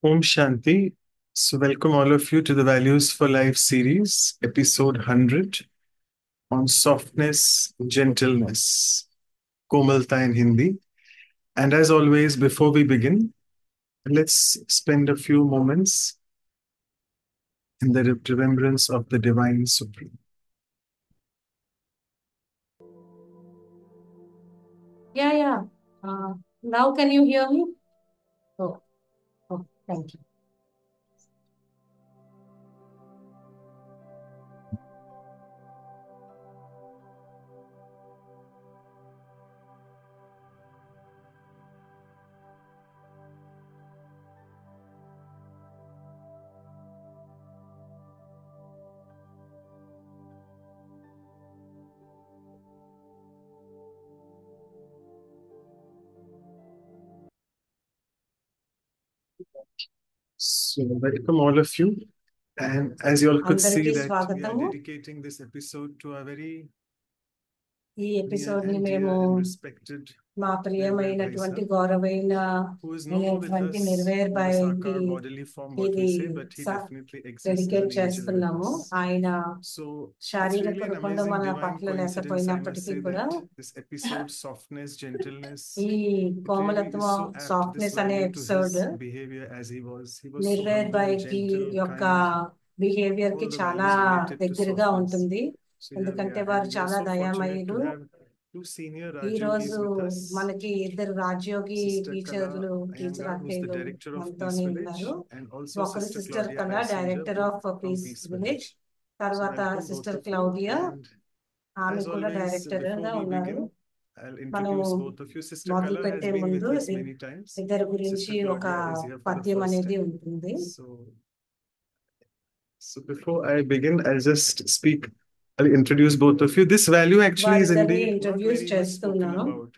Om Shanti. So, welcome all of you to the Values for Life series, episode 100 on softness, gentleness, Komalta in Hindi. And as always, before we begin, let's spend a few moments in the remembrance of the Divine Supreme. Yeah. Now can you hear me? Oh, thank you. So, welcome all of you. And as you all could see, అందరికీ that we are స్వాగతము. dedicating this episode to a very ఈ near episode ని and మేము dear and respected మా Nirvair Bhai ప్రియమైనటువంటి Sahab, గౌరవైన who is no more with అయినటువంటి us Nirvair in the బాయ్కి Sakar bodily form, what ఇది we say, but he definitely exists in dedicate an angel చేస్తున్నాము. witness. ఆయన So it's శారీరక really an రూపంలో amazing మన divine పట్ల coincidence, I must లేకపోయినప్పటికీ say, కూడా that this episode, softness, gentleness, ఈ it really కోమలత్వం is so apt, this softness అనే value to episode his behavior as he was. He was so Nirvair humble, బాయ్కి gentle, యొక్క kind, behaviour కి all the చాలా values related to దగ్గరగా softness. ఉంటుంది. So yeah, we ఎందుకంటే are, వారు and we are చాలా so fortunate దయామయులు. to have two senior ఈ Rajyogis రోజు with us. మనకి ఇద్దరు రాజయోగి Sister టీచర్లు Kala teacher Iyengar, who's the అక్కయ్యలు director of మనతోనే Peace ఉన్నారు. Village, and also ఒకరు Sister sister Claudia Kala Iyengar director of from peace Peace village, Village. So తర్వాత welcome both sister of you. Claudia And ఆమె as కూడా always, director before గా we ఉన్నారు. begin, I'll మనము introduce both of you. Sister మొదలు Kala has పెట్టే been with ముందు us many times. ఇద్దరి గురించి Sister ఒక Claudia is here for the పద్యం first అనేది time. ఉంటుంది. So before I begin, I'll just speak. I'll introduce both of you. This value actually is వారిద్దరిని indeed not introduce very much spoken చేస్తున్నాను. about.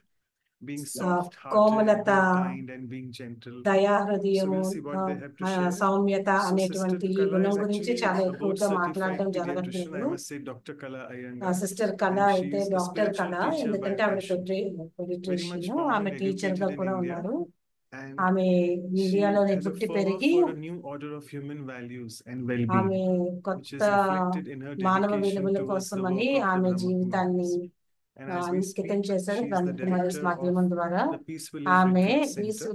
Being soft-hearted, Komalatha, being kind, and being gentle. So దయాహృదయము, we'll see what they have to share. సౌమ్యత So Sister అనేటువంటి ఈ Kala గుణం is గురించి actually చాలా a board ఎక్కువగా certified మాట్లాడడం pediatrician. I జరగట్లేదు. must say, Dr. Kala Iyengar. Sister కళ And she అయితే is a డాక్టర్ spiritual కళ, teacher by ఎందుకంటే ఆవిడ passion, very much పెడిట్రిషియన్, born ఆమె and టీచర్ గా educated in కూడా India. ఉన్నారు. And ఆమె she ఇండియాలోనే has a పుట్టి fervor పెరిగి for a new order of human values and well-being, ఆమె which కొత్త is reflected in her మానవ dedication విలువల towards the కోసమని work of the ఆమె Brahma జీవితాన్ని Kumaris. And as we అంకితం speak, చేశారు she is the Brahma Kumaris director మాధ్యమం of ద్వారా. the Peace Village ఆమె Retreat peace Center,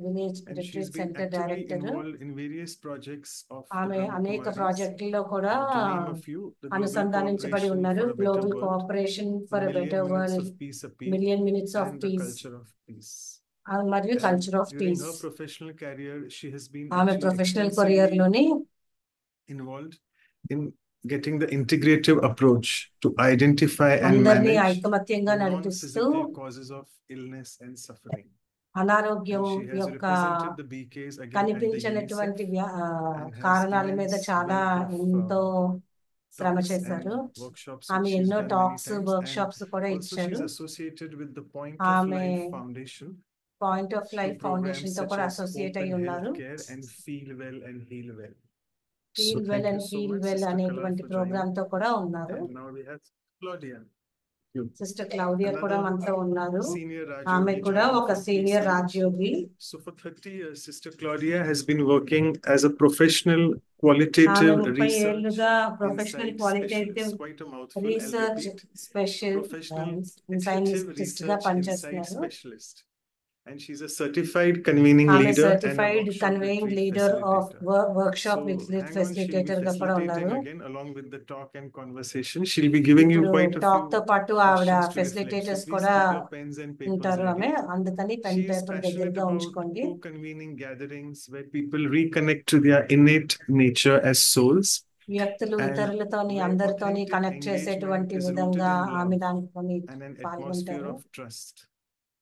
village and she's retreat been centre actively director. involved in various projects of the ఆమె Brahma అనేక Kumaris. ప్రాజెక్టుల్లో కూడా To name a few, the Global అనుసంధానించబడి Cooperation ఉన్నారు. for a Better global World, cooperation the for Million better Minutes world, of Peace Appeal, million minutes of and the peace, Culture of Peace. మరియు And culture of during peace. her professional career, she has been ఆమె actually professional extensively career లోని involved in getting the integrative approach to identify and అందరినీ manage ఐకమత్యంగా the నడిపిస్తూ non-physical causes of illness and suffering. అనారోగ్యం And she has యొక్క represented the BKs again at the కనిపించినటువంటి UNICEF and has కారణాల మీద immense చాలా wealth of ఎంతో శ్రమ talks and చేశారు. workshops ఆమె which she's ఎన్నో done many talks times. Work And shops కూడా also ఇచ్చారు. she's associated with the Point of ఆమె Life Foundation, point of through life foundation programs తో such కూడా as అసోసియేట్ Open అయి ఉన్నారు. Healthcare and Feel Well and Heal Well. So feel well thank you and so heal much, well Sister Kala, అనేటువంటి for programme joining. తో కూడా ఉన్నారు. And now we have Claudia. Sister Claudia కూడా Another మనతో ఉన్నారు. senior ఆమె Rajyogi కూడా joining ఒక from Peace senior Village. Rajayogi. So for 30 years, Sister Claudia has been working as a professional ఆమె qualitative 30 research ఏళ్లుగా professional insight qualitative specialist. Quite a mouthful, I'll research repeat. Special Professional scientist research గా insight పనిచేస్తున్నారు. specialist. And she's a certified convening ఆమె leader and a certified workshop conveying retreat leader of facilitator. Work shop So hang on, she'll be facilitator గా కూడా facilitating ఉన్నారు. again along with the talk and conversation. She'll be giving you ఇప్పుడు quite a talk తో few పాటు ఆవిడ questions to reflect. So facilitators please కూడా keep your pens and papers ఉంటారు. ఆమె ready. అందుకని pen She is paper passionate దగ్గరగా about ఉంచుకోండి. co-convening gatherings where people reconnect to their innate nature as souls. వ్యక్తులు And ఇతరులతోని where అందరితోని authentic connect engagement చేసేటువంటి is rooted విధంగా in ఆమె love దానితోని and an atmosphere పాల్గొంటారు. of trust.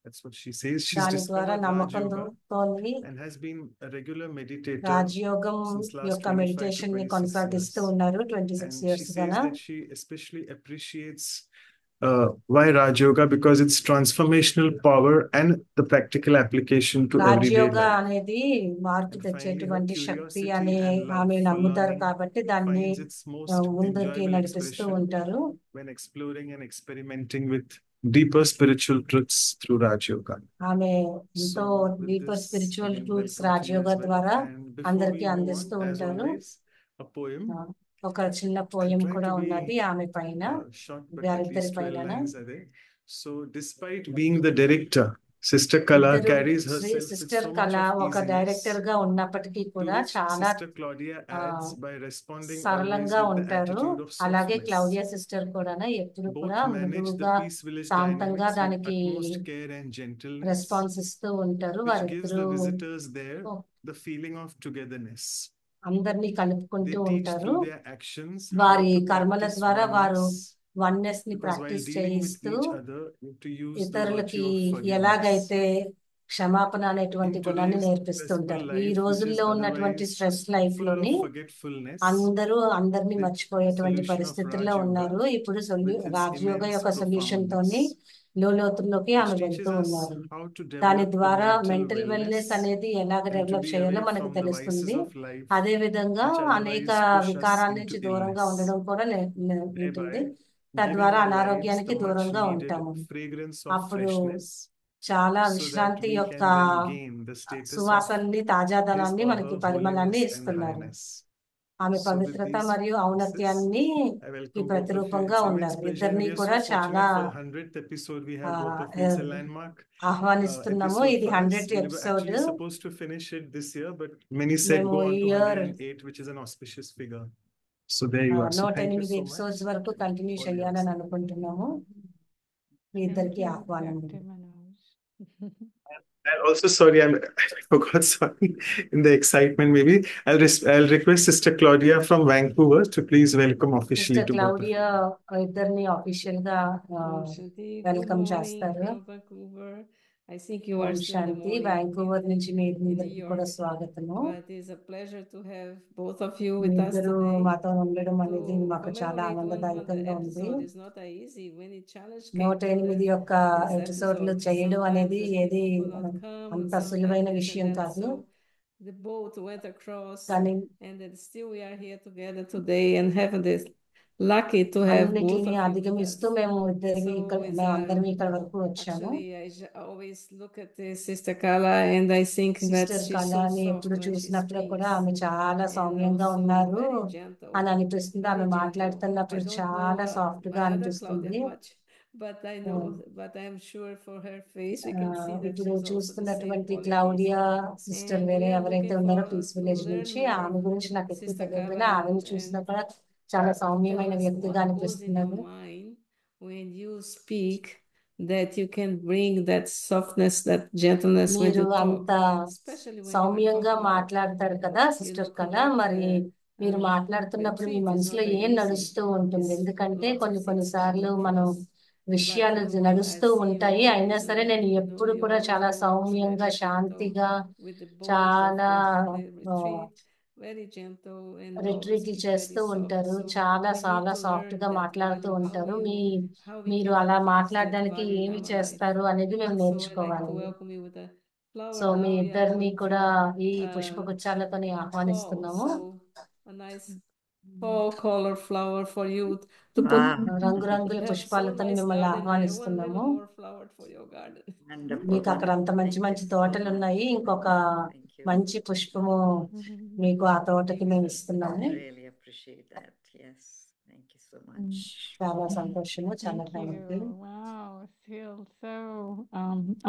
That's what she says. She's దాని ద్వారా discovered Raj నమ్మకంతో Yoga and has been a regular meditator రాజయోగం since last యొక్క 25 to మెడిటేషన్ ని 26 కొనసాగిస్తూ years. ఉన్నారు 26 And she ఇయర్స్ says గాన. that she especially appreciates why Raj Yoga, because it's transformational power and the practical application to everyday rajayoga life. అనేది మార్పు And finally, her తెచ్చేటువంటి Shakti curiosity అని and love ఆమె for నమ్ముతారు learning కాబట్టి దాన్ని finds its most ముందుకి enjoyable నడిపిస్తూ expression ఉంటారు. when exploring and experimenting with deeper spiritual truths through Raj Yoga. ఆమె ఎంతో So, with deeper this, spiritual again, truths welcome to you Rajayoga as well. ద్వారా And before we అందరికీ move on, అందిస్తూ as ఉంటారు. always, a poem. ఒక చిన్న I'll poem try కూడా to be ఉన్నది ఆమె పైన, short, but at వారిద్దరి least 12 పైన. lines a day. So, despite being the director, Sister Kala ఇద్దరు carries herself with sister so కళ much of ఒక easiness, డైరెక్టర్ గా ఉన్నప్పటికీ to కూడా which చాలా Sister Claudia adds by responding always సరళంగా with the ఉంటారు. attitude of అలాగే softness. క్లౌడియా సిస్టర్ కూడా ఎప్పుడు కూడా Both manage the మృదువుగా Peace Village శాంతంగా dynamics with దానికి utmost care and gentleness, response ఇస్తూ ఉంటారు. which gives the వారిద్దరూ visitors there the feeling of togetherness. అందరినీ They కలుపుకుంటూ teach ఉంటారు. through their actions how వారి to కర్మల practice ద్వారా వారు oneness, వన్నెస్ ని because while practice dealing with చేయిస్తూ each other, to use the ఇతరులకి virtue of forgiveness. ఎలాగైతే క్షమాపణ అనేటువంటి In గుణాన్ని today's నేర్పిస్తుంటారు. stressful ఈ life, which is రోజుల్లో ఉన్నటువంటి otherwise స్ట్రెస్ లైఫ్ full లోని of forgetfulness, అందరూ అందరినీ the మర్చిపోయేటువంటి solution of పరిస్థితుల్లో Raj ఉన్నారు. Yoga, ఇప్పుడు with its రాజయోగ immense యొక్క సొల్యూషన్ తోని profoundness, లోతుల్లోకి ఆమె which వెళ్తూ teaches us ఉన్నారు. how to దాని develop the ద్వారా mental మెంటల్ వెల్నెస్ wellness అనేది ఎలాగ and to డెవలప్ be చేయాలో away మనకు from the vices తెలుస్తుంది. of life, అదే విధంగా which అనేక otherwise push us వికారాల into నుంచి దూరంగా illness, ఉండడం కూడా ఉంటుంది. thereby giving తద్వారా our lives అనారోగ్యానికి the much దూరంగా needed ఉంటాము. fragrance of అప్పుడు freshness, చాలా so that విశ్రాంతి we యొక్క can then gain the status of సువాసనని, his తాజాదనాన్ని, or మనకి her పరిమళాన్ని holiness and ఇస్తున్నారు. highness. ఆమె So with పవిత్రత these మరియు praises, ఔన్నత్యాన్ని I ఈ welcome both of you. ప్రతిరూపంగా It's immense ఉన్నారు. pleasure, and ఇద్దరిని we are కూడా so చాలా fortunate for the 100th episode we have both of you. It's a landmark ఆహ్వానిస్తున్నాము. episode ఇది for us. 100th We were episode. actually supposed to finish it this year, but many said మేము go on ఈ to year 108, which is an auspicious figure. So there you are. So thank you 108 so much episodes వరకు continue for your చేయాలని అనుకుంటున్నాము. మీ Thank ఇద్దరికి you, ఆహ్వానం. Dr. Manoj. And also, sorry, I forgot, sorry, in the excitement, maybe I'll request Sister Claudia from Vancouver to please welcome officially sister to both of you. Claudia ఇద్దరిని official గా Om Shanti. Good welcome morning చేస్తారు. from Vancouver. I think you are Om still in the Shanti. morning Vancouver నుంచి మీ in New ఇద్దరికి కూడా York, స్వాగతము. but it's a pleasure to have both of you me with us ఇద్దరు today. మాతో ఉండడం To అనేది మాకు చాలా commemorate 100 ఆనందదాయకంగా ఉంది. episode is not that easy. When the challenge came to 108 యొక్క this ఎపిసోడ్లు episode, చేయడం sometimes అనేది the ఏది people could not come, and అంత sometimes సులువైన this and విషయం that. కాదు. So the boat went across, కానీ and then still we are here together today and have this lucky to have both of అన్నిటిని you with us. అధిగమిస్తూ మేము ఇద్దరివి So ఇక్కడ it's మేము అందరం ఇక్కడ వరకు వచ్చాము. actually I always look at the Sister Kala and I think that sister she's so కళని soft ఎప్పుడు when she చూసినప్పుడు కూడా speaks ఆమె చాలా and సౌమ్యంగా also ఉన్నారు very gentle, అని అనిపిస్తుంది. ఆమె very gentle. I మాట్లాడుతున్నప్పుడు don't చాలా know సాఫ్ట్ గా my other అనిపిస్తుంది. Claudia much, but I know, but I'm sure for her face we can see that ఇప్పుడు she's also the same చూస్తున్నటువంటి qualities. క్లౌడియా సిస్టర్ And వేరే we are ఎవరైతే looking ఉన్నారో for peace to village learn నుంచి, more ఆమె గురించి నాకు ఎక్కువ Sister తెలియకపోయినా Kala ఆమెను and చూసినా కూడా చాలా tell సౌమ్యమైన us వ్యక్తిగా what goes in అనిపిస్తున్నారు. your mind when you speak, that you can bring that softness, that gentleness when మీరు you talk, అంత especially when you are సౌమ్యంగా talking about, మాట్లాడతారు కదా you సిస్టర్ know, కళ. conduct మరి మీరు మాట్లాడుతున్నప్పుడు మీ retreat is మనసులో not that ఏం easy. నడుస్తూ ఉంటుంది? It's ఎందుకంటే lots of కొన్ని things కొన్నిసార్లు coming మనం across. But విషయాలు you, I నడుస్తూ see you ఉంటాయి. అయినా always, సరే నేను you know, ఎప్పుడు you కూడా always చాలా go much సౌమ్యంగా, better, gentle శాంతిగా, with the boat of చాలా the retreat, very gentle and always రిట్రీట్లు speak చేస్తూ very soft. ఉంటారు. So చాలా we need చాలా to సాఫ్ట్ learn గా that మాట్లాడుతూ value, ఉంటారు. how we మీరు can అలా infuse that మాట్లాడడానికి value in ఏమి our life. చేస్తారు అనేది మేము So I'd like to నేర్చుకోవాలి. welcome you with a flower so me now. We are ఇద్దరిని going కూడా to ఈ పుష్పగుచ్చాలతోని fall, ఆహ్వానిస్తున్నాము. so a nice fall color flower for you to put. రంగురంగుల You have so పుష్పాలతో nice మిమ్మల్ని garden there. One ఆహ్వానిస్తున్నాము. little more flower for your garden. మీకు అక్కడ అంత మంచి మంచి తోటలు ఉన్నాయి. ఇంకొక మంచి పుష్పము మీకు ఆ తోటకి మేము ఇస్తున్నాము. Really appreciate that. Yes. Thank you so much. చాలా సంతోషము. చాలా Thank thank you. Wow, feel so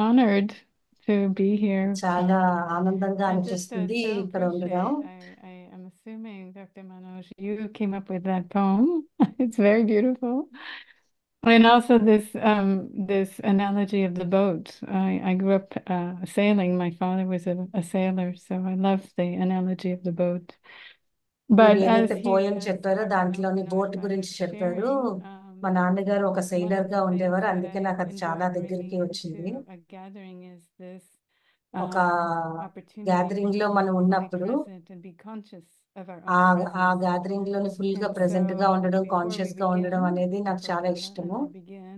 honored to be here. చాలా ఆనందంగా I'm just అనిపిస్తుంది so ఇక్కడ ఉండడం. appreciate. I am assuming, Dr. Manoj, you came up with that poem. It's very beautiful. And also this analogy of the boat. I grew up sailing. My father was a sailor, so I love the analogy of the boat. But మీరు as ఏదైతే he, poem as చెప్పారో Dr. దాంట్లోని boat Manoj గురించి was చెప్పారు. sharing, మా నాన్నగారు ఒక one sailor of గా the ఉండేవారు. things that అందుకే I నాకు అది చాలా enjoy దగ్గరికి bringing వచ్చింది. into a gathering is this ఒక opportunity గ్యాదరింగ్ లో మనం to be ఉన్నప్పుడు present and be conscious of our ఆ own ఆ presence. గ్యాదరింగ్ లోని ఫుల్ గా And ప్రెసెంట్ గా so ఉండడం, before we కాన్షియస్ గా ఉండడం begin, అనేది నాకు for చాలా Kala and ఇష్టము. I begin,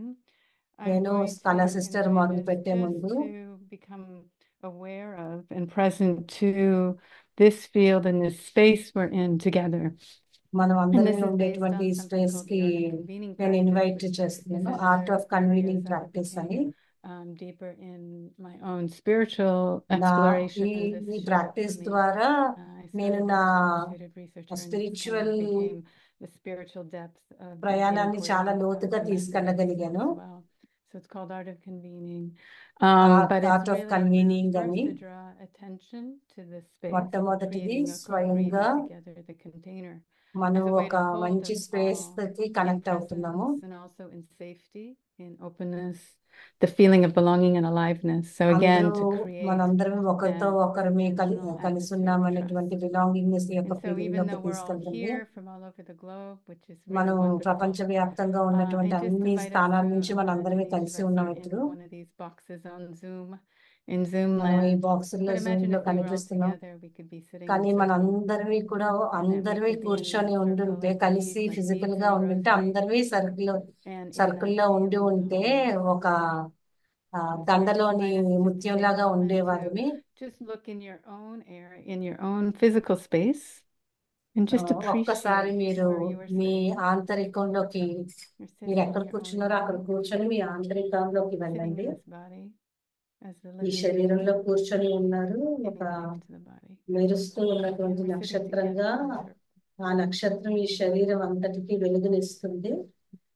I'm నేను going కళా to సిస్టర్ invite మొదలు us పెట్టే just ముందు to become aware of and present to this field and this space we're in together. మనం And అందరం this is based ఉండేటువంటి on ఈ something స్పేస్ called కి the art of convening నేను practice, invite which చేస్తున్నాను is art another of convening area as I practice అని became deeper in my own spiritual నా exploration ఈ of this ఈ shift practice for me. ద్వారా I నేను started నా as an associated researcher and spiritual became the spiritual depth of the ప్రయాణాన్ని inquiry చాలా of లోతుగా the method తీసుకెళ్ళగలిగాను as well. So it's called Art of Convening. But art it's of really convening first అని to draw attention to the space, మొట్టమొదటిది creating a స్వయంగా co-creating together the container మనం as a way ఒక to hold మంచి us space all కి in connect అవుతున్నాము presence and also in safety, in openness, the feeling of belonging and aliveness. So again, అందరూ to create మనందరం ఒకరితో that ఒకరిమే intentional కలిసి atmosphere of ఉన్నామనేటువంటి trust. Belongingness యొక్క And so feeling even లోకి though we're all తీసుకెళ్తుంది here from all over the globe, which is really మనం wonderful, ప్రపంచవ్యాప్తంగా I ఉన్నటువంటి just అన్ని invite us స్థానాల to నుంచి మనందరమే many కలిసి of us ఉన్నాం are in ఇప్పుడు one of these boxes on Zoom, in Zoom మనం ఈ land. బాక్సుల్లో But జూమ్ imagine లో if we were all కనిపిస్తున్నాం together, we could be sitting in కానీ circles, మనందరివి కూడా and that we అందరివి could be in కూర్చొని that circle ఉండుంటే like కలిసి beads, like physical beads గా in a ఉండుంటే rosary. అందరివి And in సర్కిల్లో that ఉండి feeling of ఉంటే wholeness. ఒక And so I just దండలోని invite us just to ముత్యంలాగా take a moment to ఉండేవారిని just look in your own area, in your own physical space, and just ఒక్కసారి appreciate మీరు where you are me sitting. ఆంతరికంలోకి You're మీరు sitting in ఎక్కడ your own కూర్చున్నారో అక్కడ body, కూర్చొని మీ ఆంతరికంలోకి sitting వెళ్ళండి in this body as the ఈ living శరీరంలో being, కూర్చొని ఉన్నారు ఒక giving life to the body. మెరుస్తూ And ఉన్నటువంటి we're sitting నక్షత్రంగా together in a circle. ఆ నక్షత్రం ఈ శరీరం అంతటికి వెలుగునిస్తుంది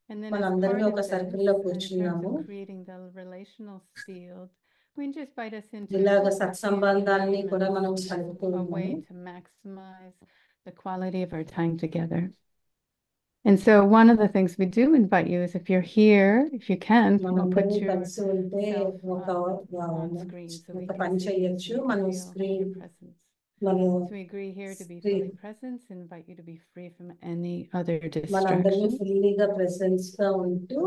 And then as మనందరినీ part ఒక of this, సర్కిల్లో in terms కూర్చున్నాము of creating the relational field, we just invite us into ఇలాగ just a few సత్సంబంధాలని కూడా మనం moments కలుపుతూ of a ఉన్నాము way to maximize the quality of our time together. And so one of the things we do invite you is if you're here, if you can, put మనందరినీ కలిసి ఉంటే yourself ఒక on screen so we ఒక can పని see you, చేయొచ్చు so we మనం can feel screen your presence. మనం So we agree here to be screen fully present and invite you to be free from any other మనందరినీ distractions. ఫుల్లీగా presence గా ఉంటూ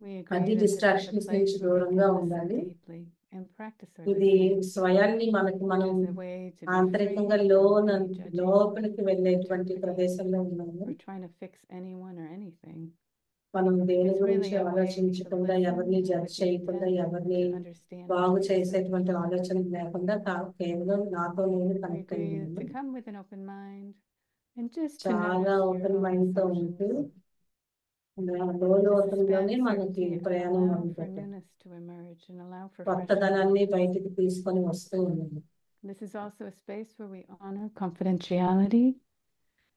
We అన్ని agree that this is a distractions place నుంచి where we దూరంగా can listen ఉండాలి deeply and practice our ఇది listening స్వయాన్ని మనకి మనం as a way to be free ఆంతరికంగా from any judging, లోపలికి వెళ్ళేటువంటి interpreting, ప్రదేశంలో ఉన్నాము or trying to fix anyone or anything. మనం దేని It's గురించి really a way to ఆలోచించకుండా listen ఎవరిని with జడ్జ్ the చేయకుండా intent ఎవరిని to understand and బాగు to listen. చేసేటువంటి ఆలోచన లేకుండా కేవలం నాతో నేను We కనెక్ట్ agree అయ్యాను to come with an open mind and just to చాలా notice your open own mind తో assumptions. ఉంటూ To లోతుల్లోనే suspend మనకి certainty and ప్రయాణం allow for మొదలుపెట్టాం newness to emerge and allow for కొత్తదనాన్ని freshness. బయటికి తీసుకొని వస్తూ ఉన్నాము This is also a space where we honor confidentiality.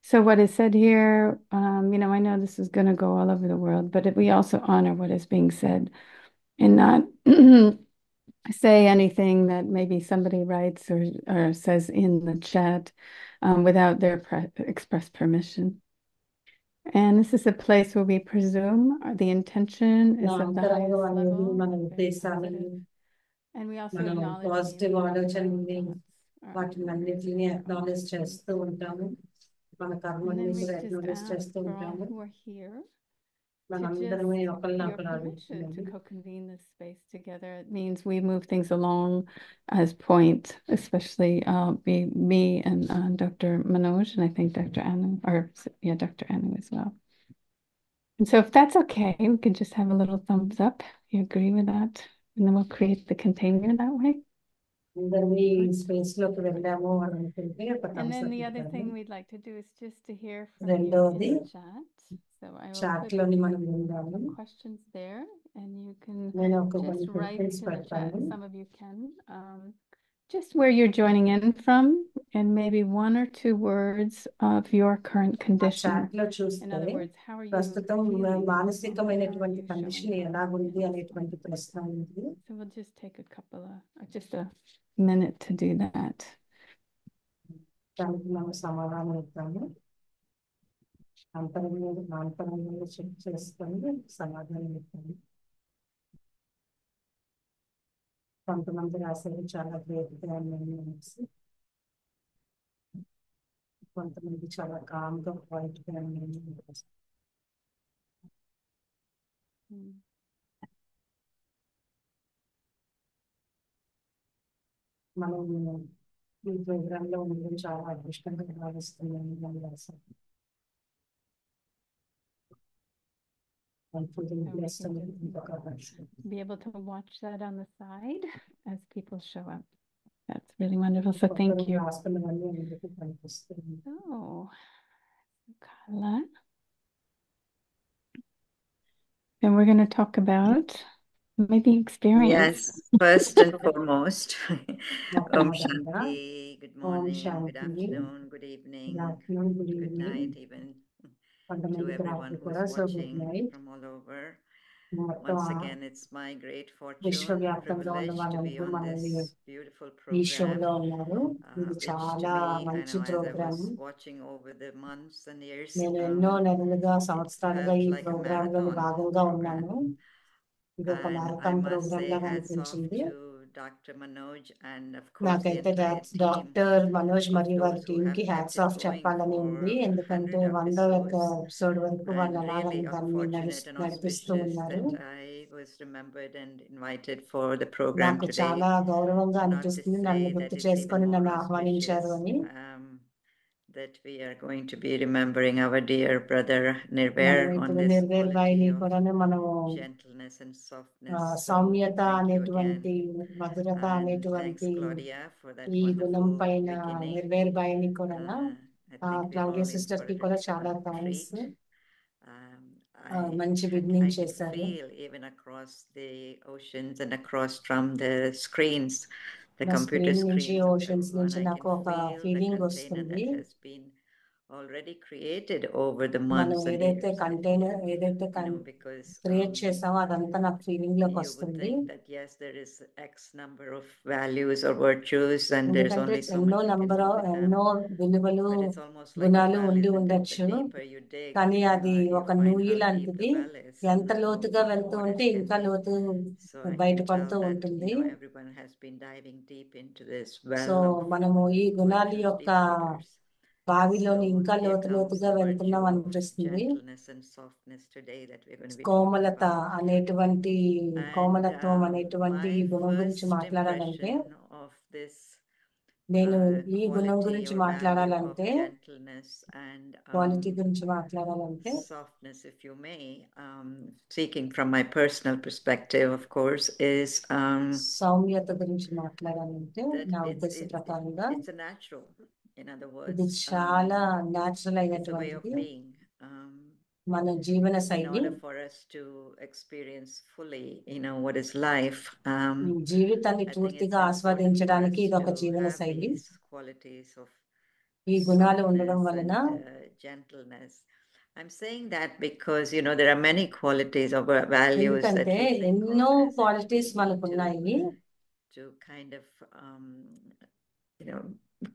So what is said here, I know this is going to go all over the world, but we also honor what is being said and not say anything that maybe somebody writes or says in the chat without their express permission. And this is a place where we presume the intention is of the highest level, very positive. And we also మనం acknowledge positive the ఆలోచనని thoughts, వాటిని అన్నిటిని acknowledge చేస్తూ ఉంటాము మన and కర్మని then we కూడా just acknowledge ask చేస్తూ for all ఉంటాము who are here to మనందరమే just ఒకరిని your ఒకరు permission to అడుగుతున్నాము co-convene this space together. It means we move things along as point, especially me and Dr. Manoj, and I think Dr. Anu, Dr. Anu as well. And so if that's okay, we can just have a little thumbs up. You agree with that? And then we'll create the container that way. అందరినీ space లోకి వెళ్ళాము అని అనుకుంటే ఒక And thumbs then up the other ఇవ్వాలి. thing we'd like to do is just to hear from you రెండోది in the chat. So I will chat put లోని మనం విందాము some questions there, and you can నేను ఒక just కొన్ని write questions in the chat. పెడతాను Some of you can. Just where you're joining in from, and maybe one or two words of your current ఆ condition. Chat లో In చూస్తే other words, how are you ప్రస్తుతం feeling? మానసికమైనటువంటి How are you condition showing up ఎలాగుంది in this అనేటువంటి life? ప్రశ్న ఉంది So we'll just take just a minute to do that. దానికి మనం సమాధానం ఇద్దాము అంతరంగంలో చెక్ చేసుకొని సమాధానం ఇద్దాము కొంతమంది రాసేది చాలా గ్రేట్ గా అనేసి కొంతమంది చాలా కామ్ గా క్వైట్ గా అనేసి మనం ఈ ప్రోగ్రామ్ లో ఉండడం చాలా అదృష్టంగా భావిస్తున్నాను అని రాశాను Be able to watch that on the side as people show up. That's really wonderful. So thank you. Oh, Bala. And we're going to talk about maybe experience. Yes, first and foremost, Om మొట్టమొదటిగా Shanti, good Om morning, good Shanti, afternoon, good evening, good afternoon, good good evening, night, even to కొంతమందికి everyone రాత్రి who's కూడా. So good watching night. from all over. మొత్తం Once again, it's my great fortune, విశ్వవ్యాప్తంగా ఉన్న privilege to be వాళ్ళందరూ on మన this beautiful ఈ షోలో program, ఉన్నారు. ఇది which to చాలా me, I మంచి know, as I programme. was watching over the months and years, నేను ఎన్నో నెలలుగా, it సంవత్సరాలుగా felt ఈ like a ప్రోగ్రామ్ లోని marathon భాగంగా program. ఉన్నాను. ఇది ఒక And I marathon must programme say, లాగా hats off అనిపించింది. to Dr. Manoj and, of course, the నాకైతే entire team doctor Manoj of మరియు వారి those who టీమ్ have కి kept hats it of going చెప్పాలని ఉంది. for ఎందుకంటే 100 100వ episodes. ఎపిసోడ్ వరకు వాళ్ళు And అలాగని really దాన్ని fortunate and నడిపిస్తూ auspicious ఉన్నారు. that I was remembered and invited for the program నాకు today. చాలా గౌరవంగా Not to అనిపిస్తుంది, say నన్ను that గుర్తు it's even చేసుకొని more నన్ను auspicious ఆహ్వానించారు అని. that we are going to be remembering our dear brother Nirvair మనం on ఇప్పుడు this నిర్వేర్ బాయిని quality of కూడా మనము gentleness and softness. So సౌమ్యత thank you అనేటువంటి, again. మధురత And అనేటువంటి thanks, Claudia, for that ఈ గుణం wonderful పైన beginning. నిర్వేర్ బాయిని కూడా I think we're Claudia all in sister for కి a కూడా చాలా థ్యాంక్స్. treat. మంచి I బిగినింగ్ can చేశారు. feel even across the oceans and across from the screens, the నా computer స్క్రీన్ నుంచి, screens of ఓషన్స్ everyone. నుంచి I నాకు can ఒక feel the ఫీలింగ్ container వస్తుంది. that has been already created over the మనం months and ఏదైతే years. Container, ఏదైతే Because create చేసామో అదంతా నాకు ఫీలింగ్ లోకి you would వస్తుంది. think that yes, there is X number of values or virtues and there's ఎందుకంటే only so ఎన్నో much you can number, do with them. ఎన్నో విలువలు, But it's almost like a గుణాలు well, ఉండి isn't it? The ఉండొచ్చు. deeper you dig, కానీ అది you ఒక find Nooyi how deep the లాంటిది. well is, ఎంత how లోతుగా deep వెళ్తూ water ఉంటే can ఇంకా be. లోతు So I can బయటపడుతూ tell that, ఉంటుంది. everyone has been diving deep into this so well of మనము ఈ గుణాల virtues, యొక్క deep waters. బావిలోని So ఇంకా here లోతు comes లోతుగా the వెళ్తున్నాం virtue of అనిపిస్తుంది. gentleness and softness today that we're going to be talking Komalatha about. అనేటువంటి, And కోమలత్వం అనేటువంటి ఈ my గుణం గురించి first మాట్లాడాలంటే, impression of this నేను ఈ గుణం quality గురించి or value of మాట్లాడాలంటే, gentleness and క్వాలిటీ గురించి మాట్లాడాలంటే, softness, if you may, speaking from my personal perspective, of course, is సౌమ్యత గురించి మాట్లాడాలంటే that నా ఉద్దేశ ప్రకారంగా it's a natural. In other ఇది words, చాలా natural it's a way of అయినటువంటిది. being. మన జీవన In శైలి, order for us to experience fully, what is life, ఈ జీవితాన్ని I think it's పూర్తిగా important for ఆస్వాదించడానికి us ఇది ఒక to జీవన have శైలి. these qualities of ఈ గుణాలు ఉండడం softness వలన and gentleness. I'm saying that because there are many qualities or values that ఎందుకంటే we think ఎన్నో of as that we qualities need మనకున్నాయి. to kind of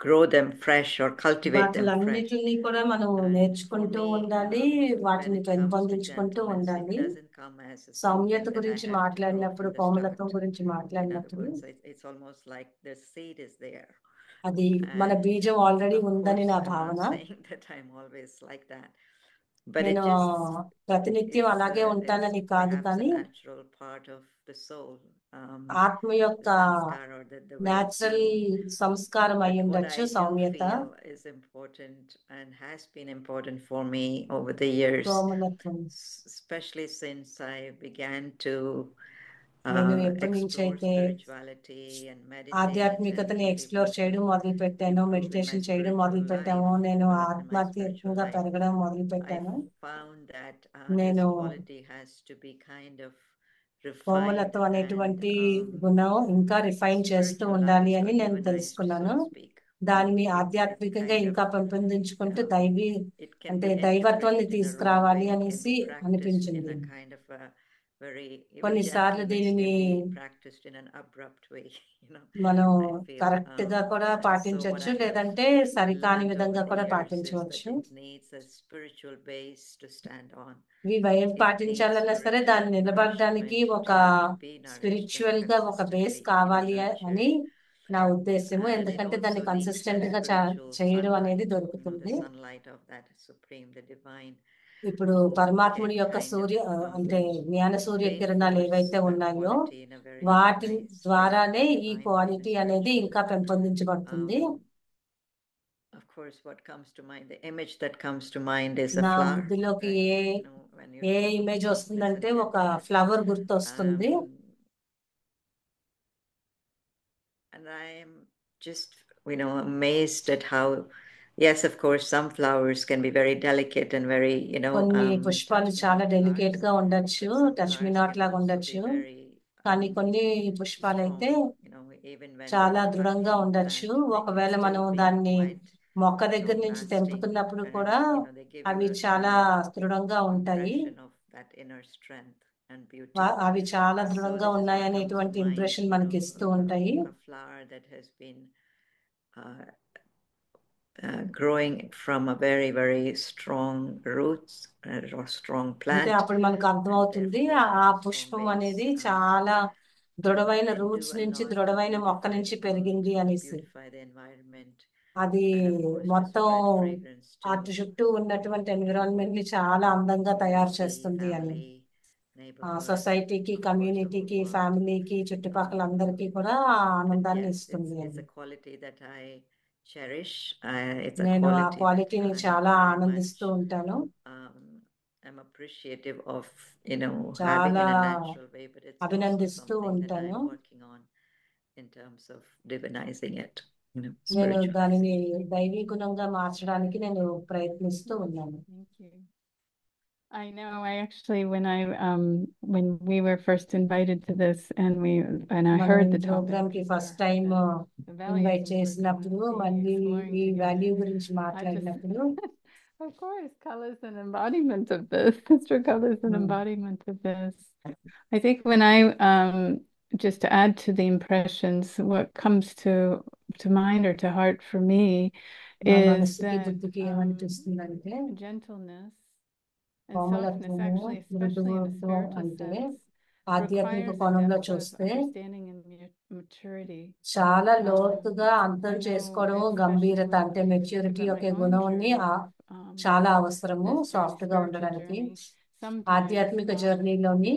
grow them fresh or cultivate them fresh. వాటిలన్నిటిని కూడా మనం And for నేర్చుకుంటూ me, ఉండాలి, when వాటిని it comes to పెంపొందించుకుంటూ gentleness, it ఉండాలి. doesn't come as a సౌమ్యత something that I గురించి have to grow మాట్లాడినప్పుడు, from the కోమలత్వం start. గురించి In other మాట్లాడినప్పుడు words, it's almost like the seed is there. అది మన And బీజం ఆల్రెడీ of ఉందని course, నా I'm భావన. not saying that I'm always like that, but it నేను just ప్రతినిత్యం అలాగే ఉంటానని is కాదు, perhaps a కానీ natural part of the soul, ఆత్మ the యొక్క sanskar or the way of natural being. సంస్కారం అయి But what ఉండొచ్చు I do సౌమ్యత, feel is important and has been important for me over the years, కోమలత్వం. especially since I began to నేను ఎప్పటి నుంచి explore అయితే spirituality and meditate and ఆధ్యాత్మికతని really explore want చేయడం to మొదలు పెట్టాను, improve in my మెడిటేషన్ చేయడం spiritual మొదలు పెట్టాము, life, నేను develop in my spiritual ఆత్మాత్మకంగా life, పెరగడం మొదలు I పెట్టాను. found that this నేను quality has to be kind of refined కోమలత్వం and అనేటువంటి గుణం ఇంకా రిఫైన్ చేస్తూ ఉండాలి spiritualized or అని నేను divinized, so తెలుసుకున్నాను. to speak. దానిని ఆధ్యాత్మికంగా Kind ఇంకా of, పెంపొందించుకుంటూ it can అంటే be దైవత్వాన్ని interpreted in a wrong తీసుకురావాలి way. It can అనేసి be practiced in అనిపించింది. a kind of a very, even కొన్నిసార్లు gentleness దీనిని can be practiced in an abrupt way, మనం I feel. కరెక్ట్ గా కూడా And so what పాటించవచ్చు, I have లేదంటే సరికాని learned విధంగా over the కూడా years is పాటించవచ్చు. that it needs a spiritual base to stand on. ఇవి It needs పాటించాలన్నా సరే spiritual దాన్ని నిలబడడానికి nourishment ఒక to be nourished స్పిరిచువల్ గా ఒక బేస్ consistently కావాలి in అని nurture. నా ఉద్దేశము. And it ఎందుకంటే దాన్ని also needs కన్సిస్టెంట్ that గా spiritual చేయడం అనేది sunlight, the దొరుకుతుంది. sunlight of that supreme, the divine, ఇప్పుడు who పరమాత్ముడి can యొక్క kind of అంటే జ్ఞాన సూర్య కిరణాలు reinforce ఏవైతే that ఉన్నాయో quality in a very వాటి nice way, ద్వారానే ఈ divine way, in a quality అనేది spiritual ఇంకా way. పెంపొందించబడుతుంది. Of course, what comes to mind, the image that comes to mind is a నా flower, బుద్ధిలోకి right? When you A talk of image softness వస్తుందంటే and ఒక gentleness. Flower గుర్తు వస్తుంది. And I am just, amazed at how yes, of course, some flowers can be very delicate and very, కొన్ని పుష్పాలు touch me చాలా not delicate flowers, గా ఉండొచ్చు, but some touch me flowers not can లాగా also be ఉండొచ్చు. very కానీ కొన్ని పుష్పాలు అయితే strong, even when చాలా they're cut దృఢంగా from the ఉండొచ్చు. plant, they can ఒకవేళ still మనం be దాన్ని quite, మొక్క దగ్గర నుంచి lasting, తెంపుతున్నప్పుడు కూడా and they give you అవి చాలా దృఢంగా ఉంటాయి. impression of that inner strength and beauty. అవి చాలా So దృఢంగా this is what ఉన్నాయి comes to అనేటువంటి mind, ఇంప్రెషన్ మనకి ఇస్తూ ఉంటాయి. a flower that has been growing from a very, very strong roots or strong అంటే plant, అప్పుడు మనకు and అర్థమవుతుంది therefore ఆ has a strong పుష్పం base, అనేది చాలా దృఢమైన can do రూట్స్ a నుంచి lot to దృఢమైన మొక్క beautify నుంచి the world, పెరిగింది to అనేసి. beautify the environment, అది and of course to మొత్తం spread fragrance అటు to చుట్టూ ఉన్నటువంటి ఎన్విరాన్మెంట్ ని చాలా అందంగా తయారు community, చేస్తుంది అని. family, neighborhood, సొసైటీకి, of course, the whole కమ్యూనిటీకి, world. ఫ్యామిలీకి, చుట్టుపక్కల అందరికీ కూడా But ఆనందాన్ని yes, ఇస్తుంది it's అని. a quality that I cherish. It's a నేను ఆ quality that క్వాలిటీని I చాలా very much ఆనందిస్తూ ఉంటాను. am appreciative of, having in చాలా a natural way, but it's also అభినందిస్తూ something that ఉంటాను. I'm working on in terms of divinizing it, నేను spiritualizing. దానిని దైవీ గుణంగా మార్చడానికి నేను ప్రయత్నిస్తూ ఉన్నాను. Thank you. I know. I actually, when we were first invited to this, and I మనం heard the ప్రోగ్రామ్ topic, కి first time the values invite we were చేసినప్పుడు going to be మళ్ళీ exploring ఈ together, వాల్యూ గురించి I just, మాట్లాడినప్పుడు of course, color is an embodiment of this. Sister color is an Hmm. embodiment of this. I think when just to add to the impressions, what comes to mind or to heart for me నా is మనసుకి that బుద్ధికి ఏమనిపిస్తుందంటే gentleness and softness, కోమలత్వము, actually, especially in a మృదుత్వం spiritual అంటే sense, ఆధ్యాత్మిక requires a కోణంలో depth of చూస్తే understanding and maturity. చాలా లోతుగా I అర్థం know, చేసుకోవడం, especially గంభీరత when అంటే I think మెచ్యూరిటీ about యొక్క my own గుణాన్ని journey, చాలా అవసరము this very సాఫ్ట్ గా spiritual ఉండడానికి. journey, sometimes ఆధ్యాత్మిక జర్నీలోని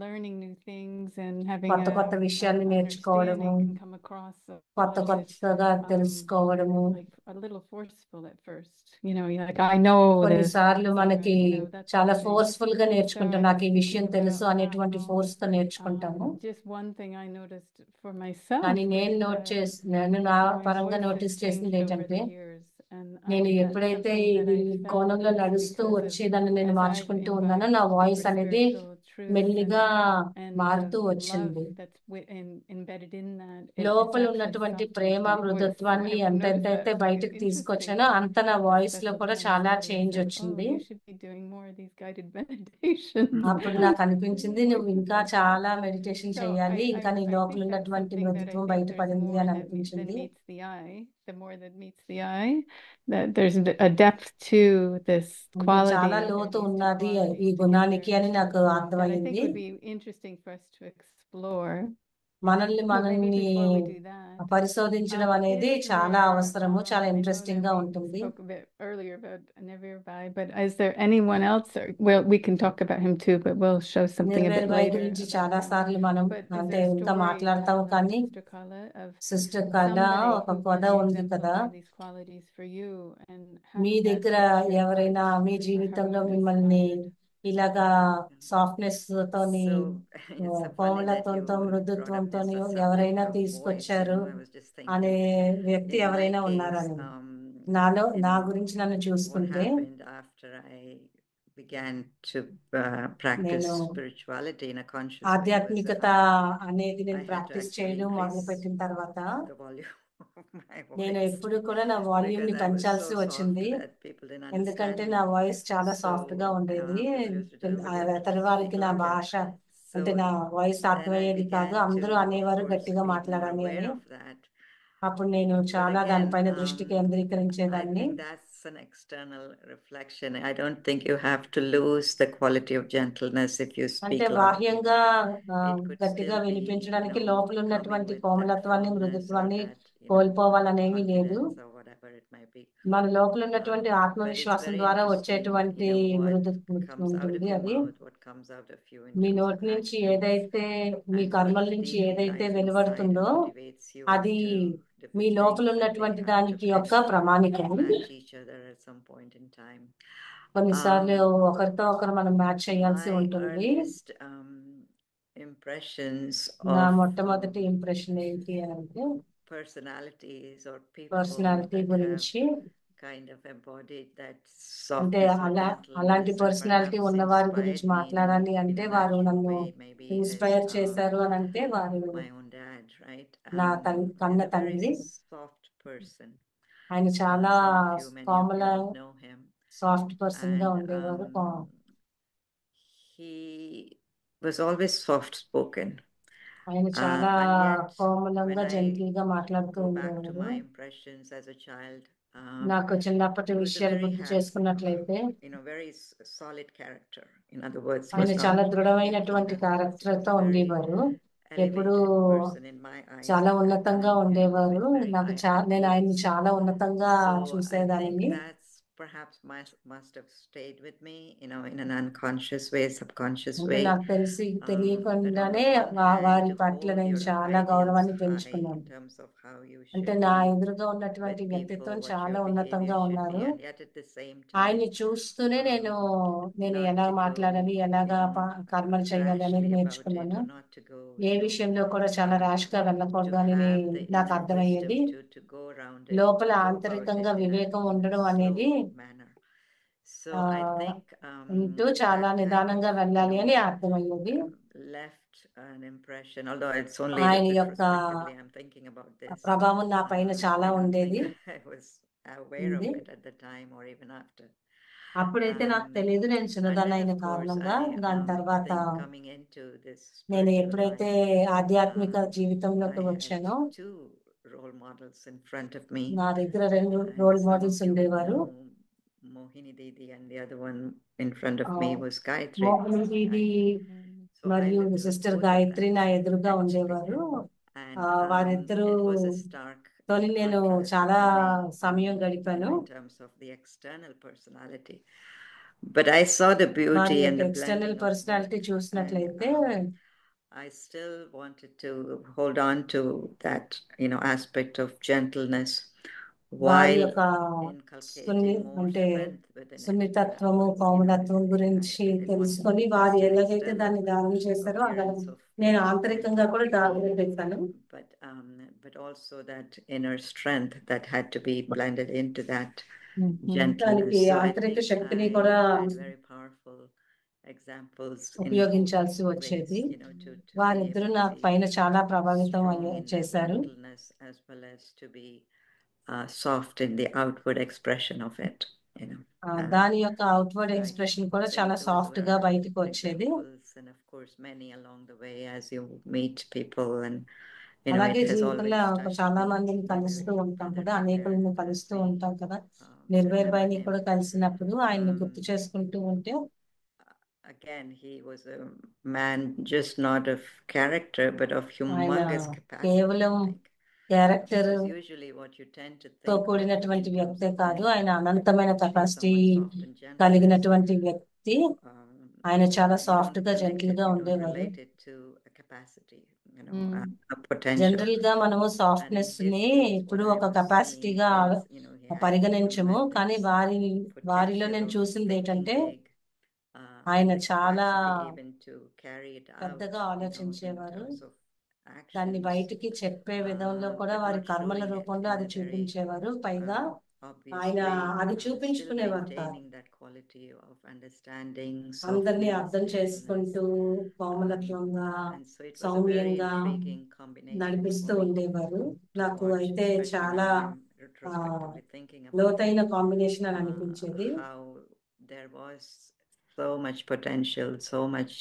learning new things and having కొత్త కొత్త విషయాల్ని నేర్చుకోవడము, understanding can come across కొత్త కొత్తగా తెలుసుకోవడము, like a little forceful at first. Like I know this, కొన్నిసార్లు మనకి that's చాలా one thing. ఫోర్స్ఫుల్ గా నేర్చుకుంటాం. So నాకు ఈ I was విషయం thinking తెలుసు about అనేటువంటి how, ఫోర్స్ తో నేర్చుకుంటాము. just one thing I noticed for myself కానీ was నేను నా my పరంగా voice has నోటీస్ చేసింది changed over ఏంటంటే the years, and నేను that's ఎప్పుడైతే something that ఇది I felt కోణంలో is నడుస్తూ because of వచ్చి దాన్ని నేను as I've మార్చుకుంటూ ఉన్నానో imbibed నా వాయిస్ deeper అనేది spiritual truth మెల్లిగా and మారుతూ love వచ్చింది. that's embedded in that, లోపల it's ఉన్నటువంటి actually Prema, softened my voice. So మృదుత్వాన్ని I would notice ఎంతైతే that బయటకు interesting తీసుకొచ్చానో అంత నా at వాయిస్ లో special కూడా times చాలా somebody చేంజ్ said, "Oh, వచ్చింది. you should be doing more of these guided meditations." అప్పుడు నాకు అనిపించింది నువ్వు ఇంకా చాలా మెడిటేషన్ So చేయాలి, ఇంకా నీ I లోపల think that's ఉన్నటువంటి something that I మృదుత్వం think there's బయటపడింది more అని than అనిపించింది. meets the eye. The more that meets the eye, that there's a depth to this అంటే quality, చాలా or లోతు these two ఉన్నది ఈ qualities గుణానికి together, అని నాకు that I think అర్థమైంది. would be interesting for us to explore. మనల్ని But maybe మనల్ని before we do that, పరిశోధించడం అనేది is చాలా there, అవసరము, చాలా I know ఇంట్రెస్టింగ్ that గా we ఉంటుంది. spoke a bit earlier about Nirvai, but is there anyone else? Well, we can talk about him too, but we'll show something a bit Nirvair Bhai later గురించి about చాలా him. సార్లు మనం But is అంటే there a ఇంకా story మాట్లాడతాము, from కానీ Sister Kala of sister కళ somebody ఒక who కథ was ఉంది exemplary కదా, of these qualities for you, and me how that దగ్గర touched your ఎవరైనా heart మీ for her జీవితంలో being మిమ్మల్ని inspired? ఇలాగా సాఫ్ట్నెస్ తోని, So it's a funny that you కోమలత్వంతో, brought up మృదుత్వంతో this ఎవరైనా subject of voice. తీసుకొచ్చారు I was just అనే thinking, వ్యక్తి in my ఎవరైనా case, ఉన్నారని. నా in గురించి నన్ను what చూసుకుంటే happened after I began to practice నేను spirituality in a conscious way was ఆధ్యాత్మికత అనేది I నేను had to ప్రాక్టీస్ actually చేయడం మొదలు increase పెట్టిన తర్వాత the volume of my నేను voice ఎప్పుడు కూడా నా వాల్యూమ్ because ని I was పెంచాల్సి so soft వచ్చింది. that people didn't ఎందుకంటే understand నా me. వాయిస్ చాలా సాఫ్ట్ గా So ఉండేది. people used to tell me that ఇతర just వారికి speak నా louder. భాష అంటే So నా వాయిస్ then I అర్థమయ్యేది కాదు. began అందరూ to, of అనేవారు course, గట్టిగా be more మాట్లాడాలి అని. aware of that. అప్పుడు నేను But చాలా again, దానిపైన దృష్టి I కేంద్రీకరించేదాన్ని. think that's an external reflection. I don't think you have to lose the quality of gentleness if you అంటే speak loudly. బాహ్యంగా It could గట్టిగా still be, వినిపించడానికి లోపల coming ఉన్నటువంటి with that కోమలత్వాన్ని, firmness or మృదుత్వాన్ని that, కోల్పోవాలనేమీ లేదు. confidence or whatever it might be. మన లోపల ఉన్నటువంటి But it's ఆత్మవిశ్వాసం very ద్వారా interesting, వచ్చేటువంటి what మృదుత్వం comes out of ఉంటుంది. your అది mouth, what comes out of you in me terms నోటి of నుంచి actions, ఏదైతే, మీ and కర్మల what నుంచి deeply ఏదైతే lies inside and వెలువడుతుందో motivates you అది to మీ different లోపల things, and they ఉన్నటువంటి have to దానికి యొక్క ప్రమాణికము. match each other at some point in time. కొన్నిసార్లు ఒకరితో ఒకరు మనం మ్యాచ్ చేయాల్సి My ఉంటుంది. earliest impressions నా of మొట్టమొదటి ఇంప్రెషన్ ఏంటి అని అంటే, personalities or people personality that have గురించి kind of embodied that అంటే softness or అలాంటి gentleness and పర్సనాలిటీ perhaps ఉన్న వారి గురించి inspired me మాట్లాడాలి in అంటే a వారు natural నన్ను way, maybe is ఇన్స్పైర్ చేశారు అని అంటే వారు my own dad, right? నా కన్న He's a very తండ్రి. soft person. ఆయన చాలా Some of you, many of Komala you know him. Soft person గా And ఉండేవారు. he was always soft spoken. ఆయన చాలా And yet, కోమలంగా when I gentle గా మాట్లాడుతూ go back to ఉండేవారు. my impressions as a child, నాకు చిన్నప్పటి he was a విషయాలు very గుర్తు చేసుకున్నట్లయితే very solid character. In other words, he ఆయన was చాలా not దృఢమైనటువంటి he was క్యారెక్టర్ తో very ఉండేవారు. ఎప్పుడు elevated person in my eyes చాలా at that ఉన్నతంగా time, ఉండేవారు. very నాకు high నేను ఆయన్ని ideals. చాలా ఉన్నతంగా So I చూసేదానిని. think that's perhaps must have stayed with me, in an unconscious way, subconscious అంటే way. నాకు తెలిసి That on the తెలియకుండానే one hand, వారి to పట్ల hold నేను your చాలా ideals గౌరవాన్ని high పెంచుకున్నాను. in terms of how you అంటే should నా be ఎదురుగా ఉన్నటువంటి with వ్యక్తిత్వం people, what చాలా your ఉన్నతంగా behavior should ఉన్నారు. be, and yet at the same ఆయన్ని time, చూస్తూనే నేను not ఎలా to go, మాట్లాడాలి, ఎలాగా కర్మలు చేయాలి అనేది rashly about it, నేర్చుకున్నాను. or not to go, ఏ విషయంలో కూడా చాలా ర్యాష్ గా వెళ్ళకూడదు to అని have the నాకు inner అర్థమయ్యేది. wisdom to go around it, లోపల to go about ఆంతరికంగా it in a వివేకం ఉండడం అనేది slow manner. So I think ఉంటూ చాలా that నిదానంగా వెళ్ళాలి అని అర్థమయ్యేది. left an impression, although it's only ఆయన యొక్క retrospectively I'm thinking about this. ప్రభావం నా పైన చాలా I don't ఉండేది. think I was aware of it at the time or even after. అప్పుడైతే నాకు తెలియదు, నేను And చిన్నదాన్ని then, అయిన of course, కారణంగా. దాని I తర్వాత think coming into this నేను spiritual ఎప్పుడైతే life, ఆధ్యాత్మిక I జీవితంలోకి had వచ్చానో two role models in front of me, నా దగ్గర 2 and role some models of you would ఉండేవారు. know Mohini Didi, and the other one in front of me was Gayatri. Mohini Didi So I మరియు lived with sister both of Gayatri them, నా ఎదురుగా actually. ఉండేవారు. And వారిద్దరూ it was a stark తోని నేను contrast చాలా for me, సమయం గడిపాను. in terms of the external personality. But I saw the వారి beauty యొక్క and the external blending of personality both. చూసినట్లయితే And I still wanted to hold on to that, aspect of gentleness, వారి while యొక్క inculcating more అంటే strength within it. సున్నితత్వము, కోమలత్వం గురించి తెలుసుకొని వారు ఎలాగైతే దాన్ని దానం చేశారో అలా నేను ఆంతరికంగా కూడా దానం చేశాను. But also that inner strength that had to be blended into that gentleness. దానికి So I ఆంతరిక think శక్తిని I కూడా had very powerful examples in ఉపయోగించాల్సి both వచ్చేది. ways, to be వారిద్దరూ able నా to be పైన చాలా ప్రభావితం strong in that చేశారు. gentleness, as well as to be soft in the outward expression of it. దాని యొక్క అవుట్వర్డ్ ఎక్స్ప్రెషన్ కూడా చాలా సాఫ్ట్ గా బయటకు వచ్చేది. And of course, many along the way as you meet people, and అలాగే it has జీవితంలో always touched చాలా me, మందిని whether కలుస్తూ ఉంటాం కదా, they're అనేకులను కలుస్తూ Gayatri, ఉంటాం కదా. నిర్వేర్ బాయిని కూడా కలిసినప్పుడు ఆయన్ని గుర్తు um, చేసుకుంటూ ఉంటే again, he was a man just not of character, but of ఆయన humongous capacity. కేవలం Like, character this is usually what you tend to తో think of కూడినటువంటి in terms వ్యక్తే of కాదు, when ఆయన you అనంతమైన see capacity someone soft and gentle. కలిగినటువంటి వ్యక్తి. ఆయన చాలా You సాఫ్ట్ don't గా connect జెంటిల్ it, గా you don't ఉండేవారు. relate it to a capacity, a potential. General గా మనము And in సాఫ్ట్నెస్ his ని case, ఇప్పుడు what I ఒక was కెపాసిటీగా seeing is, he had పరిగణించము. కానీ tremendous వారిలో potential నేను of చూసింది thinking ఏంటంటే big, ఆయన the చాలా capacity even to carry it out, పెద్దగా in ఆలోచించేవారు. terms of దాన్ని actions, బయటికి చెప్పే విధంలో కూడా but వారి not కర్మల showing it రూపంలో in అది a very చూపించేవారు. పైగా obvious ఆయన way, అది still చూపించుకునేవారు కాదు. maintaining that quality of understanding, అందరినీ softness, అర్థం gentleness. చేసుకుంటూ కోమలత్వంగా And so it was a very సౌమ్యంగా intriguing combination నడిపిస్తూ for me ఉండేవారు. to నాకు watch, అయితే especially చాలా when I'm retrospectively thinking about లోతైన కాంబినేషన్ అని అనిపించేది. how there was so much potential, so much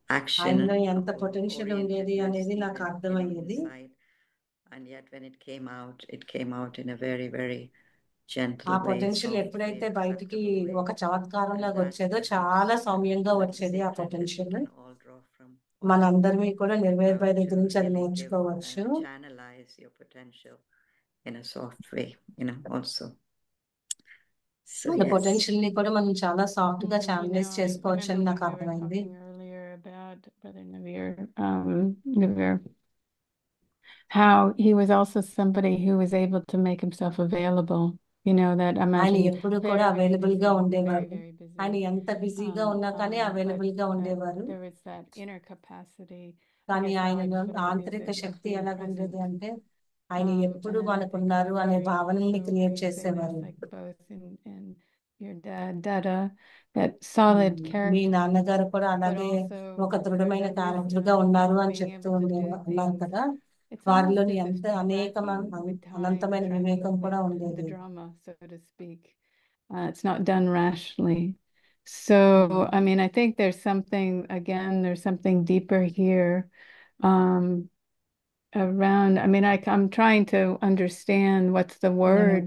action, ఆయనలో ఎంత పొటెన్షియల్ ఉండేది orientedness అనేది నాకు even, అర్థమయ్యేది. inside. And yet when it came out in a very, very gentle ఆ way, పొటెన్షియల్ soft ఎప్పుడైతే way, బయటికి acceptable way. ఒక చమత్కారంలాగా And వచ్చేదో that's చాలా perhaps సౌమ్యంగా the వచ్చేది ఆ secret that we potential. can all draw from. మనందరినీ కూడా నిర్వేర్ బాయ్ How దగ్గర to నుంచి అది really నేర్చుకోవచ్చు. channelize your potential in a soft way, also. So Hmm. మన yes. పొటెన్షియల్ ని కూడా మనం చాలా సాఫ్ట్ గా You ఛానలైజ్ know, I చేసుకోవచ్చు don't అని know నాకు when we were అర్థమైంది. talking earlier about Brother Navir, how he was also somebody who was able to make himself available. You know, that ఆయన imagine ఎప్పుడు very, కూడా very available గా busy, very, ఉండేవారు. very busy. ఆయన ఎంత బిజీగా ఉన్నా కానీ But అవైలబుల్ గా ఉండేవారు. there was that inner capacity. I కానీ guess how ఆయన I'd put it is ఆంతరిక of Shakti being ఎలాగుండేది present. అంటే ఆయన ఎప్పుడు and then I think మనకున్నారు అనే very భావనని so క్రియేట్ very చేసేవారు. famous, like both in your dad, Dada, that solid me character, నాన్నగారు కూడా but అలాగే also ఒక their దృఢమైన క్యారెక్టర్ గా devotion ఉన్నారు of అని being చెప్తూ able to do అన్నారు things. కదా. It's almost వారిలోని as if ఎంత tracking with time, అనంతమైన వివేకం tracking కూడా with the ఉండేది. drama, so to speak. It's not done rashly. So, I mean, I think there's something deeper here. Around, I mean, I'm trying to understand what's the word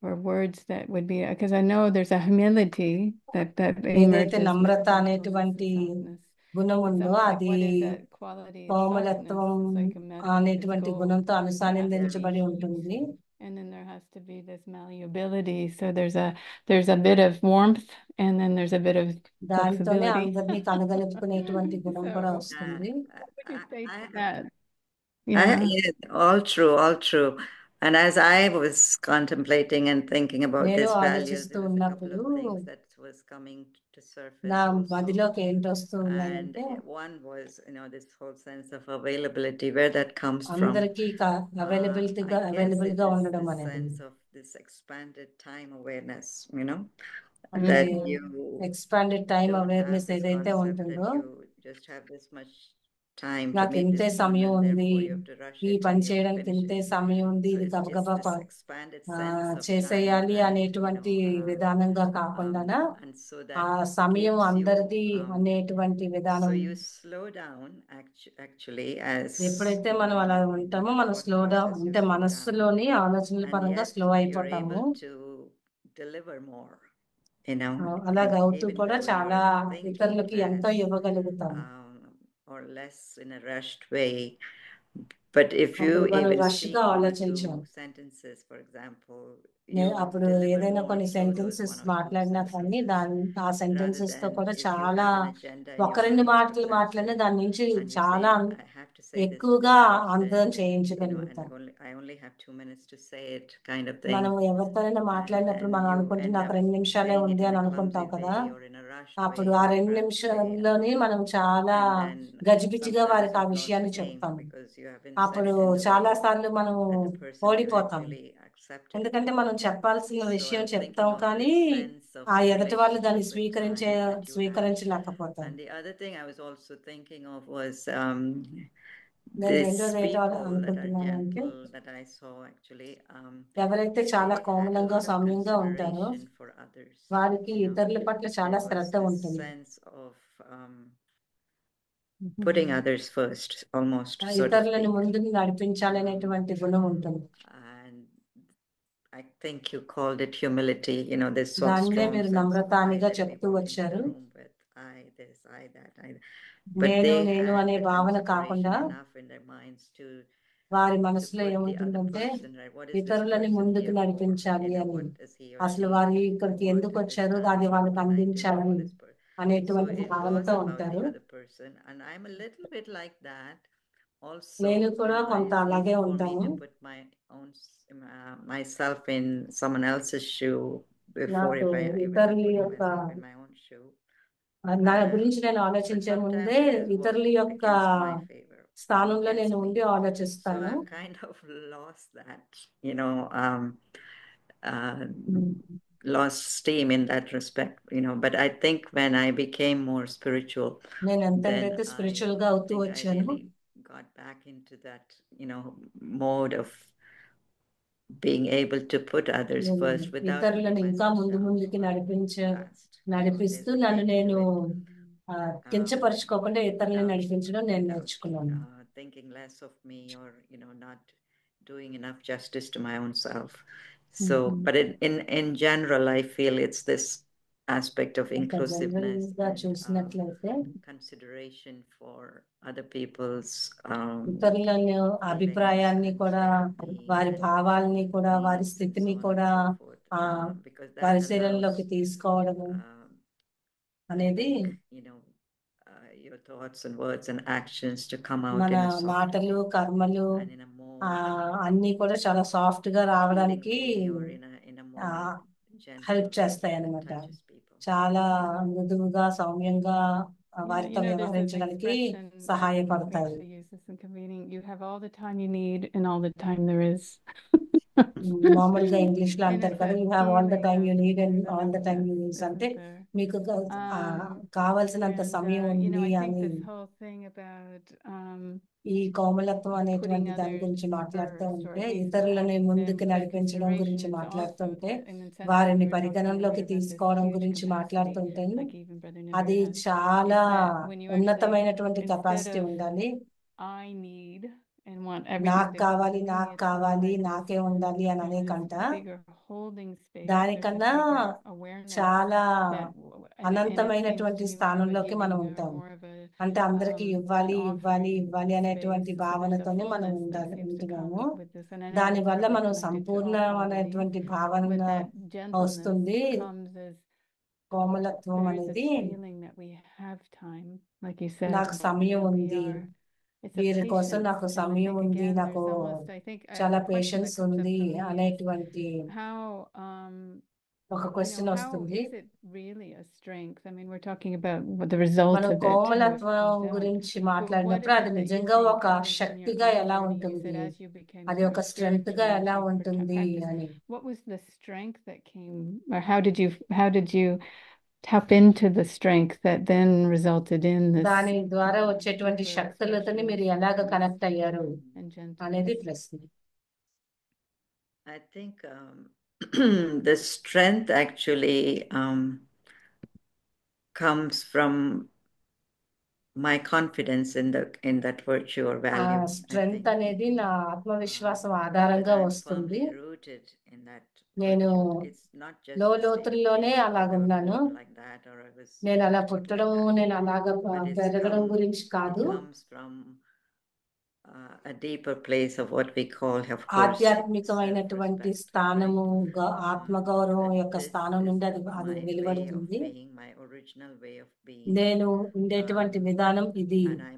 or words that would be, because I know there's a humility that ఏదైతే emerges with Namrata gentleness అనేటువంటి and softness. గుణం It's ఉందో almost like అది what is that quality of కోమలత్వం softness? It's like a metal, it's అనేటువంటి gold. గుణంతో There has to అనుసంధానించబడి be ఉంటుంది. and then there has to be this malleability. So there's a bit of warmth, and then there's a bit of దాంతోనే flexibility. అందరినీ కలగలుపుకునేటువంటి గుణం కూడా So వస్తుంది. what would you say to I, that? I, Yeah. yeah, all true, all true. And as I was contemplating and thinking about నేను these values, ఆలోచిస్తూ there was a couple ఉన్నప్పుడు of things that was coming to surface నా also. మదిలోకి ఏంటి వస్తూ And ఉన్నాయంటే one was, this whole sense of availability, where that comes from. అందరికీ available I guess it గా is ఉండడం this అనేది. sense of this expanded time awareness, అంటే that you expanded time don't have awareness this ఏదైతే concept ఉంటుందో, that you just have this much time to నాకు meet ఇంతే this one, సమయం and ఉంది, therefore you have to rush ఈ it పని and you have to చేయడానికి finish ఇంతే it. సమయం ఉంది, So ఇది it's గబగబా this expanded sense of time చేసేయాలి that, అనేటువంటి విధానంగా కాకుండా and so ఆ that సమయం keeps you, అందరిది అనేటువంటి విధానం. so you slow down actually as ఎప్పుడైతే మనం అలా ఉంటామో మనం thought slow down process, you అంటే slow down, మనస్సులోని ఆలోచనల and పరంగా yet స్లో you're అయిపోతాము. able to deliver more, అలాగ అవుతూ even కూడా though చాలా you're thinking ఇతరులకి ఎంతో less, ఇవ్వగలుగుతాము. or less in a rushed way. But if you అప్పుడు మనం even రష్ speak గా 1 or 2 ఆలోచించాం. sentences, for example, you అప్పుడు deliver ఏదైనా more కొన్ని through those సెంటెన్సెస్ 1 or 2 మాట్లాడినా కానీ sentences, ఆ rather సెంటెన్సెస్ తో than కూడా if you చాలా have an agenda in ఒక your రెండు mind, for మాటలు మాట్లాడినా example, దాని నుంచి and you're చాలా saying, I have to say this to ఎక్కువగా this అందరం person, and చేయించగలుగుతాం. I only have 2 minutes to say it, kind of thing. మనం ఎవరితోనైనా And మాట్లాడినప్పుడు then మనం you అనుకుంటే end నాకు up 2 నిమిషాలే saying it ఉంది in అని a అనుకుంటాం clumsy కదా. way or in a rushed అప్పుడు way ఆ or 2 perhaps say, నిమిషాల్లోని మనం చాలా and then గజిబిజిగా sometimes వారికి ఆ you've lost విషయాన్ని the game చెప్తాం. because you haven't said అప్పుడు it in the చాలా way సార్లు మనం that the person can ఓడిపోతాం. actually accept it. ఎందుకంటే మనం చెప్పాల్సిన So విషయం I'm చెప్తాం thinking of కానీ this sense of ఆ ఎదుటి వాళ్ళు దాన్ని relationship with time that you have. స్వీకరించలేకపోతారు. And the other thing I was also thinking of was నేను these రెండోది ఏంటో people that are అనుకుంటున్నాను అంటే, gentle that I saw actually, ఎవరైతే they చాలా had a కోమలంగా lot of సౌమ్యంగా ఉంటారో consideration for others. వారికి ఇతరుల పట్ల చాలా There was శ్రద్ధ this ఉంటుంది. sense of putting others first, almost, so to ఇతరులను speak. ముందుకు నడిపించాలనేటువంటి గుణం ఉంటుంది. And I think you called it humility, this so దాన్నే strong మీరు sense of నమ్రతానిగా I that they చెప్తూ walk into వచ్చారు. the room with I this, I that, I that. But నేను they నేను had అనే the భావన consideration కాకుండా enough in their minds to వారి మనసులో put the other ఏముంటుందంటే person, right? What is this ఇతరులని person ముందుకు here for? నడిపించాలి అని. What is he or అసలు she వారు ఇక్కడికి for ఎందుకు at this వచ్చారు, time? అది What వాళ్ళకి can I do for అందించాలని this person? So అనేటువంటి it was భావనతో about ఉంటారు. the other person, and I'm a little bit like that also. నేను కూడా కొంత It's అలాగే easy for me ఉంటాను. to put my own myself in someone else's shoe before నాకు if I ఇతరుల put యొక్క myself in my own shoe. నా గురించి నేను ఆలోచించే But ముందే sometimes it has ఇతరుల worked యొక్క against my favor, స్థానంలో against నేను me. ఉండి So ఆలోచిస్తాను. I've kind of lost that, lost steam in that respect, but I think when I became more spiritual, నేను then ఎంతైతే I స్పిరిచువల్ గా అవుతూ think I వచ్చాను, really got back into that, mode of being able to put others నేను first without ఇతరులను putting ఇంకా myself ముందు down ముందుకి fast. నడిపిస్తూ There's a నన్ను way to నేను do it. కించపరుచుకోకుండా ఇతరులను Without నడిపించడం నేను నేర్చుకున్నాను. thinking less of me or not doing enough justice to my own self. So but in general I feel it's this aspect of inclusiveness గా and చూసినట్లయితే consideration for other people's ఇతరులను అభిప్రాయాన్ని feelings కూడా, and వారి భావాల్ని కూడా, వారి needs and స్థితిని so on కూడా and so forth, because that పరిశీలనలోకి allows తీసుకోవడము I అనేది think, your thoughts and words and actions to come out మన in a soft మాటలు కర్మలు and in a more అన్ని కూడా చాలా సాఫ్ట్ గా రావడానికి healing way or in a more help gentle చేస్తాయి way that అన్నమాట. touches people. చాలా మృదువుగా సౌమ్యంగా Yeah, వారితో there's an వ్యవహరించడానికి expression I సహాయపడతాయి. actually use isn't convenient. You have all the time you need and all the time there is. మామూలుగా English లో And అంటారు it's కదా, a you have all the feeling time you of need and all the time you enoughness, use, అంటే isn't there? మీకు Um, కావలసినంత and సమయం you know, ఉంది I think అని. this whole thing about ఈ కోమలత్వం putting అనేటువంటి దాని others గురించి మాట్లాడుతూ first, or ఉంటే, at least ఇతరులని ముందుకు them their నడిపించడం గురించి consideration is also, మాట్లాడుతుంటే, in a sense, వారిని we were talking పరిగణనలోకి earlier about this తీసుకోవడం huge గురించి capacity, మాట్లాడుతుంటే, like even Brother అది Nindra has, చాలా is that when you actually, ఉన్నతమైనటువంటి instead కెపాసిటీ of ఉండాలి. I need and want నాకు everything to కావాలి, come to me, నాకు it's more కావాలి, like this, నాకే ఉండాలి అని అనే there's కంట, this bigger holding space, there's this దానికన్నా bigger awareness చాలా that, and it seems అనంతమైనటువంటి to be more of a స్థానంలోకి మనం giving, ఉంటాం. more of a అంటే అందరికి ఇవ్వాలి an ఇవ్వాలి offering ఇవ్వాలి అనేటువంటి space. So there's a భావనతోనే మనం fullness that seems to ఉంటున్నాము. come with this, and I know that's దానివల్ల partly మనం connected to all qualities, సంపూర్ణమైనటువంటి భావన but that gentleness వస్తుంది. comes as కోమలత్వం there is this అనేది, feeling that we have time, like you said, నాకు సమయం that we ఉంది, are. It's a వీరి కోసం patience, నాకు and I సమయం think ఉంది, again నాకు there's almost, I think చాలా a question patience that comes up ఉంది for me is అనేటువంటి how ఒక you know, క్వశ్చన్ how వస్తుంది. is it really a strength? I mean, we're talking about what the result మనం of it, కోమలత్వం comes out. గురించి But what మాట్లాడినప్పుడు is అది it that you నిజంగా think ఒక in your శక్తిగా own ఎలా journey? You ఉంటుంది, said as you became అది more ఒక స్ట్రెంగ్త్ spiritual, గా as ఎలా you ఉంటుంది practiced, అని. what was the strength that came, or how did you tap into the strength that then resulted in this దాని ద్వారా వచ్చేటువంటి deeper శక్తులతోని expression మీరు of ఎలాగ softness కనెక్ట్ అయ్యారు and అనేది gentleness? ప్రశ్న. I think the strength actually comes from my confidence in that virtue or ఆ value. I strength think అనేది నా ఆత్మవిశ్వాసం that ఆధారంగా I'm వస్తుంది. firmly rooted in that నేను virtue. It's not just a state of లోతుల్లోనే being that I was అలాగున్నాను. born like that or I was నేను అలా nurtured like పుట్టడము, that. నేను అలాగ But it's పెరగడం గురించి it కాదు. comes from a deeper place of what we call, of course, ఆధ్యాత్మికమైనటువంటి self-respect, స్థానము, right? ఆత్మగౌరవం That యొక్క this స్థానం is నుండి అది my way of వెలువడుతుంది. being, my original way of being. నేను ఉండేటువంటి విధానం ఇది And I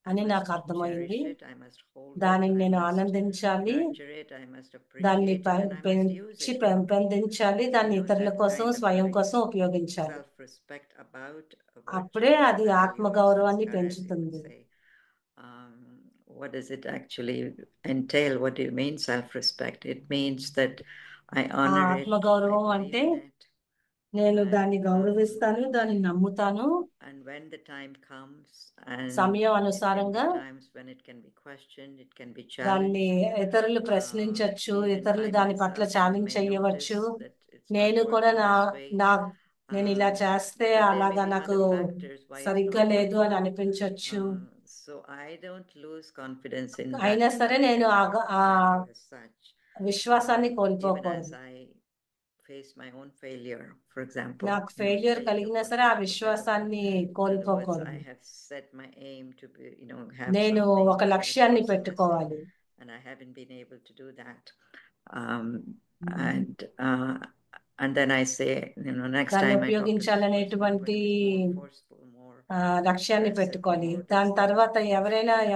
అని నాకు must అర్థమైంది. cherish it, I must hold it, దానిని I నేను must ఆనందించాలి, nurture it, I must దాన్ని appreciate it, and I must use పెంచి it. పెంపొందించాలి, దాన్ని You know, ఇతరుల that కోసం, kind of స్వయం like కోసం ఉపయోగించాలి. self-respect about a అప్పుడే virtue, అది value, or ఆత్మగౌరవాన్ని sanskara, as you would పెంచుతుంది. say. What does it actually entail? What do you mean self-respect? It means that I ఆ honor it, I ఆత్మగౌరవం believe అంటే in it, నేను దాన్ని and గౌరవిస్తాను, దాన్ని నమ్ముతాను. and when the time comes, and సమయం it can అనుసారంగా be times when it can be questioned, it can be దాన్ని challenged. ఇతరులు ప్రశ్నించవచ్చు, Even ఇతరులు I దాని పట్ల myself ఛాలెంజ్ may చేయవచ్చు. notice that it's not నేను కూడా working this way. నేను ఇలా చేస్తే But there may అలాగా be నాకు other factors why it's సరిగ్గా not లేదు అని working. అనిపించవచ్చు. So I don't lose confidence in అయినా that సరే నేను value as such. విశ్వాసాన్ని Even కోల్పోకూడదు. as I face my own failure, for example, నాకు you know, ఫెయిల్యూర్ sake కలిగినా of సరే ఆ for better word. విశ్వాసాన్ని In other words, కోల్పోకూడదు. I have set my aim to be, you know, have నేను something ఒక that is లక్ష్యాన్ని awesome, I say, పెట్టుకోవాలి. and I haven't been able to do that. And then I say, you know, next దాన్ని time I talk to this person, I'm ఉపయోగించాలనేటువంటి going to be more forceful, more లక్ష్యాన్ని aggressive, పెట్టుకోవాలి. more దాని this, తర్వాత that.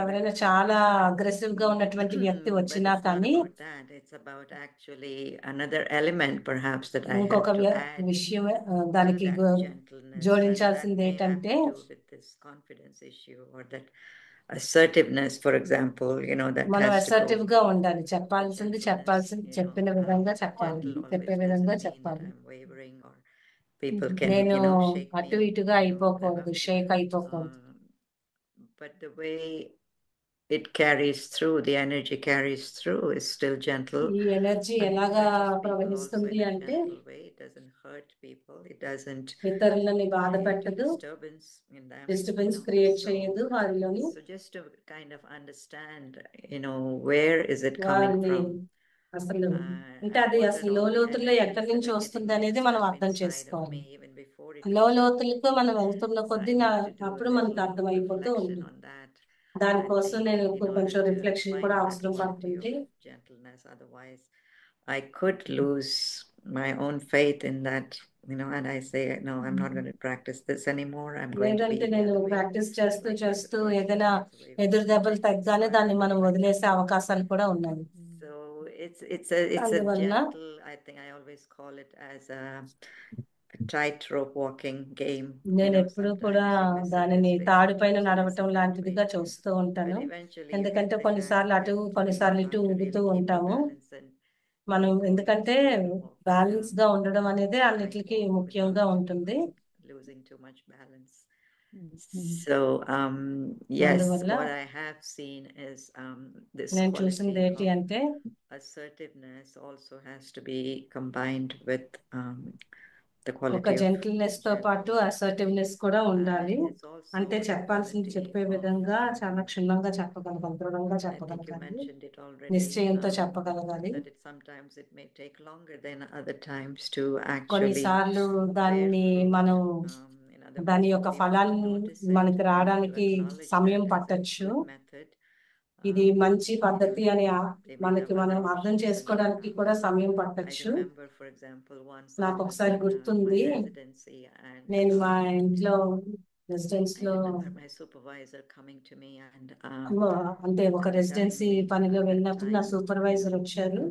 ఎవరైనా చాలా aggressive గా ఉన్నటువంటి వ్యక్తి But వచ్చినా it's not కానీ about that. It's about actually another element, perhaps, that I have ఇంకొక to add విషయం to దానికి that gentleness, and జోడించాల్సింది that may have ఏంటంటే to do with this confidence issue or that assertiveness, for example, you know, that మనం has to assertive go. గా ఉండాలి. చెప్పాల్సింది Gentleness, you చెప్పిన know, విధంగా చెప్పాలి, gentle always చెప్పే విధంగా doesn't mean that చెప్పాలి. I'm wavering or people can, నేను you know, shake అటు me, ఇటుగా you know, అయిపోకూడదు, షేక్ అయిపోకూడదు. but the way it carries through, the energy carries through, is still gentle. ఈ ఎనర్జీ But it ఎలాగా touches people also ప్రవహిస్తుంది in a అంటే gentle way. It doesn't hurt people. It doesn't ఇతరులని బాధ create a పెట్టదు, disturbance in them, you disturbance know. Create చేయదు So, వారిలోని. so just to kind of understand, you know, where is it coming వారిని from? అసలు అంటే And అది what are అసలు all the లోతుల్లో energies ఎక్కడి that నుంచి are వస్తుంది getting అనేది mixed మనం up అర్థం inside of చేసుకోవాలి. me even before it లోతులకు మనం వెళ్తున్న So I కొద్దీ need to do a అప్పుడు మనకు little అర్థమైపోతూ reflection ఉంది. on that. దానికోసం I నేను think, in order కొంచెం to రిఫ్లెక్షన్ find కూడా that అవసరం quality పడుతుంది. of gentleness. Otherwise, I could lose my own faith in that, you know, and I say, no, I'm not going to practice this anymore. I'm going to be లేదంటే the నేను other way. Practice Like there's a చేస్తూ person ఏదైనా who goes away with ఎదురు దెబ్బలు something తగ్గానే దాన్ని మనం like that. వదిలేసే అవకాశాలు కూడా ఉన్నాయి. So it's a అందువలన gentle, I think I always call it as tightrope walking game. నేను ఎప్పుడు కూడా దానిని తాడుపైన నడవటం లాంటిదిగా చూస్తూ ఉంటాను. ఎందుకంటే కొన్నిసార్లు అటు కొన్నిసార్లు ఇటు ఊగుతూ ఉంటాము. మనం ఎందుకంటే బ్యాలెన్స్ గా ఉండడం అనేది అన్నిటికీ ముఖ్యంగా ఉంటుంది. Losing too much balance. So yes, అందువల్ల what I have seen is this నేను quality చూసింది ఏంటి of అంటే assertiveness also has to be combined with the ఒక quality of జెంటిల్నెస్ తో పాటు అసర్టివ్నెస్ కూడా ఉండాలి. it's also అంటే the చెప్పాల్సింది quality చెప్పే of, విధంగా చాలా క్షుణ్ణంగా చెప్పగలగాలి, దృఢంగా I think you చెప్పగలగాలి, mentioned it already, నిశ్చయంతో చెప్పగలగాలి. that sometimes it may take longer than other times to actually కొన్నిసార్లు bear దాన్ని fruit. మనం In other దాని words, యొక్క we may ఫలాన్ని notice it, మనకి we need to రావడానికి acknowledge సమయం that as a పట్టొచ్చు. good method. ఇది మంచి పద్ధతి అని They may మనకి have మనం other అర్థం options. చేసుకోవడానికి కూడా సమయం I పట్టొచ్చు. remember, for example, once I నాకు was ఒకసారి in గుర్తుంది, my residency and నేను మా ఇంట్లో రెసిడెన్స్ I లో remember my supervisor coming to me and అంటే ఒక రెసిడెన్సీ telling me పనిలో at that వెళ్ళినప్పుడు నా time సూపర్వైజర్ వచ్చారు.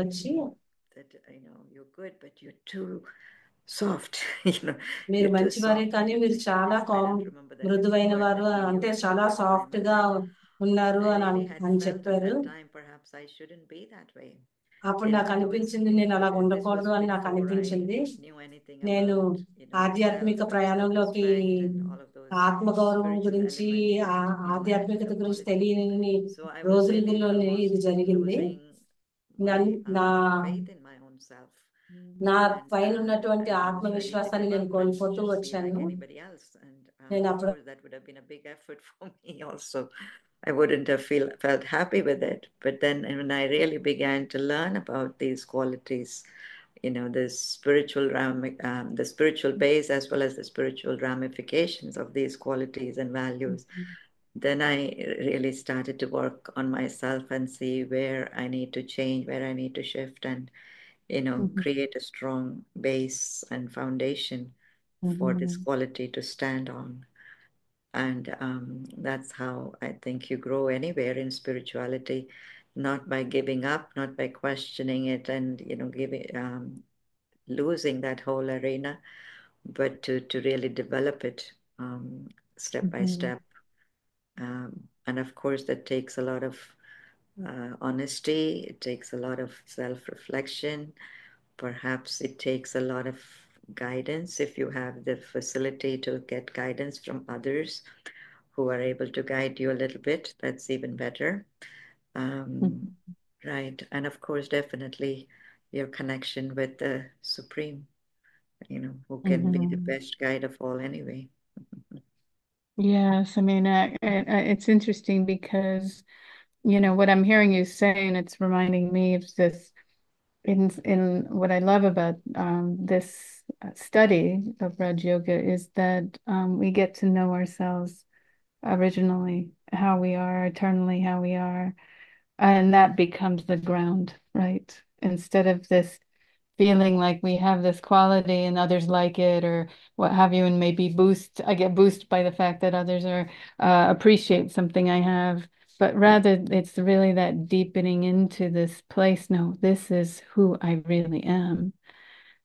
వచ్చి that you're good, but you're too soft. మీరు You're too మంచివారే soft. కానీ మీరు చాలా I don't remember that మృదువైన word వారు, that he అంటే used చాలా at the సాఫ్ట్ time, గా and ఉన్నారు I అని really had అని felt at చెప్పారు. that time perhaps I shouldn't be that way. అప్పుడు నాకు అనిపించింది నేను అలా ఉండకూడదు అని నాకు అనిపించింది. Knew anything నేను about ఆధ్యాత్మిక self, ప్రయాణంలోకి self-respect and all of those ఆత్మగౌరవం spiritual గురించి elements in my ఆధ్యాత్మికత గురించి quality. తెలియని So I was really రోజులలోనే ఇది almost జరిగింది. losing నా my faith in my own self. నా And పైన ఉన్నటువంటి I was ready to ఆత్మవిశ్వాసాన్ని give నేను up and కోల్పోతూ just be వచ్చాను. like anybody else. And నేను of అప్పుడు course, that would have been a big effort for me also. I wouldn't have felt happy with it. But then when I really began to learn about these qualities, the the spiritual base as well as the spiritual ramifications of these qualities and values, then I really started to work on myself and see where I need to change, where I need to shift, and create a strong base and foundation for this quality to stand on. And that's how I think you grow anywhere in spirituality, not by giving up, not by questioning it and losing that whole arena, but to really develop it step by step. And of course, that takes a lot of honesty. It takes a lot of self-reflection. Perhaps it takes a lot of guidance if you have the facility to get guidance from others who are able to guide you a little bit. That's even better. Right. And of course, definitely your connection with the Supreme, who can be the best guide of all anyway. Yes, I mean, it's interesting because, what I'm hearing you say, and it's reminding me of this in what I love about this study of Raj Yoga is that we get to know ourselves originally, how we are, eternally, how we are, and that becomes the ground, right? Instead of this feeling like we have this quality and others like it or what have you, and maybe I get boosted by the fact that others are appreciate something I have, but rather it's really that deepening into this place. No, this is who I really am.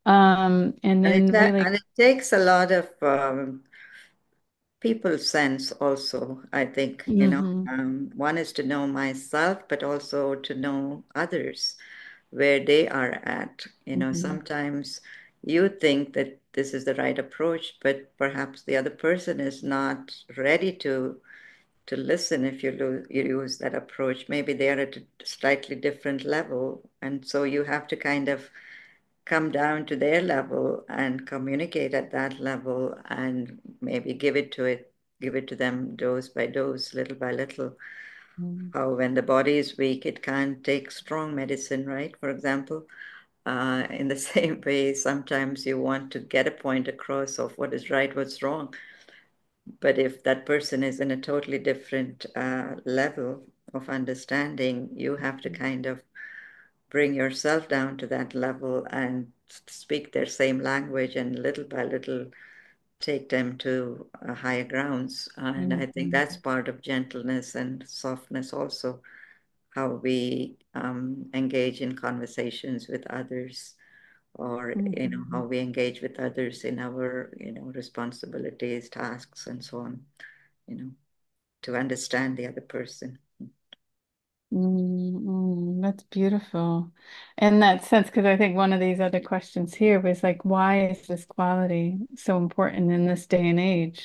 And then and it takes a lot of people sense also, I think, one is to know myself, but also to know others, where they are at. Sometimes you think that this is the right approach, but perhaps the other person is not ready to listen if you use that approach. Maybe they are at a slightly different level. And so you have to kind of come down to their level and communicate at that level and maybe give it to them dose by dose, little by little. How when the body is weak, it can't take strong medicine, right? For example, in the same way, sometimes you want to get a point across of what is right, what's wrong. But if that person is in a totally different level of understanding, you have to kind of bring yourself down to that level and speak their same language and little by little take them to higher grounds. And I think that's part of gentleness and softness also, how we engage in conversations with others or how we engage with others in our responsibilities, tasks, and so on, to understand the other person. That's beautiful. In that sense, because I think one of these other questions here was like, why is this quality so important in this day and age?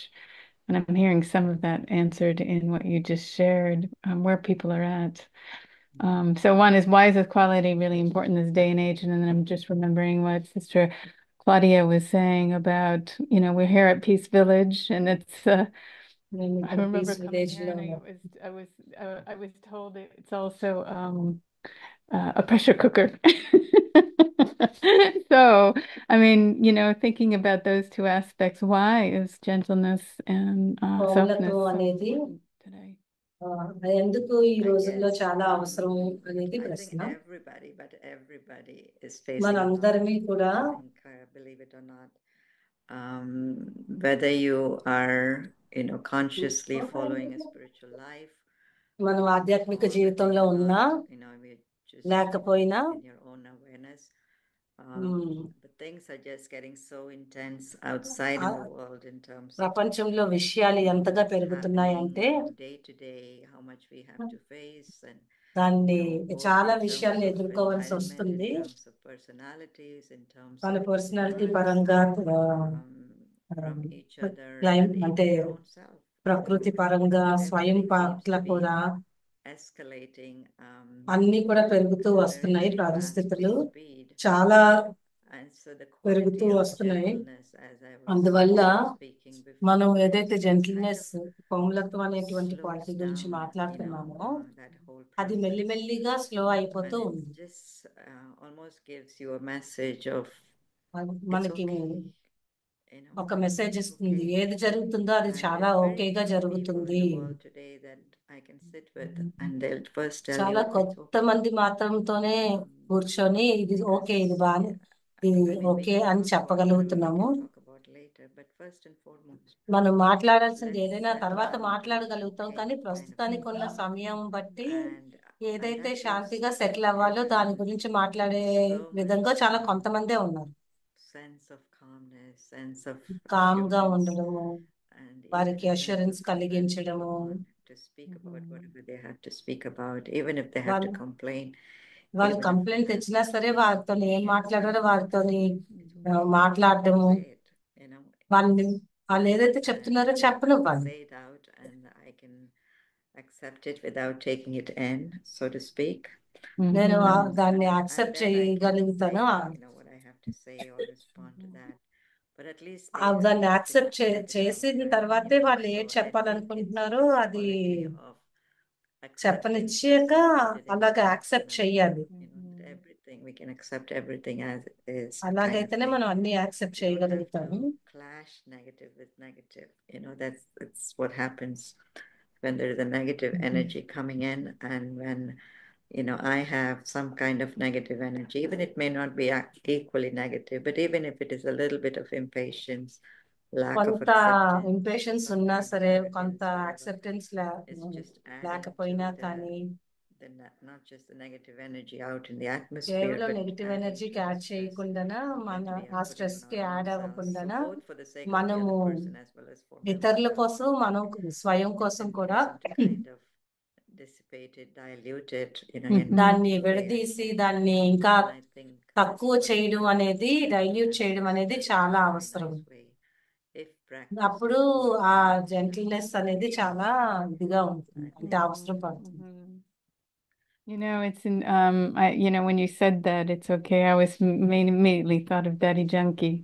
And I'm hearing some of that answered in what you just shared, where people are at. So one is, why is this quality really important in this day and age? And then I'm just remembering what Sister Claudia was saying about, we're here at Peace Village, and it's I remember coming here, and I was told it's also a pressure cooker. So, I mean, thinking about those two aspects, why is gentleness and softness so important today? ఎందుకు ఈ రోజుల్లో చాలా అవసరం అనేది ప్రశ్న. Everybody is facing మనందరమీ కూడా, believe it or not, whether you are consciously following a spiritual life, మనం ఆధ్యాత్మిక జీవితంలో ఉన్నా లేకపోయినా, in your own awareness, but things are just getting so intense outside in the world in terms of ప్రపంచంలో విషయాలు ఎంతగా పెరుగుతున్నాయంటే day to day, how much we have to face, and దాన్ని చాలా విషయాలను ఎదుర్కోవాల్సి వస్తుంది. వాళ్ళ పర్సనాలిటీ పరంగా, అంటే ప్రకృతి పరంగా, స్వయం పట్ల కూడా అన్ని కూడా పెరుగుతూ వస్తున్నాయి. పరిస్థితులు చాలా పెరుగుతూ వస్తున్నాయి. అందువల్ల మనం ఏదైతే జెంటిల్నెస్, పౌనత్వం అనేటువంటి క్వాలిటీ గురించి మాట్లాడుతున్నామో, అది మెల్లిమెల్లిగా స్లో అయిపోతూ ఉంది. మనకి ఒక మెసేజ్ ఇస్తుంది, ఏది జరుగుతుందో అది చాలా ఓకేగా జరుగుతుంది. చాలా కొంతమంది మాత్రంతోనే కూర్చొని ఇది ఓకే, ఇది బాగా, ఇది ఓకే అని చెప్పగలుగుతున్నాము. మనం మాట్లాడాల్సింది ఏదైనా తర్వాత మాట్లాడగలుగుతాం, కానీ ప్రస్తుతానికి ఉన్న సమయం బట్టి ఏదైతే శాంతిగా సెటిల్ అవ్వాలో దాని గురించి మాట్లాడే విధంగా చాలా కొంతమందే ఉన్నారు. కామ్ గా ఉండడము, వారికి అష్యూరెన్స్ కలిగించడము, వాళ్ళు కంప్లైంట్ తెచ్చినా సరే వారితో ఏం మాట్లాడారో వారితో మాట్లాడడము, వాళ్ళు ఏదైతే చెప్తున్నారో చెప్పనివ్వాలి. accept it without taking it in, so to speak. నేను దాన్ని యాక్సెప్ట్ చేయగలుగుతాను, what I have to say or respond to that, but at least దాన్ని యాక్సెప్ట్ చేసిన తర్వాతే వాళ్ళు ఏం చెప్పాలనుకుంటున్నారో అది చెప్పనిచ్చాక అలాగే యాక్సెప్ట్ చెయ్యాలి. we can accept everything as is. అలాగైతేనే మనం అన్ని యాక్సెప్ట్ చేయగలుగుతాము. Clash negative with negative, that's what happens when there is a negative energy coming in, and when I have some kind of negative energy, even it may not be equally negative, but even if it is a little bit of impatience, lack of acceptance, impatience ఉన్నా సరే, కొంత acceptance లేకపోయినా కానీ, not just the negative energy out in the atmosphere, కేవలం negative ఎనర్జీకి add చేయకుండా, మన ఆ స్ట్రెస్ కి యాడ్ అవ్వకుండా, మనము ఇతరుల కోసం, మనం స్వయం కోసం కూడా దాన్ని విడదీసి దాన్ని ఇంకా తక్కువ చేయడం అనేది, డైల్యూట్ చేయడం అనేది చాలా అవసరం. అప్పుడు ఆ జెంటిల్నెస్ అనేది చాలా ఇదిగా ఉంటుంది, అంటే అవసరం పడుతుంది. It's in when you said that it's okay, I was immediately thought of Daddy Junkie.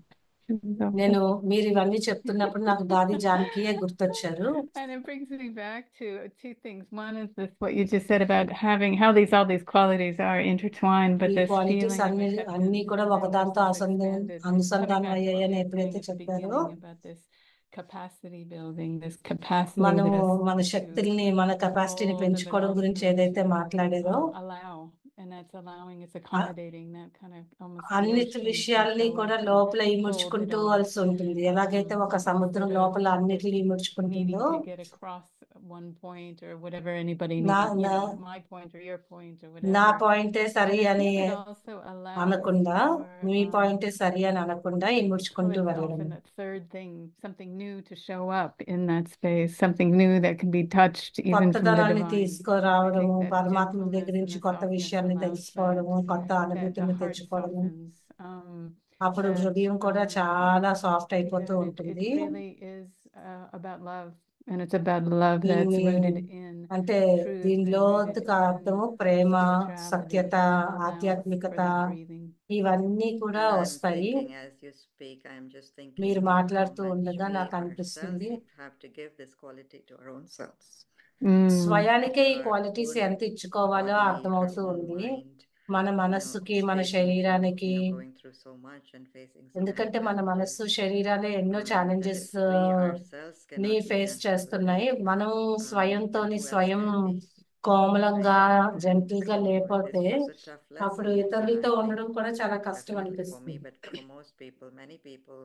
నేను మీరు ఇవన్నీ చెప్తున్నప్పుడు నాకు దాది జానకియే గుర్తొచ్చారు. And it brings me back to two things. One is this, what you just said about having how all these qualities are intertwined, but this feeling అన్ని కూడా ఒకదాంతో అనుసంధానం అయ్యాయని ఎప్పుడైతే చెప్పారో, about this capacity building, this capacity, మనము మన శక్తుల్ని, మన కెపాసిటీని పెంచుకోవడం గురించి ఏదైతే మాట్లాడారో, and that's allowing, it's accommodating that kind of almost అన్ని విషయాల్ని కూడా లోపల ఇముడ్చుకుంటూ వలసి ఉంటుంది. ఎలాగైతే ఒక సముద్రం లోపల అన్నిటిని ఇముడ్చుకుంటుందో, one point or whatever anybody నా needs, నా my point or your point or నా whatever. పాయింటే సరి And I అని think it also allows అనకుండా for మీ పాయింటే సరి అని అనకుండా ఇముడ్చుకుంటూ it's వెళ్ళడం. often that third thing, something new to show up in that space, something new that can be touched even from the కొత్తదనాన్ని divine. I తీసుకురావడము, think that పరమాత్మ దగ్గర gentleness and నుంచి the కొత్త softness విషయాన్ని allows తెలుసుకోవడము, కొత్త that the అనుభూతిని heart తెచ్చుకోవడము, softens. అప్పుడు That హృదయం కూడా చాలా సాఫ్ట్ అయిపోతూ it ఉంటుంది. really is about love, and it's about love that's దీన్ని rooted in అంటే truth దీనిలో and rooted అర్థము in Prema, spirituality సత్యత, and allowance for ఆధ్యాత్మికత that breathing. ఇవన్నీ కూడా And I'm వస్తాయి. thinking as you speak, I'm just thinking మీరు how మాట్లాడుతూ much ఉండగా we నాకు ourselves అనిపిస్తుంది have to give this quality to our own selves. స్వయానికే ఈ Our క్వాలిటీస్ own ఎంత ఇచ్చుకోవాలో body, our అర్థమవుతూ own ఉంది. mind, మన మనస్సుకి, మన facing through, శరీరానికి. going through so much and facing so many ఎందుకంటే మన challenges, మనస్సు, శరీరాలే ఎన్నో that challenges if we ourselves ని cannot be face gentle with చేస్తున్నాయి. it, మనం then స్వయంతోని who else స్వయం can be? కోమలంగా, జెంటిల్ గా So లేకపోతే this was a tough అప్పుడు lesson, ఇతరులతో I ఉండడం think, కూడా చాలా కష్టం definitely for me, అనిపిస్తుంది. but for most people, many people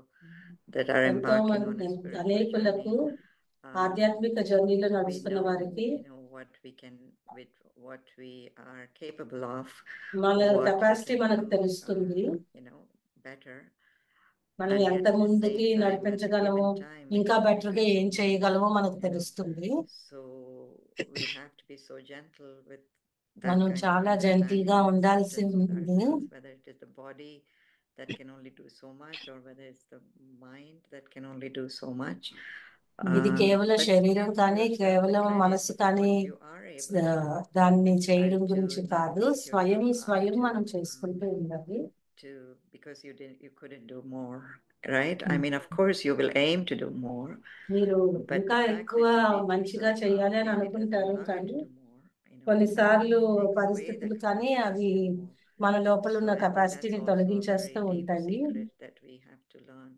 that are ఎంతో embarking on మంది a spiritual అనేకులకు journey, ఆధ్యాత్మిక జర్నీలో we నడుస్తున్న know, వారికి what we can, with what we are capable of, మన what we కెపాసిటీ can మనకు do, తెలుస్తుంది. better. మనం And ఎంత yet at the ముందుకి same time, at a నడిపించగలమో, given time, ఇంకా it బెటర్ గా ఏం increases. చేయగలమో మనకు తెలుస్తుంది. So we have to be so gentle with that మనం kind of చాలా జెంటిల్ గా understanding and ఉండాల్సి acceptance with ఉంది. ourselves, whether it is the body that can only do so much or whether it's the mind that can only do so much. ఇది కేవలం But శరీరం give కానీ, yourself the కేవలం credit మనసు for కానీ what you are able to do, దాన్ని చేయడం and to గురించి not కాదు, beat స్వయం yourself up స్వయం to, మనం చేసుకుంటూ ఉండాలి. because you couldn't do more, right? I mean, of course you will aim to do more, మీరు but ఇంకా the fact ఎక్కువ that you beat మంచిగా yourself up చేయాలి అని maybe doesn't అనుకుంటారు, allow you కానీ to do more. కొన్నిసార్లు Takes away పరిస్థితులు that కానీ confidence అవి to do more. మన లోపల So ఉన్న I think that's కెపాసిటీని also a తొలగించేస్తూ very deep ఉంటాయి. secret that we have to learn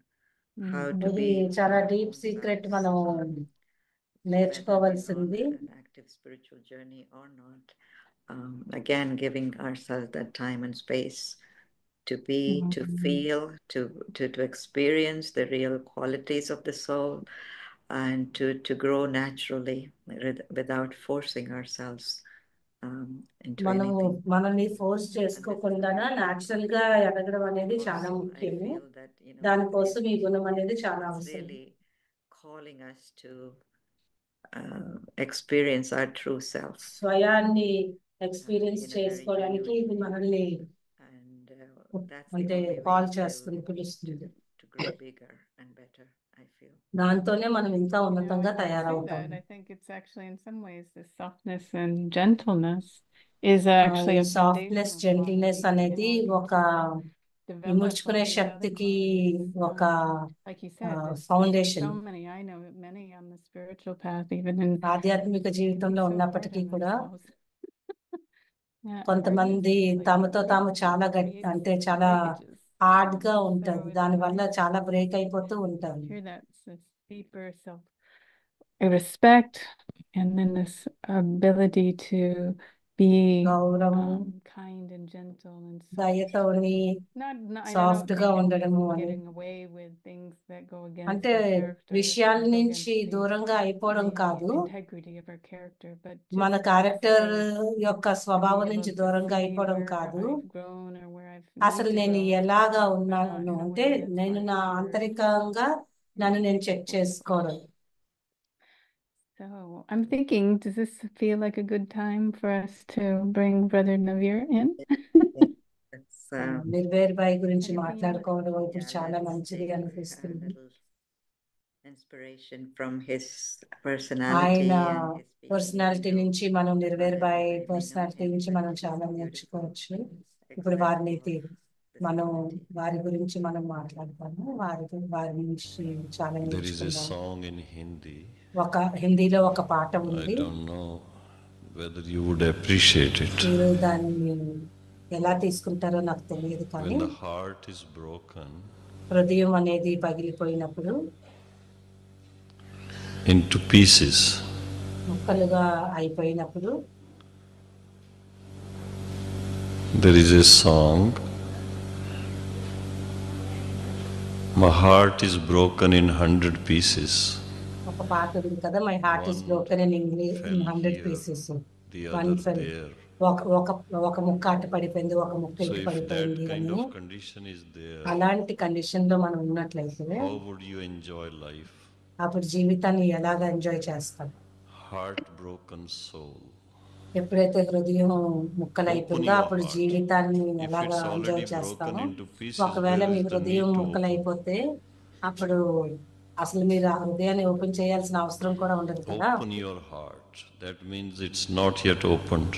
how to ఇది be చాలా our deep own secret selves, మనం whether we're on నేర్చుకోవాల్సింది. an active spiritual journey or not. Again, giving ourselves that time and space to be, to feel, to experience the real qualities of the soul, and to grow naturally without forcing ourselves into మనము anything. మనల్ని force చేసుకోకుండా natural గా ఎదగడం అనేది చాలా Also, I ముఖ్యము. feel that దానికోసం ఈ గుణం అనేది చాలా it's అవసరం. really calling us to experience our true self. స్వయాన్ని ఎక్స్పీరియన్స్ in a very చేసుకోవడానికి genuine ఇది way. మనల్ని And that's the అంటే only way కాల్ చేస్తుంది, పిలుస్తుంది. to grow bigger and better, I feel. దాంతోనే మనం ఇంకా ఉన్నతంగా I see తయారవుతాం. that. I think it's actually in some ways the softness and gentleness is actually a softness, foundational gentleness quality అనేది that ఒక develop ఇముడ్చుకునే all the other శక్తికి qualities. ఒక Like you said, there's foundation. so many, I know many on the spiritual path, even in ఆధ్యాత్మిక జీవితంలో so hard ఉన్నప్పటికీ on కూడా themselves. కొంతమంది తమతో తాము చాలా అంటే చాలా హార్డ్ గా ఉంటారు, దాని వల్ల చాలా బ్రేక్ అయిపోతూ ఉంటారు. Hear that deeper self respect, and then this ability to be kind and gentle and దయతోని I soft don't గా think ఉండడము of అని, getting away with things that go against అంటే our character, విషయాల that go నుంచి against దూరంగా అయిపోవడం కాదు, the integrity of our character, but మన just క్యారెక్టర్ space యొక్క to స్వభావం be నుంచి able to దూరంగా see అయిపోవడం where కాదు, I've grown or where I've అసలు need to నేను grow, ఎలాగా but not ఉన్నాను in a అంటే way that's నేను నా harsh or ఆంతరికంగా నన్ను నేను చెక్ చేసుకోవడం. So I'm thinking, does this feel like a good time for us to bring Brother Navir in? Nirwair బాయ్ గురించి మాట్లాడుకోవడం ఇప్పుడు చాలా మంచిది అనిపిస్తుంది. Inspiration from his personality ఆయన and his పర్సనాలిటీ నుంచి మనం నిర్వేర్ బాయ్ పర్సనాలిటీ నుంచి మనం చాలా నేర్చుకోవచ్చు. ఇప్పుడు మనం వారి గురించి మనం మాట్లాడతాము, వారి నుంచి చాలా నేర్చుకుందాం. ఒక హిందీలో ఒక పాట ఉంది. మీరు దాన్ని ఎలా తీసుకుంటారో నాకు తెలియదు, కానీ హృదయం అనేది పగిలిపోయినప్పుడు, into pieces, ముక్కలుగా అయిపోయినప్పుడు, there is a song, my heart is broken in 100 pieces. ఒక పాట ఉంది కదా, my heart is One broken in English in fell 100 here, pieces, the one other fell, there. ఒక ఒక ఒక ముక్క అటు పడిపోయింది, ఒక ముక్క So ఇటు if పడిపోయింది that kind అని. of condition is there, అలాంటి కండిషన్ లో మనం ఉన్నట్లయితే how would you enjoy life? అప్పుడు జీవితాన్ని ఎలాగ ఎంజాయ్ చేస్తాం? Heartbroken soul. ఎప్పుడైతే హృదయం Open ముక్కలైపోయిందో your అప్పుడు heart. జీవితాన్ని If ఎలాగా it's ఎంజాయ్ already broken చేస్తాము? into pieces, ఒకవేళ where మీ is the హృదయం need to open? ముక్కలైపోతే అప్పుడు అసలు మీరు ఆ హృదయాన్ని ఓపెన్ చేయాల్సిన అవసరం కూడా ఉండదు కదా. Open your heart. That means it's not yet opened.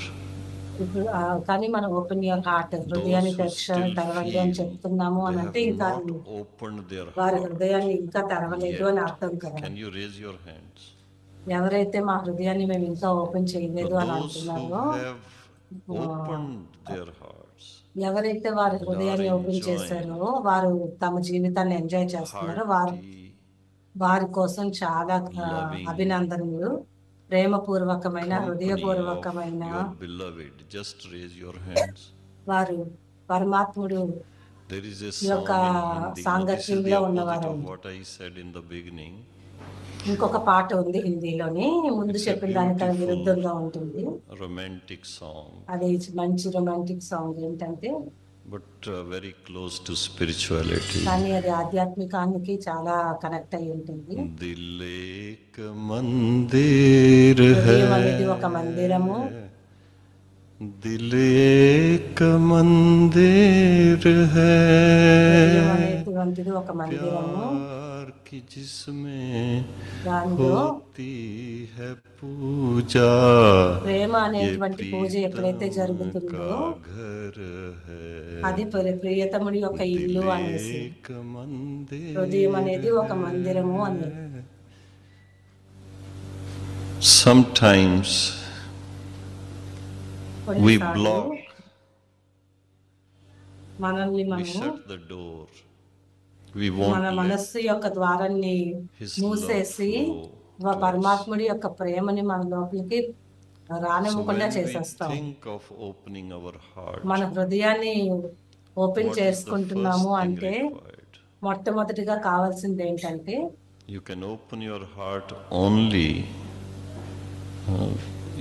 ఇప్పుడు కానీ మనం ఓపెన్ యువర్ హార్ట్, హృదయాన్ని Those who still తెరవండి అని feel చెప్తున్నాము they అని have అంటే ఇంకా not opened their వారి heart హృదయాన్ని ఇంకా తెరవలేదు అని yet. అర్థం కదా. Can you raise your hands? ఎవరైతే మా హృదయాన్ని మేము ఇంకా ఓపెన్ చేయలేదు Now అని those who అంటున్నారో, have opened their hearts, ఎవరైతే వారి హృదయాన్ని ఓపెన్ enjoying చేశారో వారు తమ జీవితాన్ని ఎంజాయ్ చేస్తున్నారో hearty, వారి కోసం చాలా loving అభినందనలు. ప్రేమపూర్వకమైన, company of హృదయపూర్వకమైన your beloved. Just raise your hands. వారు పరమాత్ముడు There is a ఈ యొక్క song in Hindi. Now, this is the సాంగత్యంలో opposite of ఉన్నవారండి. what I said in the beginning. ఇంకొక పాట ఉంది హిందీలోని, ముందు It's a చెప్పిన దానికన్నా beautiful విరుద్ధంగా ఉంటుంది. romantic song, అది మంచి రొమాంటిక్ సాంగ్ ఏంటంటే, but very close to spirituality. కానీ అది ఆధ్యాత్మికానికి చాలా కనెక్ట్ అయి ఉంటుంది. दिल एक मंदिर హృదయం అనేది है, ఒక మందిరము, दिल एक मंदिर है, హృదయం అనేటువంటిది ఒక మందిరము, प्यार की जिसमें దానిలో होती है पूजा, ప్రేమ ये అనేటువంటి పూజ ఎప్పుడైతే प्रीतम జరుగుతుందో का घर है, అది ప్రియతముడి యొక్క ఇల్లు दिल అనేసి. एक मंदिर హృదయం అనేది ఒక మందిరము అని. Sometimes we కొన్నిసార్లు block, మనల్ని we మనము shut the door, we మన won't let మనస్సు యొక్క ద్వారాన్ని His మూసేసి love flow to us. పరమాత్ముడి యొక్క ప్రేమని మన లోపలికి So రానివ్వకుండా when we చేసేస్తాం. think of opening our heart, మన హృదయాన్ని ఓపెన్ what is the చేసుకుంటున్నాము first thing అంటే required? మొట్టమొదటిగా కావాల్సింది ఏంటంటే, You can open your heart only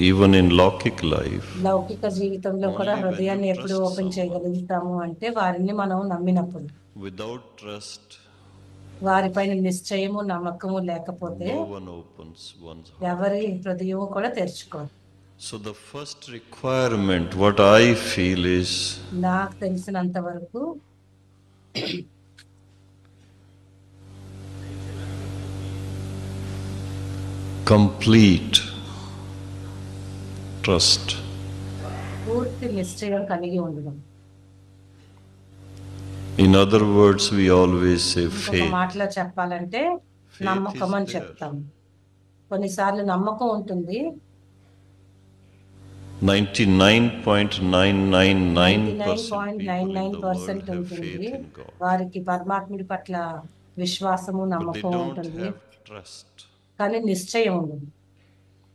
even in lockic life, లౌకిక జీవితంలో కూడా Only when you హృదయాన్ని ఎప్పుడు trust ఓపెన్ someone. చేయగలుగుతాము అంటే వారిని మనం నమ్మినప్పుడు. without trust. వారిపైన నిశ్చయము నమ్మకము లేకపోతే No one opens one's heart. ఎవరి హృదయము కూడా తెరుచుకోరు. So the first requirement, what I feel is, నాకు తెలిసినంత వరకు complete trust. పూర్తి నిశ్చయం కలిగి ఉండడం. In other words, we always say ఇంకొక faith. మాటలో చెప్పాలంటే Faith నమ్మకం is అని there. చెప్తాం. కొన్నిసార్లు నమ్మకం ఉంటుంది, 99.999% people in the world 99.99% have ఉంటుంది. faith in God, వారికి పరమాత్ముడి పట్ల విశ్వాసము but they నమ్మకం don't ఉంటుంది, have trust కానీ నిశ్చయం ఉండదు.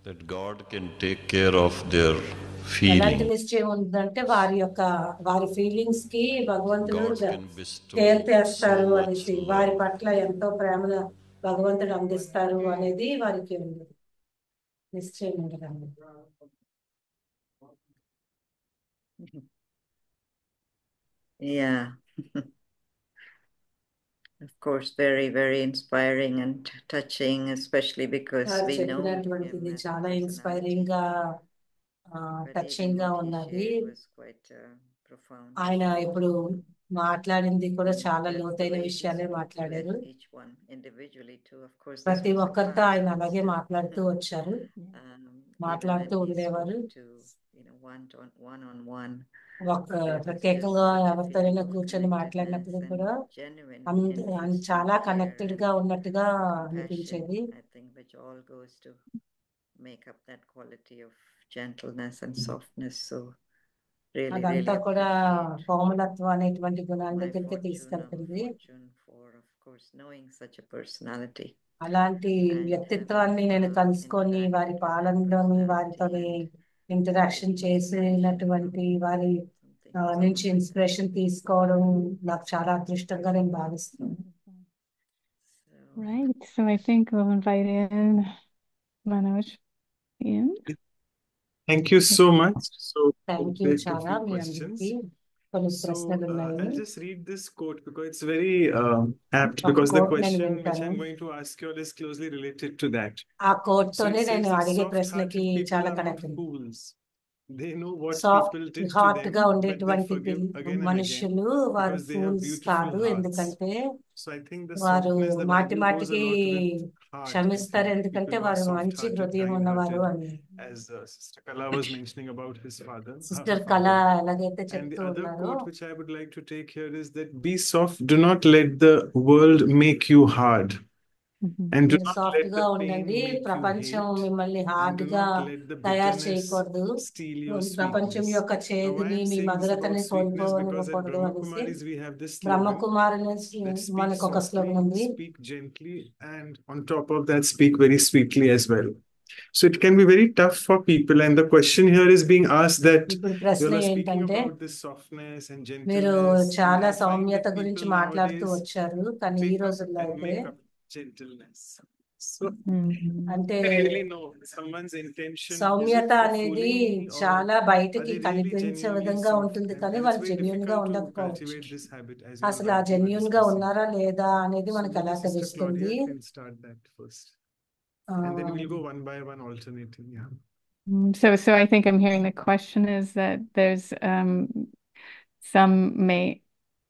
that God can take care of their ఎలాంటి feeling. నిశ్చయం ఉందంటే వారి ఫీలింగ్స్ కి భగవంతుడు God can bestow కేర్ చేస్తారు so much అనేసి, love. వారి పట్ల ఎంతో ప్రేమను భగవంతుడు అందిస్తారు అనేది వారికి ఉండదు, నిశ్చయం ఉండదు. Yeah. Of course, very, very inspiring and touching, especially because వారు we know him చెప్పినటువంటిది as a చాలా personality. ఇన్స్పైరింగ్ గా But టచింగ్ even గా what he ఉన్నది. shared was quite profound. ఆయన ఇప్పుడు మాట్లాడింది కూడా చాలా That's the లోతైన way he విషయాలే spoke to మాట్లాడారు. each one individually too. Of course, this ప్రతి was a ఒక్కరితో class, ఆయన but అలాగే still, మాట్లాడుతూ వచ్చారు, even మాట్లాడుతూ when he ఉండేవారు. spoke to one-on-one, ప్రత్యేకంగా such a ఎవరితోనైనా beautiful కూర్చొని మాట్లాడినప్పుడు కూడా connectedness and genuine interest చాలా and care కనెక్టెడ్ గా and ఉన్నట్టుగా passion, అనిపించేది. I think, which all goes to make up that quality of gentleness and softness. So really, really అదంతా కూడా appreciate కోమలత్వం అనేటువంటి గుణాల my దగ్గరికి fortune తీసుకెళ్తుంది. for, of course, knowing such a personality అలాంటి and వ్యక్తిత్వాన్ని having నేను కలుసుకొని interacted వారి with that పాలనలోని personality వారితోని and interaction taking చేసినటువంటి inspiration వారి from నుంచి something. ఇన్స్పిరేషన్ తీసుకోవడం నాకు చాలా అదృష్టంగా నేను భావిస్తున్నాను. So Right. So I think we'll invite in Manoj in. Thank you so much. So thank you there's a చాలా few మీ questions. అందరికీ కొన్ని So ప్రశ్నలు I'll ఉన్నాయి. just read this quote because it's very apt, ఒక because the coat నేను question which వింటాను. I'm going to ask you all is closely related to that. ఆ coat So తోనే it నేను says, అడిగే soft-hearted ప్రశ్నకి people చాలా are connect not fools. They know what soft people did to heart them, గా but they ఉండేటువంటి forgive again and again మనుషులు వారు because they have fools beautiful కాదు. hearts. ఎందుకంటే So I think the వారు softness, the మాటి Bible goes a మాటికి lot with heart. I క్షమిస్తారు, think ఎందుకంటే people who are వారు మంచి soft-hearted, హృదయం ఉన్నవారు kind-hearted, అని as Sister Kala was mentioning about his father, her sister కళ father. ఎలాగైతే And the చెప్తూ other ఉన్నారో, quote which I would like to take here is that be soft, do not let the world make you hard, and do మీరు not soft let గా the pain ఉండండి. make you ప్రపంచం hate, మిమ్మల్ని and hard do గా not let the తయారు bitterness చేయకూడదు. steal your ప్రపంచం sweetness. యొక్క Now, why చేదుని I'm me saying this about మధురతని sweetness, because at కోల్పోనివ్వకూడదు అనేసి Brahmakumaris we have this slogan బ్రహ్మకుమారుని that speak మనకు ఒక స్లోగన్ softly, ఉంది. speak gently, and on top of that, speak very sweetly as well. So it can be very tough for people. And the question here is being asked that ఇప్పుడు you ప్రశ్న all are speaking ఏంటంటే, about this softness and మీరు gentleness, and చాలా I find సౌమ్యత that గురించి people మాట్లాడుతూ nowadays వచ్చారు. కానీ ఈ pick up రోజుల్లో and అయితే make up gentleness. So అంటే I really know someone's intention. Is it సౌమ్యత for అనేది fooling me, or చాలా are బయటికి they really కనిపించే genuinely విధంగా soft? ఉంటుంది, కానీ And it's వాళ్ళు very జెన్యున్ గా difficult to ఉండకపోవచ్చు. cultivate this habit, as you all అసలు ఆ rightly were జెన్యున్ గా discussing. ఉన్నారా లేదా అనేది So మనకు maybe ఎలా Sister తెలుస్తుంది? Claudia can start that first, ఆ, and then we'll go one by one, alternating. Yeah. So I think I'm hearing the question is that there's some may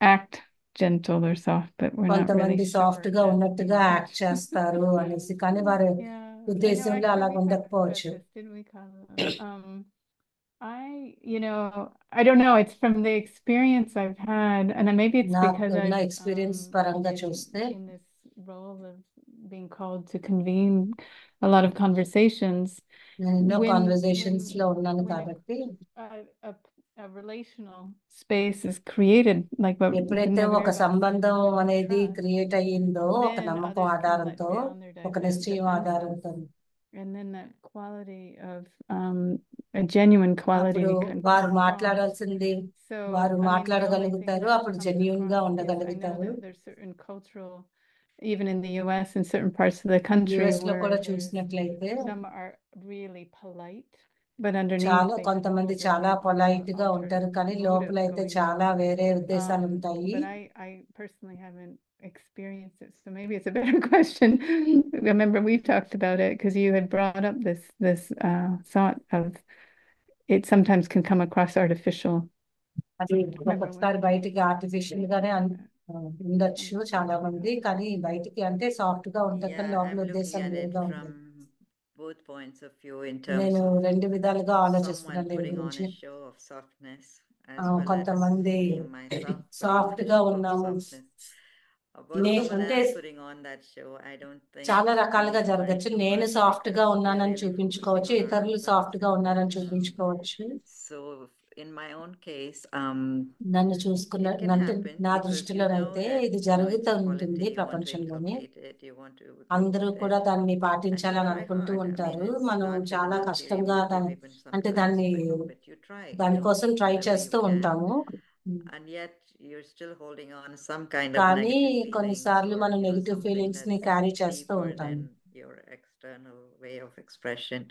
act gentle or soft, but we're not really కొంతమంది sure soft గా that ఉన్నట్టుగా act intention. చేస్తారు అనేసి, కానీ వారి Yeah, I know. ఉద్దేశంలో Actually, అలా we talked about ఉండకపోవచ్చు. this, didn't we, Carla? I don't know. It's from the experience I've had, and then maybe it's because నాకున్న I've ఎక్స్పీరియన్స్ పరంగా been చూస్తే in this role of being called to convene a lot of conversations. నేను ఎన్నో When conversations లో ఉన్నాను when కాబట్టి a relational space is created, like what ఎప్పుడైతే Vinaya ఒక Virabha సంబంధం said, built అనేది trust, క్రియేట్ అయ్యిందో, ఒక then నమ్మకం others can let ఆధారంతో, down their ఒక నిశ్చయం defenses, ఆధారంతో, and then that quality of a genuine quality అప్పుడు can వారు come across. మాట్లాడాల్సింది So, వారు I mean, the only thing మాట్లాడగలుగుతారు, that అప్పుడు comes జెన్యున్ గా across is I know ఉండగలుగుతారు. that there's certain cultural, even in the US, in certain parts of the country, US లో where కూడా there's చూసినట్లయితే some are really polite, but underneath చాలా they కొంతమంది hold చాలా different polite గా altered ఉంటారు, కానీ motives లోపలైతే going చాలా on. వేరే ఉద్దేశాలు ఉంటాయి. But I personally haven't experienced it, so maybe it's a better question. Remember, we talked about it because you had brought up this thought of it sometimes can come across artificial. అది Remember when ఒక్కొక్కసారి we బయటికి talked artificial about గానే that? ఉండొచ్చు చాలా మంది, కానీ బయటికి అంటే సాఫ్ట్ గా ఉంటారు, కానీ Yeah, లోపల I'm looking ఉద్దేశం at it వేరుగా ఉంటుంది. from both points of view in terms నేను of రెండు విధాలుగా someone ఆలోచిస్తున్నాను దీని putting on గురించి. a show of softness as well as కొంతమంది being myself putting soft on a గా show of ఉన్నాము, softness. About someone అంటే else putting on that show, I don't think చాలా రకాలుగా we worry జరగచ్చు. too నేను much soft గా because we are ఉన్నానని really focusing చూపించుకోవచ్చు, on ఇతరులు ourselves. సాఫ్ట్ గా ఉన్నారని చూపించుకోవచ్చు. So in my own case, నన్ను it చూసుకున్న can అంటే happen నా because you know దృష్టిలోనైతే that ఇది it's జరుగుతూ a ఉంటుంది quality, you want to ప్రపంచంలోని. inculcate it, you want to అందరూ promote కూడా it, దాన్ని and you పాటించాలని try అనుకుంటూ hard. I mean, ఉంటారు. it's మనం not చాలా difficult. You're కష్టంగా able to even అంటే sometimes, దాన్ని but you try దానికోసం ట్రై whatever you చేస్తూ can, ఉంటాము. and yet you're still holding on some kind of కానీ negative feelings కొన్నిసార్లు or మనం నెగిటివ్ something ఫీలింగ్స్ ని that's క్యారీ చేస్తూ deeper ఉంటాము. than your external way of expression.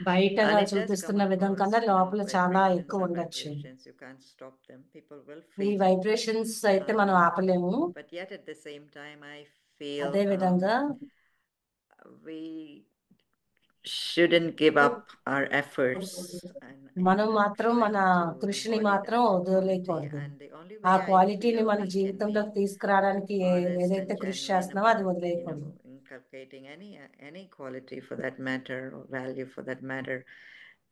బయటగా And it does come చూపిస్తున్న విధం across, కన్నా లోపల చాలా vibrations ఎక్కువ and ఉండొచ్చు. vibrations. You can't stop them. People will ఈ feel it. వైబ్రేషన్స్ అయితే మనం ఆపలేము. But yet at the same time, I feel అదే విధంగా we shouldn't give up our efforts మనం మాత్రం మన to కృషిని embody మాత్రం that వదిలేయకూడదు. quality. And the only ఆ way I క్వాలిటీని feel మన we can జీవితంలోకి be తీసుకురావడానికి honest ఏదైతే and కృషి genuine చేస్తున్నామో అది about, వదిలేయకూడదు. inculcating any quality for that matter, or value for that matter,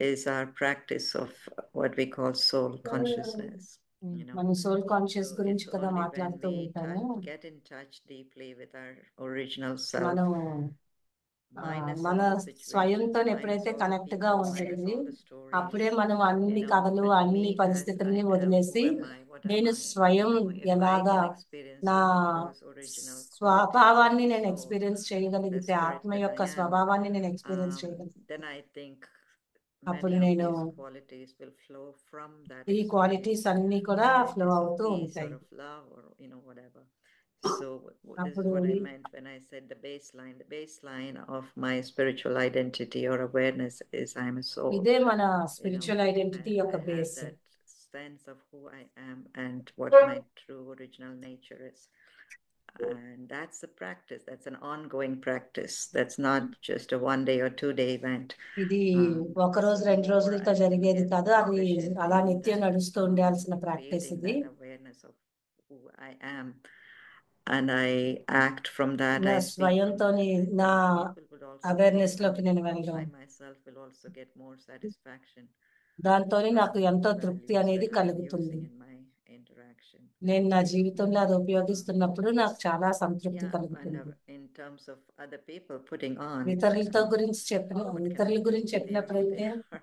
is our practice of what we call soul consciousness. మనం సోల్ కాన్షియస్ So గురించి it's కదా only when మాట్లాడుతూ we ఉంటాము. get in touch deeply with our original self, మనం minus మన all the స్వయంతో situations, minus ఎప్పుడైతే all the connect గా people, minus ఉంటుంది, all the stories, అప్పుడే మనం అన్ని కథలు and అన్ని me as I పరిస్థితుల్ని am, వదిలేసి who am I, what am నేను I, స్వయం if I ఎలాగా can experience నా those original qualities of స్వభావాన్ని the నేను soul, ఎక్స్పీరియన్స్ the చేయగలిగితే, spirit ఆత్మ that యొక్క I am, స్వభావాన్ని నేను ఎక్స్పీరియన్స్ then చేయగలిగితే, I think అప్పుడు many of నేను these qualities will flow from that ఈ experience, క్వాలిటీస్ అన్ని కూడా whether it flow is of అవుతూ peace or ఉంటాయి. of love or whatever. So this is అప్పుడు what I meant when I said the baseline. The baseline of my spiritual identity or awareness is I'm a soul, ఇదే మన you know, spiritual and identity I యొక్క have base. that sense of who I am and what my true original nature is. And that's a practice. That's an ongoing practice. That's not just a 1 day or 2 day event. ఇది ఒక రోజు So రెండు more రోజులతో I జరిగేది get కాదు, అది proficient అలా in నిత్యం that, నడుస్తూ ఉండాల్సిన ప్రాక్టీస్ building ఇది. that awareness of who I am, and I act from that. నా I speak from స్వయంతోని that. నా People would also awareness feel, లోకి నేను వెళ్ళడం, I myself will also get more satisfaction దాంతోనే from నాకు ఎంతో the తృప్తి values అనేది that I'm కలుగుతుంది. using in my interaction. నేను నా జీవితంలో అది ఉపయోగిస్తున్నప్పుడు నాకు చాలా సంతృప్తి Yeah, and కలుగుతుంది. in terms of other people putting on, ఇతరులతో గురించి what can I ఇతరుల do? గురించి They are how they చెప్పినప్పుడైతే are.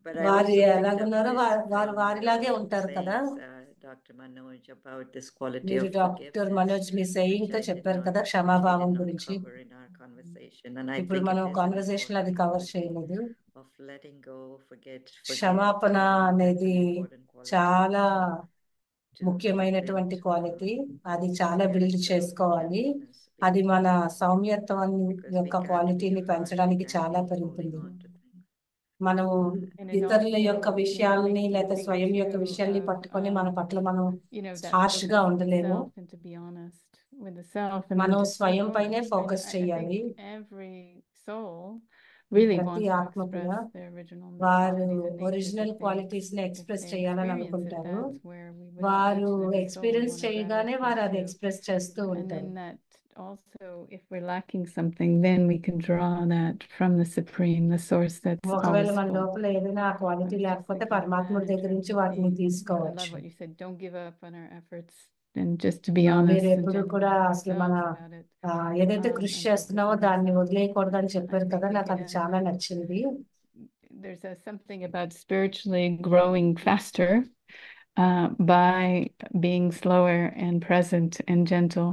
But I వారు also picked up ఎలాగున్నారో this వారు from వారిలాగే your ఉంటారు కదా. sayings, Dr. Manoj, about this quality మీరు of doctor forgiveness, Manoj me saying which తో I did చెప్పారు not, కదా, which we క్షమాభావం did not గురించి. cover in our conversation. And I ఇప్పుడు think మనం it is an కాన్వర్సేషన్ అది important కవర్ quality చేయలేదు. of letting go, forget. క్షమాపణ That's అనేది an important quality చాలా to ముఖ్యమైనటువంటి build, క్వాలిటీ. అది చాలా బిల్డ్ and చేసుకోవాలి. gentleness, అది because మన సౌమ్యత్వం we యొక్క can't be క్వాలిటీని hurt, పెంచడానికి we చాలా can't be holding పెరుగుతుంది. on to things. మనం And it ఇతరుల also, యొక్క you know, విషయాల్ని makes me లేదా think స్వయం యొక్క too విషయాల్ని of, పట్టుకొని మన పట్ల మనం you know, that హార్ష్ గా focus on the ఉండలేము. self and to be honest with the self and then మనం to say, స్వయం oh, పైనే ఫోకస్ I చేయాలి. think every soul really ప్రతి wants to ఆత్మ కూడా express their original వారు qualities and nature. Original If qualities ని they ఎక్స్ప్రెస్ చేయాలని experience it, అనుకుంటారు. that's where we would వారు imagine every soul experience want to చేయగానే వారు అది gravitate to. ఎక్స్ప్రెస్ చేస్తూ And ఉంటారు. then that also, if we're lacking something, then we can draw that from the Supreme, the source that's ఒకవేళ always మన full. లోపల ఏదైనా ఆ I క్వాలిటీ was just లేకపోతే thinking of పరమాత్ముడి that in దగ్గర terms నుంచి of వాటిని being, I love తీసుకోవచ్చు. what you said, don't give up on our efforts and just to be honest మీరు and ఎప్పుడు gentle కూడా with అసలు మన ourselves about it. ఏదైతే కృషి And చేస్తున్నామో focus on దాన్ని ourselves. వదిలేయకూడదని I చెప్పారు కదా, think నాకు అది చాలా నచ్చింది. there's something about spiritually growing faster by being slower and present and gentle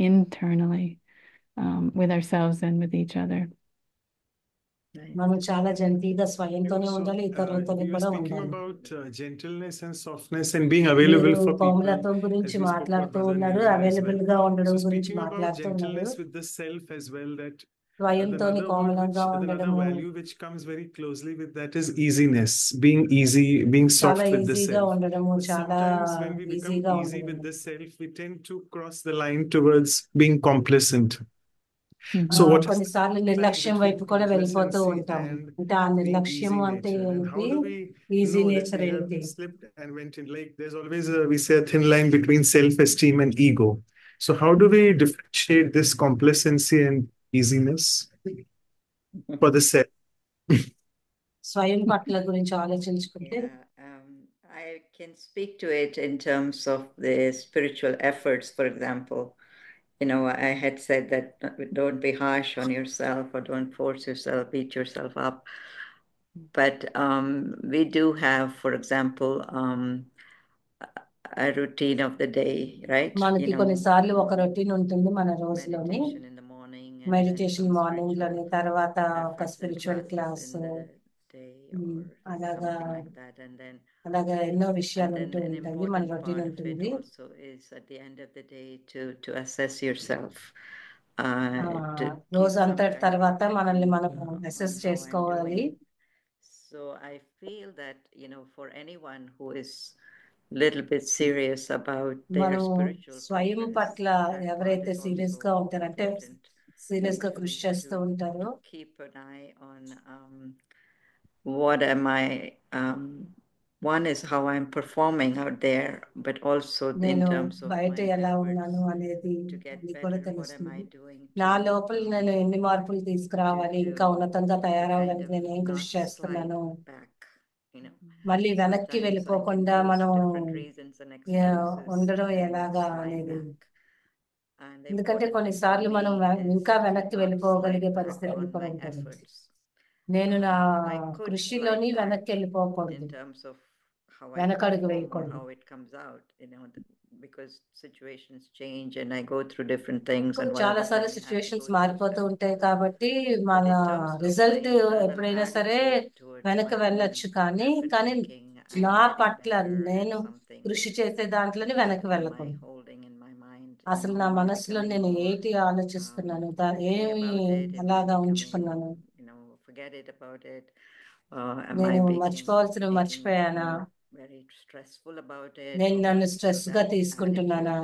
internally with ourselves and with each other. మనం చాలా జెంటిల్ గా స్వయంతోనే So, ఉండాలి, ఇతరులతోనే we were కూడా speaking ఉండాలి. about gentleness and softness and being available మీరు for people, కోమలత్వం as గురించి we spoke about మాట్లాడుతూ Brother ఉన్నారు, Niraj as well. అవైలబుల్ గా ఉండడం So, గురించి speaking about మాట్లాడుతూ ఉన్నారు. gentleness with the self as well, that స్వయంతోని another word కోమలంగా another ఉండడము value which comes very closely with that is easiness, being easy, being soft చాలా with the ఈజీగా self. ఉండడము, But చాలా sometimes when we become ఈజీగా easy with ఉండడము. the self, we tend to cross the line towards being complacent. So what is కొన్నిసార్లు the line నిర్లక్ష్యం between వైపు కూడా వెళ్ళిపోతూ complacency ఉంటాం. and అంటే ఆ being నిర్లక్ష్యం easy అంటే nature? And how ఏంటి, do we easy know that nature we have ఏంటి? slipped and went in? Like there's always we say a thin line between self-esteem and ego. So how do we differentiate this complacency and easiness for the self? స్వయం పట్ల గురించి ఆలోచించుకుంటే Yeah, I can speak to it in terms of the spiritual efforts, for example. You know, I had said that don't be harsh on yourself or don't force yourself, beat yourself up. But we do have, for example, a routine of the day, right? మనకి కొన్నిసార్లు ఒక routine ఉంటుంది మన రోజులోని. meditation in the morning, and meditation then some morning లోని, spiritual తర్వాత ఒక efforts and spiritual classes class, in the day or అలాగా something like that. And then అలాగా ఎన్నో విషయాలు an ఉంటూ ఉంటాయి, మన important routine part of it ఉంటుంది. also is at the end of the day to assess yourself. To రోజు keep some అంతటి kind తర్వాత of మనల్ని record మనం on అసెస్ how I'm చేసుకోవాలి. doing. So I feel that, for anyone who is little bit serious about their మనం spiritual స్వయం progress, పట్ల that ఎవరైతే part is సీరియస్ also గా ఉంటారంటే important సీరియస్ గా to కృషి చేస్తూ ఉంటారు. keep an eye on what am I one is how I'm performing out there, but also in నేను terms of బయట my ఎలా efforts ఉన్నాను అనేది to get అది కూడా better. What am I తెలుస్తుంది. doing నా to లోపల నేను ఎన్ని మార్పులు తీసుకురావాలి, to ఇంకా ఉన్నతంగా kind తయారవడానికి of నేను ఏం కృషి not చేస్తున్నాను. slide back, మళ్ళీ వెనక్కి Sometimes I can వెళ్ళిపోకుండా use మనం different reasons and excuses ఉండడం and ఎలాగా slide అనేది. back. And the ఎందుకంటే important thing for కొన్నిసార్లు మనం me is ఇంకా to వెనక్కి not వెళ్ళిపోగలిగే slide back పరిస్థితులు on కూడా my ఉంటాయి. efforts. నేను నా I could కృషిలోని slide back వెనక్కి వెళ్ళిపోకూడదు, in terms of how I వెనకడుగు perform or వేయకూడదు. how it comes out, because situations change and I go through different things and చాలా whatever, సార్లు and we have to situations go through మారిపోతూ that. ఉంటాయి కాబట్టి But మన in terms of result the internal ఎప్పుడైనా సరే attitude towards వెనక్కి my own వెళ్ళొచ్చు, కానీ effort making and నా getting పట్ల better at నేను something కృషి చేసే దాంట్లోని is వెనక్కి what am I వెళ్ళకూడదు. holding in my mind అసలు నా మనసులో నేను ఏంటి ఆలోచిస్తున్నాను, ఏమి అలాగా ఉంచుకున్నాను, forget it about it. నేను మర్చిపోవాల్సినవి మర్చిపోయానా, very stressful about it, నేను నన్ను స్ట్రెస్ గా తీసుకుంటున్నానా,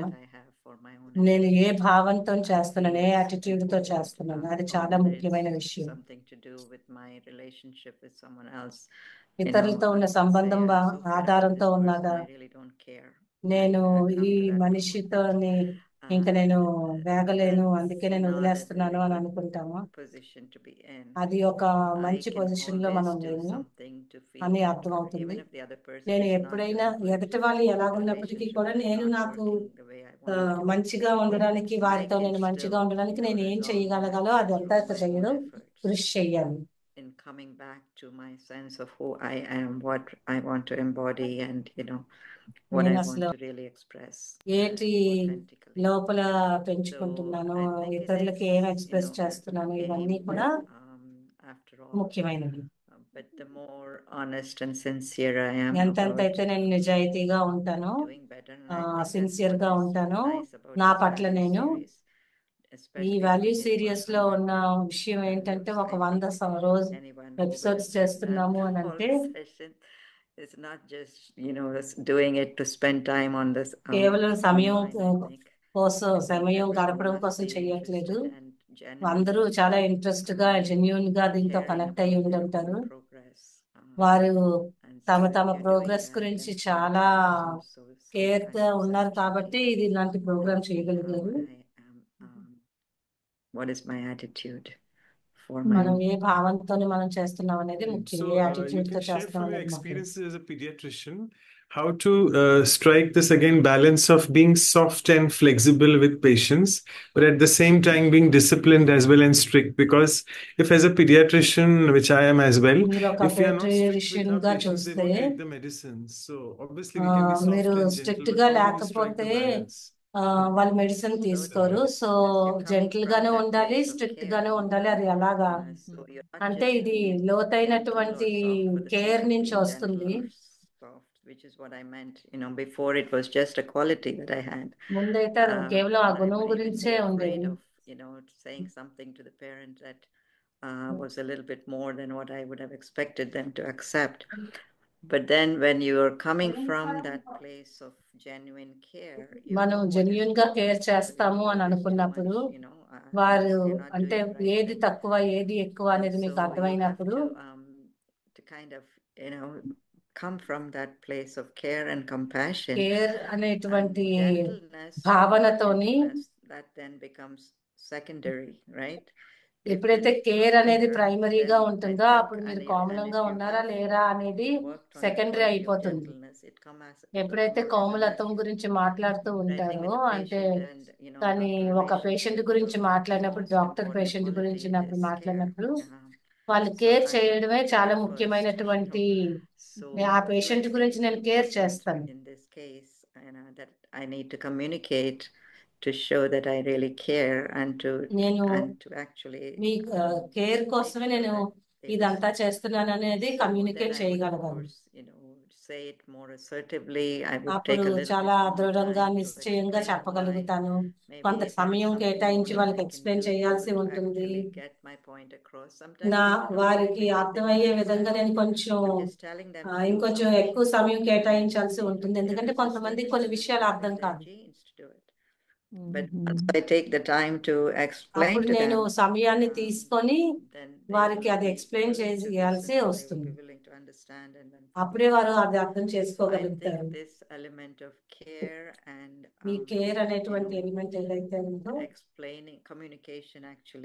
నేను ఏ భావంతో చేస్తున్నాను, ఏ యాటిట్యూడ్ తో చేస్తున్నాను, అది చాలా ముఖ్యమైన విషయం. something to do with my relationship with someone else. ఇతరులతో ఉన్న సంబంధం ఆధారంతో ఉన్నదా, నేను ఈ మనిషితో ఇంకా నేను వేగలేను అందుకే నేను వదిలేస్తున్నాను అని అనుకుంటాము. అది ఒక మంచి పొజిషన్ లో మనం లేము అని అర్థం అవుతుంది. నేను ఎప్పుడైనా ఎదుటి వాళ్ళు ఎలాగున్నప్పటికీ కూడా నేను నాకు మంచిగా ఉండడానికి, వారితో నేను మంచిగా ఉండడానికి నేను ఏం చేయగలగాలో అదంతా చేయడం, కృషి చెయ్యాలి. In coming back to my sense of who I am, what I want to embody, and what I want to really express. ఏటి లోపల పెంచుకుంటున్నాను, ఇతరులకి ఏం ఎక్స్ప్రెస్ చేస్తున్నాను, ఇవన్నీ కూడా ముఖ్యమైనవి. But the more honest and sincere I am, ఎంతైతే నేను నిజాయితీగా ఉంటానో, సిన్సియర్ గా ఉంటానో నా పట్ల నేను, ఈ వాల్యూ సిరీస్ లో ఉన్న విషయం ఏంటంటే, ఒక 100 రోజు ఎపిసోడ్స్ చేస్తున్నాము అని అంటే it's not just doing it to spend time on this కేవలం సమయం కోసం, సమయం గడపడం కోసం చేయట్లేదు. అందరూ చాలా ఇంట్రెస్ట్ గా, జెన్యూన్ గా దీంతో కనెక్ట్ అయ్యి ఉంటుంటారు. వారు తమ ప్రోగ్రెస్ గురించి చాలా కేర్ గా ఉన్నారు కాబట్టి ఇది ఇలాంటి ప్రోగ్రామ్ చేయగలిగారు. What is my attitude for మనం ఏ భావంతో మనం చేస్తున్నాం అనేది ముఖ్యం. ఏ యాటిట్యూడ్ తో చేస్తున్నాం అనేది ముఖ్యం. Experiences as a pediatrician, how to strike this again balance of being soft and flexible with patients, but at the same time being disciplined as well and strict. Because if as a pediatrician, which I am as well, if we are not strict with our patients, they won't take the medicines. So obviously we can be soft and gentle, but how do we strike the balance? వాళ్ళు medicine తీసుకోరు. So gentle గానే ఉండాలి, strict గానే ఉండాలి. అది అలాగా అంటే ఇది లోతైనటువంటి కేర్ నుంచి వస్తుంది. Which is what I meant, before it was just a quality that I had. ముందైతే కేవలం ఆ గుణం గురించే ఉండేది. Saying something to the parent that was a little bit more than what I would have expected them to accept. But then when you are coming from that place of genuine care, మనం genuine గా care చేస్తాము అని అనుకున్నప్పుడు, వారు అంటే ఏది తక్కువ ఏది ఎక్కువ అనేది మీకు అర్థమైనప్పుడు, to kind of come from that place of care and compassion, care అనేటువంటి భావనతోని, that then becomes secondary, right? ఎప్పుడైతే కేర్ అనేది ప్రైమరీగా ఉంటుందో అప్పుడు మీరు కోమలంగా ఉన్నారా లేరా అనేది సెకండరీ అయిపోతుంది. ఎప్పుడైతే కోమలత్వం గురించి మాట్లాడుతూ ఉంటారో అంటే, కానీ ఒక పేషెంట్ గురించి మాట్లాడినప్పుడు, డాక్టర్ పేషెంట్ గురించి మాట్లాడినప్పుడు వాళ్ళు కేర్ చేయడమే చాలా ముఖ్యమైనటువంటి. ఆ పేషెంట్ గురించి నేను కేర్ చేస్తాను. In this case, that I need to communicate to show that I really care and to actually me care కోసమే నేను ఇదంతా చేస్తున్నాను అనేది కమ్యూనికేట్ చేయగలగాలి. say it more assertively. I would take అప్పుడు a little చాలా దృఢంగా, నిశ్చయంగా చెప్పగలుగుతాను. కొంత సమయం కేటాయించి వాళ్ళకి ఎక్స్ప్లెయిన్ చేయాల్సి ఉంటుంది. వారికి అర్థమయ్యే విధంగా నేను ఇంకొంచెం ఎక్కువ సమయం కేటాయించాల్సి ఉంటుంది. ఎందుకంటే కొంతమంది కొన్ని విషయాలు అర్థం కాదు. But once I take the time to explain to them, నేను సమయాన్ని తీసుకొని వారికి అది ఎక్స్ప్లెయిన్ చేయాల్సి వస్తుంది. అప్పుడే వారు అది అర్థం చేసుకోగలుగుతారు. ఈ కేర్ అనేటువంటి ఎలిమెంట్ ఏదైతే ఉందో,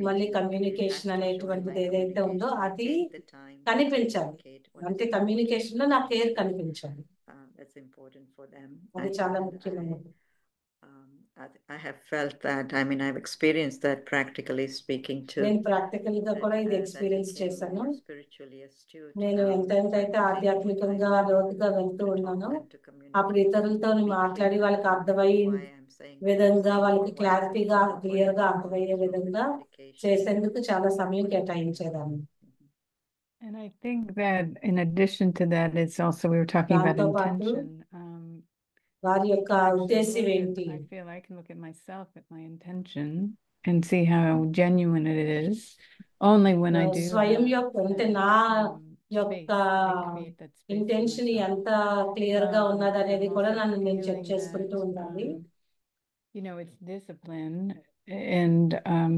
మళ్ళీ కమ్యూనికేషన్ అనేటువంటిది ఏదైతే ఉందో అది కనిపించాలి. అంటే కమ్యూనికేషన్ లో నా కేర్ కనిపించాలి. అది చాలా ముఖ్యమైనది. I have felt that. I mean, I've experienced that practically speaking too. నేను ప్రాక్టికల్ గా కూడా ఇది ఎక్స్పీరియన్స్ చేశాను. నేను ఎంతైతే ఆధ్యాత్మికంగా లోతుగా వెళ్తూ ఉన్నానో, అప్పుడు ఇతరులతో మాట్లాడి వాళ్ళకి అర్థమయ్యే విధంగా, వాళ్ళకి క్లారిటీగా, క్లియర్ గా అర్థమయ్యే విధంగా చేసేందుకు చాలా సమయం కేటాయించేదాన్ని. And I think that in addition to that, it's also, we were talking about intention. వారి యొక్క ఉద్దేశం ఏంటి. I feel I can look at myself, at my intention, and see how genuine it is. Only when I do స్వయం have యొక్క అంటే that, నా space, యొక్క I create that space for intention myself. ఎంత క్లియర్ గా ఉన్నది అనేది I'm కూడా also నన్ను నేను చెక్ feeling చేసుకుంటూ that, ఉండాలి. it's discipline, and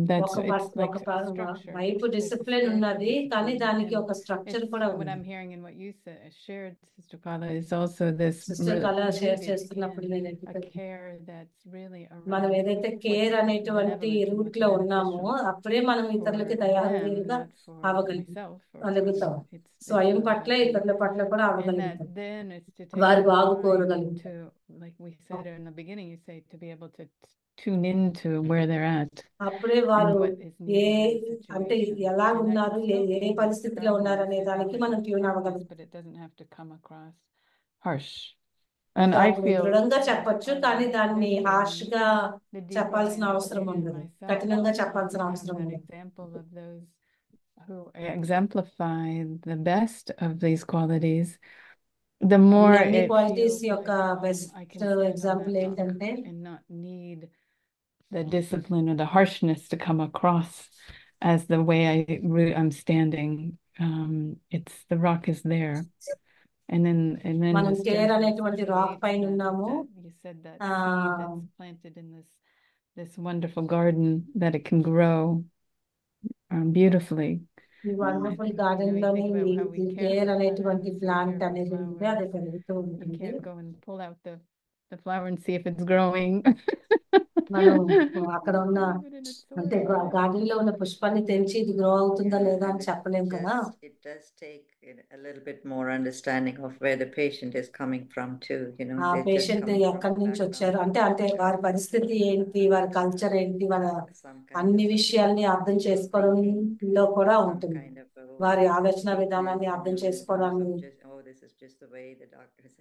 that's ఒక it's like ఒక structure. వైపు There's a discipline spirit of ఉన్నది, కానీ discipline, దానికి and ఒక స్ట్రక్చర్ it's కూడా what ఉంది. I'm hearing in what you shared, Sister Kala, is also this sister కళ షేర్ rooted చేస్తున్నప్పుడు in నేను a ఎందుకంటే care that's really మనం around ఏదైతే కేర్ what's అనేటువంటి benevolent and రూట్ what's లో ఉన్నామో beneficial అప్పుడే మనం for ఇతరులకి them, దయాహృదయులుగా not for myself or అవ్వగలుగుతాం. it's స్వయం so పట్ల that ఇతరుల పట్ల కూడా and that అవ్వగలుగుతాం. then it's to take వారి the బాగు time కోరగలుగుతాం. to, like we said in the beginning, you say to be able to tune into where they're at అప్పుడే and వారు what is A needed in the అంటే situation. ఎలా And that ఉన్నారు, can still A be పరిస్థితిలో ఉన్నారు అనే kindness దానికి మనం tune అవ్వగలుగుతాం. but it doesn't have to come across harsh. And I feel దృఢంగా చెప్పొచ్చు, కానీ దాన్ని this హార్ష్ గా the deeper చెప్పాల్సిన I అవసరం get in ఉండదు, myself, కఠినంగా చెప్పాల్సిన have అవసరం that ఉండదు. example of those who exemplify the best of these qualities, the more ఈ అన్ని it క్వాలిటీస్ feels యొక్క like best I can stand on example that rock ఏంటంటే and not need the discipline or the harshness to come across as the way I'm standing. It's the rock is there, and then మనం this care gentleness అనేటువంటి rock creates పైన that ఉన్నాము. you said that seed that's planted in this wonderful garden, that it can grow beautifully. ఈ wonderful And, garden you లోని think about how we ఈ care care for అనేటువంటి plants, we plant care for అనేది ఉంది, అది flowers. పెరుగుతూ We ఉంటుంది. can't go and pull out the flower and see if it's growing. మనం అక్కడ ఉన్న But in its అంటే soil. గార్డెన్ లో ఉన్న పుష్పాన్ని తెంచి ఇది గ్రో అవుతుందా లేదా అని చెప్పలేం కదా. It does take a little bit more understanding of where the patient is coming from too. ఆ They're just patient coming from ఎక్కడి a నుంచి వచ్చారు background అంటే అంటే వారి పరిస్థితి ఏంటి, వారి కల్చర్ ఏంటి, వారి some kind అన్ని of విషయాల్ని అర్థం చేసుకోవడంలో కూడా some ఉంటుంది. kind of వారి ఆలోచన treatment, విధానాన్ని అర్థం in terms చేసుకోవడాన్ని of just, oh, this is just the way the doctor is.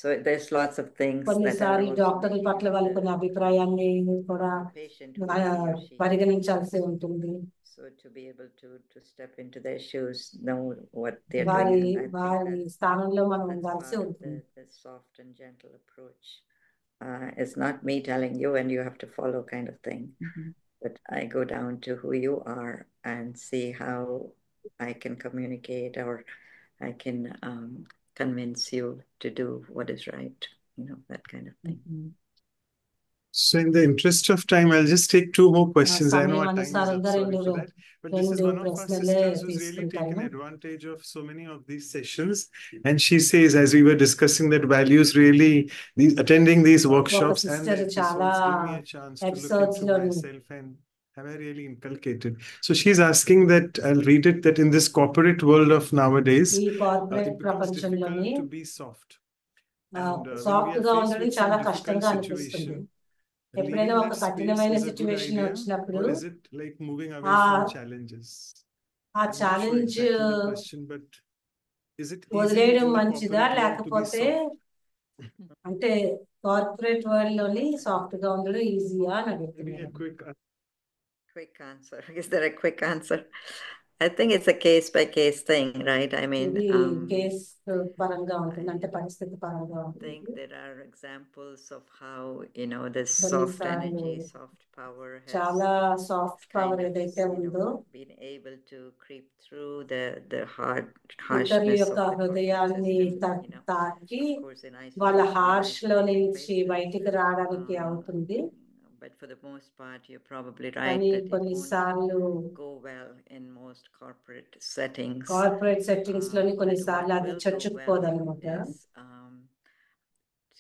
So there's lots of things that are కొన్నిసార్లు also డాక్టర్ల making పట్ల వాళ్ళ కొన్ని అభిప్రాయాన్ని కూడా patient who he or she is. పరిగణించాల్సి ఉంటుంది. So to be able to step into their shoes, know what they're వారి doing. And I think వారి స్థానంలో మనం that's ఉండాల్సి part of ఉంటుంది. the soft and gentle approach. It's not me telling you and you have to follow kind of thing. But I go down to who you are and see how I can communicate or I can convince you to do what is right, that kind of thing. So in the interest of time, I'll just take two more questions. I know our time is up, సమయానుసారంగా sorry for that. But this is one of our ప్రశ్నలే sisters who's really taken తీసుకుంటాను. advantage of so many of these sessions. And she says, as we were discussing, that values really, attending these workshops and the sister చాలా episodes give me a chance to look episodes into లోని myself and have I really inculcated. So she's asking that, I'll read it, that in this corporate world of nowadays, ఈ corporate it becomes ప్రపంచంలోని difficult to be soft. And when we soft are గా faced ఉండడం with some చాలా difficult కష్టంగా అనిపిస్తుంది. situation, ఎప్పుడైనా leaving ఒక that space కఠినమైన is a good situation idea, వచ్చినప్పుడు or is it like moving away ఆ from challenges? ఆ I'm not sure challenge exactly the question, but is it easy వదిలేయడం in the మంచిదా, corporate world to be లేకపోతే soft? అంటే corporate world లోని soft గా ఉండడం ఈజీయా అని Maybe a అడుగుతున్నాను. Quick answer. Is there a quick answer? I think it's a case by case thing, right? I mean, ఇది కేస్ పరంగా ఉంటుంది, అంటే పరిస్థితి పరంగా I ఉంటుంది. think there are examples of how, this soft కొన్నిసార్లు energy, soft power has చాలా soft power kind of, ఏదైతే ఉందో been able to creep through the ఇతరుల harshness యొక్క of the corporate హృదయాన్ని system, తాకి of course, in వాళ్ళ isolation, in హార్ష్ లో isolated నుంచి places. బయటికి రావడానికి అవుతుంది. But for the most part, you're probably right కానీ that it won't కొన్నిసార్లు go well in most corporate settings. Corporate settings లోని But కొన్నిసార్లు what అది will go చొచ్చుకుపోదన్నమాట. well is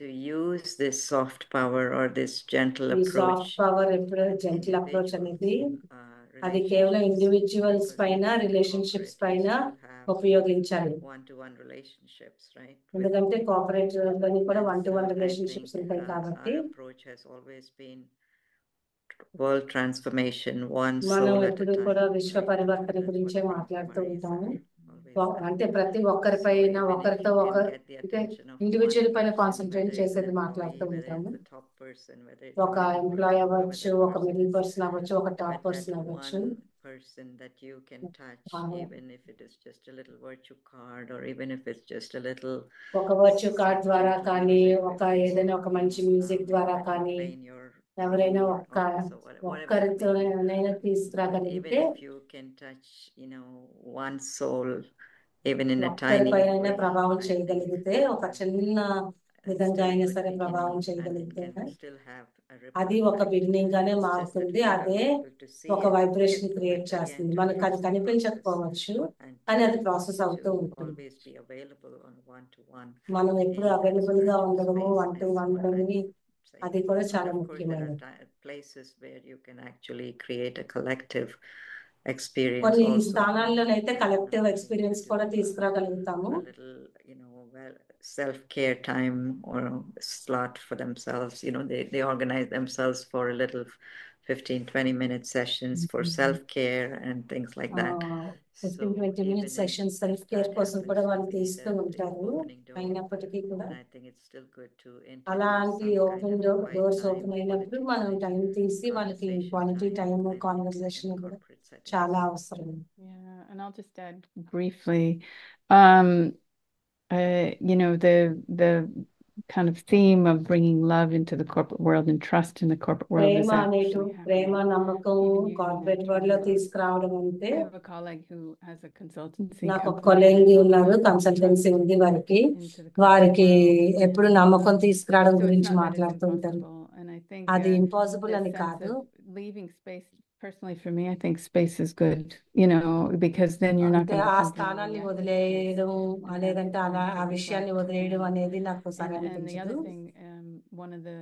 to use this soft power or this gentle ఈ soft approach power gentle approach అనేది individuals, అది కేవలం relationships, individuals because పైన, even in relationships corporate, you పైన still have ఉపయోగించాలి. one-to-one relationships, right? ఎందుకంటే corporate లోని కూడా And 1-to-1 so I relationships think ఉంటాయి కాబట్టి our approach has always been world transformation, one మనం soul at a ఎప్పుడు time, కూడా విశ్వ right? పరివర్తన That's గురించే what మాట్లాడుతూ Marie ఉంటాము. said, always అంటే that. ప్రతి So ఒక్కరిపైన even if ఒకరితో you ఒక can get the అంటే attention of one ఇండివిజువల్ పైన person, concentrate whether it's an చేసేది మాట్లాడుతూ employee, whether ఉంటాము. it's a top person, whether it's a ఒక middle ఎంప్లాయ్ person, whoever అవ్వచ్చు, that ఒక person మిడిల్ is, పర్సన్ అవ్వచ్చు, ఒక టాప్ but పర్సన్ that అవ్వచ్చు. one person that you can touch, even if it is just a little virtue card, or even if it's just a little ఒక virtual card ద్వారా gentle కానీ music ఒక with ఏదైనా ఒక మంచి music ద్వారా that you కానీ play in your ఎవరైనా room or ఒక్క office or whatever it may ఒక్కరితోనైనా be. Even తీసుకురాగలిగితే if you can touch, one soul, even in a tiny ఒక్కరిపైన way, ప్రభావం I think చేయగలిగితే ఒక చిన్న it's విధంగా still a అయినా good సరే ప్రభావం beginning, and it చేయగలిగితే can still have a అది ripple ఒక effect. బిగినింగ్ గానే It's just that మారుతుంది. we are అదే unable to see ఒక it vibration create until we చేస్తుంది. enter మనకు అది into the process, కనిపించకపోవచ్చు, and కానీ అది to ప్రాసెస్ అవుతూ ఉంటుంది. always be available on one-to-one మనం in ఎప్పుడు that అవైలబుల్ గా spiritual ఉండడము space one to is one what I'm అనేది saying. అది కూడా But చాలా of course, there are ముఖ్యమైనది. places where you can actually create a collective experience కొన్ని also. స్థానాల్లోనైతే కలెక్టివ్ ఎక్స్పీరియన్స్ కూడా A తీసుకురాగలుగుతాము. little, self-care time or slot for themselves. They organize themselves for a little 15-20 minute sessions for self-care and things like that. 15-20 even minutes if session self care that కోసం కూడా happens to వాళ్ళు be తీస్తూ the ఉంటారు. opening door, అయినప్పటికీ కూడా and I think it's still good to introduce అలాంటి some kind open of quiet doors time, open అయినప్పుడు quality మనం time, టైం తీసి వాళ్ళకి conversation quality time time in conversation కూడా corporate settings. చాలా అవసరం. Yeah, and I'll just add briefly, um, the kind of theme of bringing love into the corporate world and trust in the corporate world is ప్రేమ అనేటు actually ప్రేమ happening. నమ్మకం Even using corporate that world లో term. తీసుకురావడం అంటే I have a colleague who has a consultancy నాకు ఒక company colleague ఉన్నారు, కన్సల్టెన్సీ ఉంది వారికి. into the corporate వారికి world. ఎప్పుడు నమ్మకం తీసుకురావడం So it's గురించి not that it's మాట్లాడుతూ ఉంటారు. impossible, and I think అది ఇంపాసిబుల్ the అని sense కాదు. of leaving space, personally for me, I think space is good, because then you're not అంటే going to ఆ think స్థానాన్ని reactive వదిలేయడం and లేదంటే అలా ఆ bring it విషయాన్ని back to వదిలేయడం home. అనేది నాకు సరి And the అనిపించదు. other thing, one of the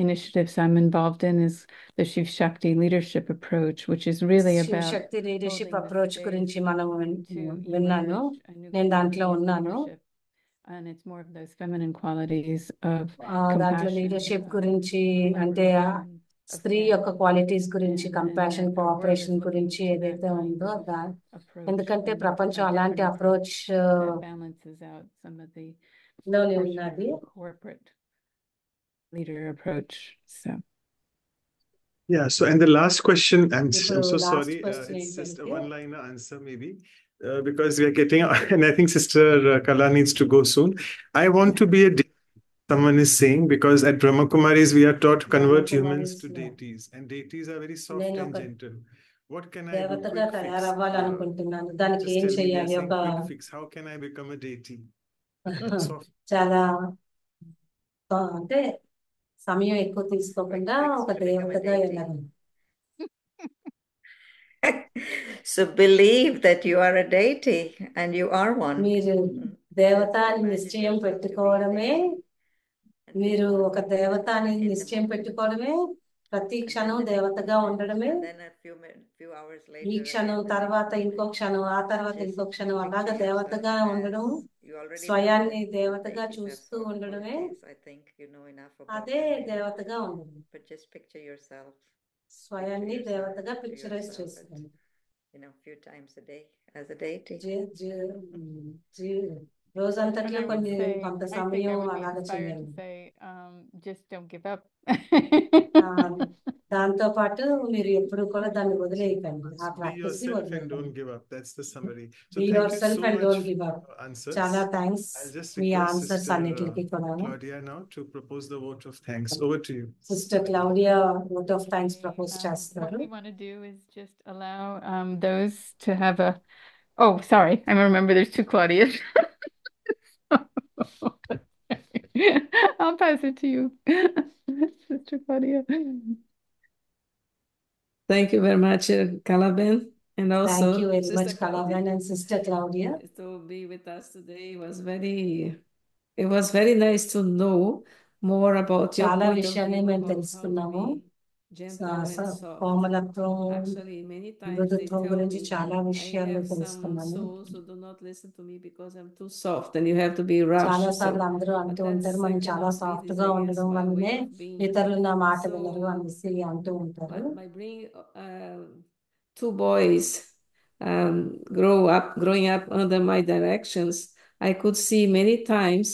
initiatives I'm involved in is the Shiv Shakti leadership approach, which is really Shiva about Shakti leadership holding the approach space గురించి మనం to విన్నాను. emerge a new నేను దాంట్లో quality of ఉన్నాను. leadership. And it's more of those feminine qualities of దాంట్లో compassion, leadership గురించి అంటే collaboration, of స్త్రీ care. యొక్క క్వాలిటీస్ గురించి, And compassion, our world is cooperation looking గురించి to that ఏదైతే kind ఉందో of approach ఎందుకంటే and ప్రపంచం a అలాంటి different approach that balances out some of the లోనే pressure ఉన్నది. of corporate leader approach. So Yeah, so and the last question, and ఇప్పుడు I'm so last sorry, question it's just a ఏంటంటే one-liner answer maybe, because we are getting, and I think Sister Kala needs to go soon. I want to be a deity, someone is saying, because at Brahma Kumaris we are taught to convert humans to deities, and deities are very soft నేను and ఒక gentle. What can I do? దేవతగా Quick fix. తయారవ్వాలనుకుంటున్నాను. దానికి Just ఏం tell me, చేయాలి? they're saying ఒక quick fix. How can I become a deity? Soft. చాలా అంటే సమయం ఎక్కువ తీసుకోకుండా Quick fix ఒక to become a దేవతగా deity. వెళ్ళాలి. So believe that you are a deity and you are one. మీరు దేవత అని నిశ్చయం పెట్టుకోవడమే, మీరు ఒక దేవత అని నిశ్చయం పెట్టుకోవడమే, ప్రతి క్షణం దేవతగా ఉండడమే, And then a few hours later, ఈ క్షణం again, తర్వాత ఇంకో క్షణం, ఆ తర్వాత just ఇంకో క్షణం, అలాగా picture దేవతగా yourself ఉండడం, as you already know స్వయాన్ని that దేవతగా deities have చూస్తూ soft ఉండడమే, qualities. I think you know enough about అదే them, దేవతగా ఉండడం. but just picture yourself స్వయాన్ని దేవతగా to పిక్చరైజ్ yourself at, చేసుకోండి. few times a day as a deity. రోజంతట్లో I would కొన్ని say, కొంత I think I సమయం would be అలాగా inspired చేయాలి. to say, just don't give up. దాంతో పాటు మీరు ఎప్పుడు కూడా దాన్ని వదిలేయకండి. ఆ Be practice yourself and don't give up. That's the summary. So Be thank you yourself so and much don't for give up. your answers. చాలా thanks I'll just మీ request answers Sister అన్నిటికీ కూడా. Claudia now to propose the vote of thanks. Over to you. Sister Claudia vote of thanks Okay, propose what చేస్తారు. we want to do is just allow those to have a. Oh, sorry, I remember there's two Claudias. I'll pass it to you, Sister Claudia. Thank you very much, Kalaben. And also, thank you very Sister much Kalaben and sister Claudia. to be with us today it was very nice to know more about your చాలా point of విషయాన్ని view మేము about how to తెలుసుకున్నాము. be gentle and soft. కోమలత్వం, Actually, many times they మృదుత్వం tell గురించి me చాలా I విషయాలు have some తెలుసుకున్నాను. souls who do not listen to me because I'm too soft and you have to be rough. చాలా So, సార్లు అందరూ but అంటూ that's ఉంటారు, మనం I చాలా cannot be సాఫ్ట్ this గా against ఉండడం my వల్లనే way of being. ఇతరులు నా మాట So, వినరు అనేసి అంటూ ఉంటారు. but by bringing two boys growing up under my directions, I could see many times,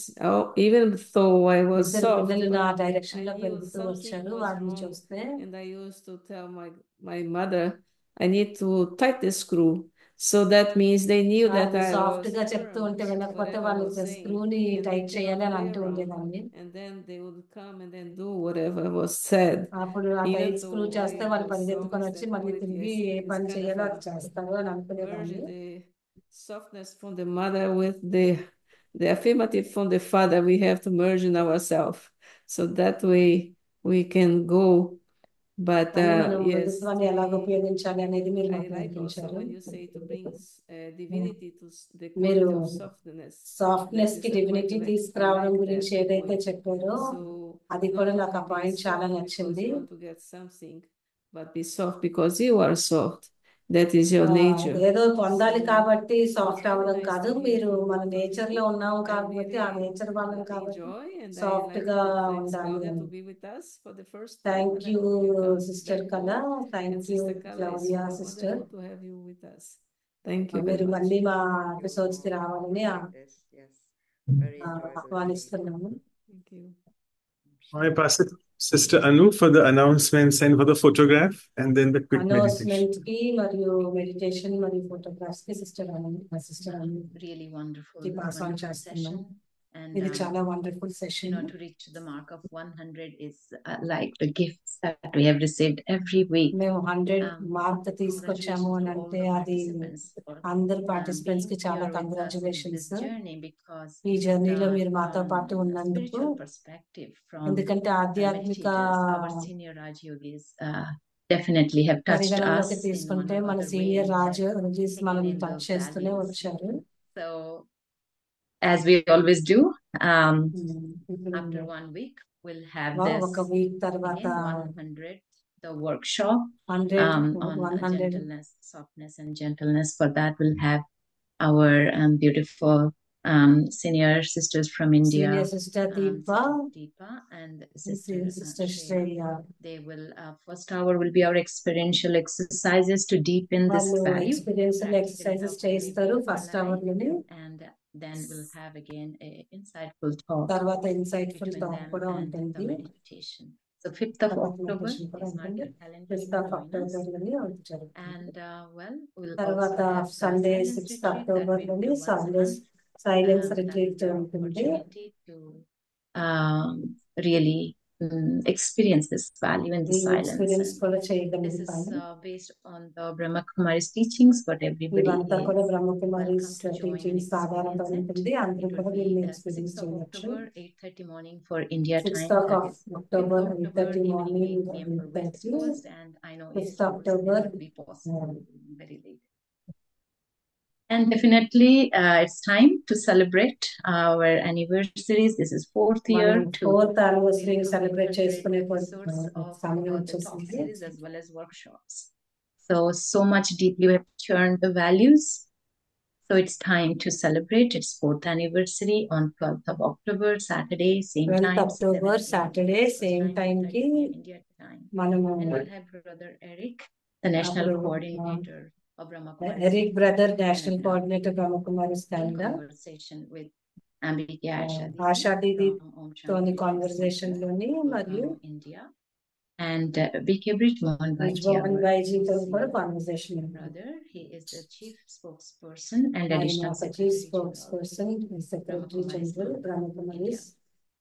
even though I was ఇద్దరు soft, పిల్లలు నా but డైరెక్షన్ I లో knew పెరుగుతూ something వచ్చారు. was వారిని wrong. చూస్తే And I used to tell my mother I need to tighten the screw. So that means they knew that I soft was గా చెప్తూ firm, ఉంటే వినకపోతే whatever I వాళ్ళు was saying. స్క్రూని And tight they చేయాలి అని cannot అంటూ play around. ఉండేదాన్ని. And then they would come and then do whatever was said. అప్పుడు ఆ Even టైట్ స్క్రూ though చేస్తే it వాళ్ళు was పరిగెత్తుకొని obvious వచ్చి that మళ్ళీ what it తిరిగి is, ఏ it's పని kind చేయాలో of అది చేస్తారు అని అనుకునేదాన్ని. merge the softness from the mother with the affirmative from the father. We have to merge in ourselves. So that way we can go. But కానీ మనం yes, మృదుత్వాన్ని ఎలాగ ఉపయోగించాలి అనేది మీరు I మాకు like also నేర్పించారు. when you say to bring divinity to the మీరు quality of softness. Softness That కి is a divinity point I తీసుకురావడం like గురించి that ఏదైతే point. చెప్పారో So అది not కూడా only నాకు ఆ be పాయింట్ చాలా soft because నచ్చింది. you want to get something, but be soft because you are soft. That is your nature. ఏదో పొందాలి So కాబట్టి it's సాఫ్ట్ very అవ్వడం nice కాదు, to hear మీరు from మన both of నేచర్ లో you. ఉన్నాం I కాబట్టి ఆ really నేచర్ వాళ్ళం కాబట్టి enjoy, and I soft like గా to thank ఉండాలి Claudia to అని. be with us for the first time, thank and I you hope you come sister back కళ, more. And thank you Sister Kala, it's Claudia sister. wonderful to have you with us. Thank you very మీరు much. మళ్ళీ మా episodes కి రావాలని Yes, yes. Very enjoyable. ఆహ్వానిస్తున్నాము. Thank you. I pass it Sister Anu for the announcements and for the photograph, and then the quick meditation. Announcement కి మరియు meditation మరియు photographs కి sister Really wonderful, pass on wonderful చేస్తున్నాం. session. And ఇది చాలా wonderful session. to reach the mark of 100 is like the gifts that we have received every week. మేము 100 mark తీసుకొచ్చాము అని అంటే అది అందరు పార్టిసిపెంట్స్ కి చాలా కంగ్రాచులేషన్స్. ఈ జర్నీలో మీరు మాతో పాటు ఉన్నందుకు. ఎందుకంటే ఆధ్యాత్మిక definitely have touched us పరిగణలోకి తీసుకుంటే మన సీనియర్ రాజు మనం టచ్ చేస్తూనే వచ్చారు. So as we always do, after 1 week we'll have this ఒక వీక్ తర్వాత 100 the workshop 100 on gentleness, softness and gentleness. For that we'll have our beautiful senior sisters from India, senior sister Deepa and sister Shreya. They will first hour will be our experiential exercises to deepen this value. Experiential exercises చేస్తారు first hour లోనే. And then we'll have again a insightful talk. తర్వాత insightful talk కూడా ఉంటుంది. Meditation. So 5th of October is mark your calendar. 5th of October లోనే అవుతారు. And well, we'll తర్వాత also have Sunday silence 6th retreat October that we లోనే do once a month. Silence That retreat is the ఉంటుంది. opportunity to really experience this value in the silence. Experience కూడా This చేయగలుగుతాము. is based on the Brahma Kumari's teachings, but everybody ఇవంతా కూడా is Brahma Kumaris welcome to join and teachings ఆధారంగా experience it. ఉంటుంది. అందరూ It కూడా would దీన్ని be ఎక్స్పీరియన్స్ 6th of చేయవచ్చు. October, 8:30 morning for India 6th time. of That is 5th October of October 8:30 evening morning 8 p.m. for West 8:30. Coast, and I know 5th East Coast October it will be possible very late. And definitely it's time to celebrate our anniversaries. This is 4th year to 4th anniversary celebrate చేసుకునే episodes of సమయం the talk వచ్చేసింది. series as well as workshops. So much deeply we have churned the values. So it's time to celebrate its 4th anniversary on 12th of October, Saturday, same 12th time. October, Saturday, same time ki India time. మనము And we'll have Brother Eric, the national coordinator of Brahma Kumaris. Eric brother, national coordinator Brahmakumaris In Canada. conversation with Ambiki Asha Didi from తోని Shanti conversation లోని Center, మరియు India. And BK Bridgemohan Bridgemohan Baiji తో కూడా conversation ఉంది. brother, he is the chief spokesperson and ఆయన additional ఒక chief secretary spokes general. Person, secretary general Brahma Kumaris.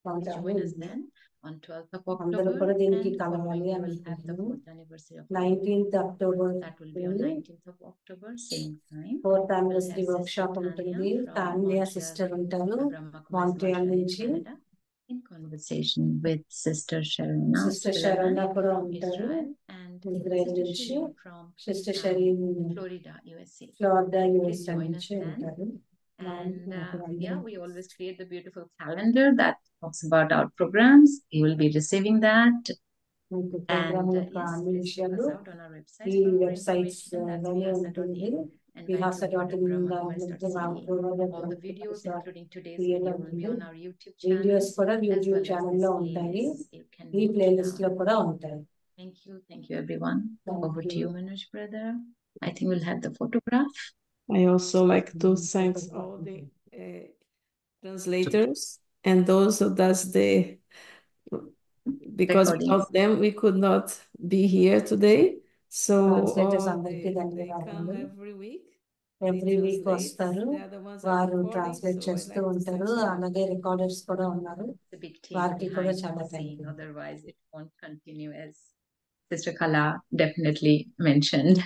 Please join us then on 12th of అందరూ October, కూడా దీనికి and కలవాలి following we అని will have the అనుకుంటున్నాము. 4th anniversary of 19th October that will be on 19th of October, same time. 4th anniversary We'll have workshop Sister ఉంటుంది. Tanya from Tanya Montreal, sister ఉంటారు Brahma Kumaris Montreal Montreal in నుంచి. Canada, in conversation with Sister Sharona sister Saranya కూడా from ఉంటారు Israel, and Israel Sister నుంచి. Shireen from sister Shireen Florida, USA. Florida Please US join us నుంచి then. ఉంటారు. And yeah, we always create the beautiful calendar that talks about our programs. You will be receiving that. మీకు And programme యొక్క yes, అన్ని please check విషయాలు us out on our website ఈ for more websites information. That's లోనే vihasa.in ఉంటుంది. and vihasa.in all the videos, including today's create video, will be on our YouTube channel. Videos కూడా as YouTube well as channel this లో ఉంటాయి. playlist. You can ఈ note playlist down. లో కూడా ఉంటాయి. Thank you everyone. Thank Over to you. you, Manoj brother. I think we'll have the photograph. I also like to thank all the translators and those who does the, because Recordings. without them we could not be here today. So translators they అందరికీ come ధన్యవాదాలు. every week. Every They week translate. వస్తారు, They are the ones that వారు recording, translate so I చేస్తూ like to ఉంటారు. thank them. అలాగే recorders కూడా ఉన్నారు, The big team వారికి కూడా behind చాలా the thank scene. You. Otherwise, it won't continue, as Sister Kala definitely mentioned.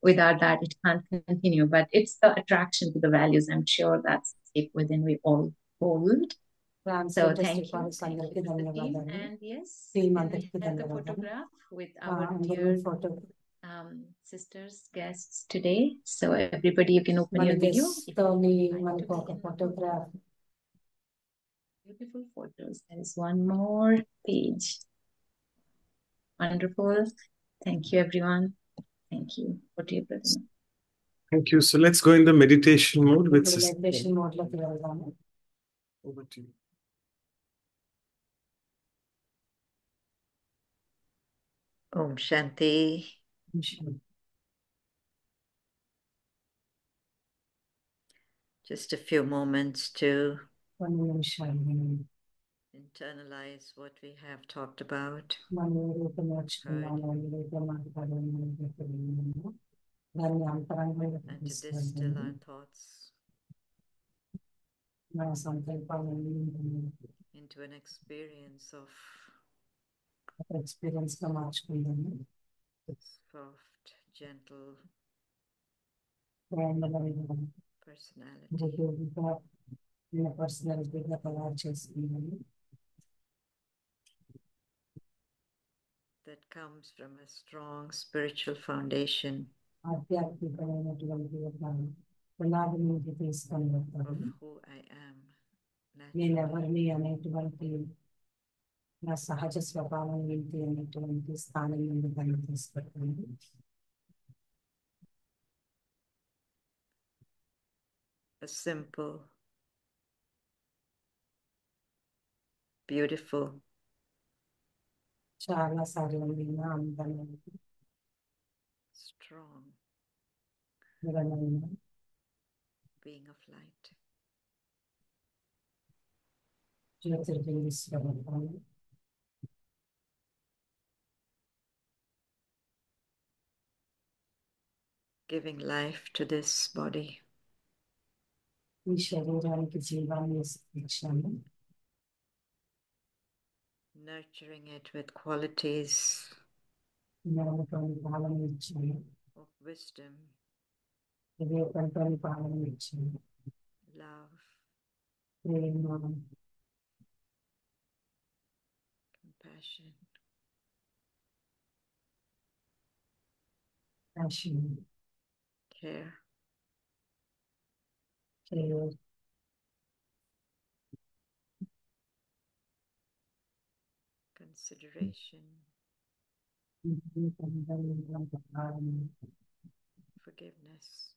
Without that, it can't continue. But it's the attraction to the values. I'm sure that's deep within we all hold. So translators thank you, recorders thank అందరికీ you for the team. ధన్యవాదాలు. And yes, team can we అందరికీ have the ధన్యవాదాలు. photograph with our అందరూ dear photo sisters, guests today? So everybody, you can open మన your video. Guest if తో you would like మనకు to ఒక take photograph. beautiful photos. There is one more page. Wonderful. Thank you, everyone. Thank you. What do you, brother? Thank you. So let's go in the meditation mode with ఇప్పుడు Sister. Meditation mode లోకి వెళ్దాము. Over to you. Om Shanti. Just a few moments to కొన్ని నిమిషాలు internalize what we have talked about. మనం ఏదైతే నేర్చుకున్నామో, ఏదైతే మాట్లాడామో, దాన్ని అంతరంగంలో And to distill our thoughts మన సంకల్పాలను into an experience of experience గా మార్చుకుందాము. soft, gentle ప్రేమగా personality మృదువుగా మన పర్సనాలిటీగా తయారు చేసుకుందాము. that comes from a strong spiritual foundation ఆధ్యాత్మికమైనటువంటి ఒక పునాది నుంచి తీసుకొని of వస్తాము. who I am నేను naturally. ఎవరిని అనేటువంటి నా సహజ స్వభావం ఏంటి అనేటువంటి స్థానం నుండి దాన్ని తీసుకెళ్తాను. A simple, beautiful, చాలా సరళమైన, అందమైన, strong దృఢమైన being of light. జ్యోతిర్లింగ స్వరూపాలు Giving life to this body. ఈ శరీరానికి జీవాన్ని ఇచ్చాము. Nurturing it with qualities జ్ఞానతోని పాలన ఇచ్చాము. of wisdom, వివేకంతోని పాలన ఇచ్చాము. love, Prema, compassion, passion, care, care, consideration, forgiveness,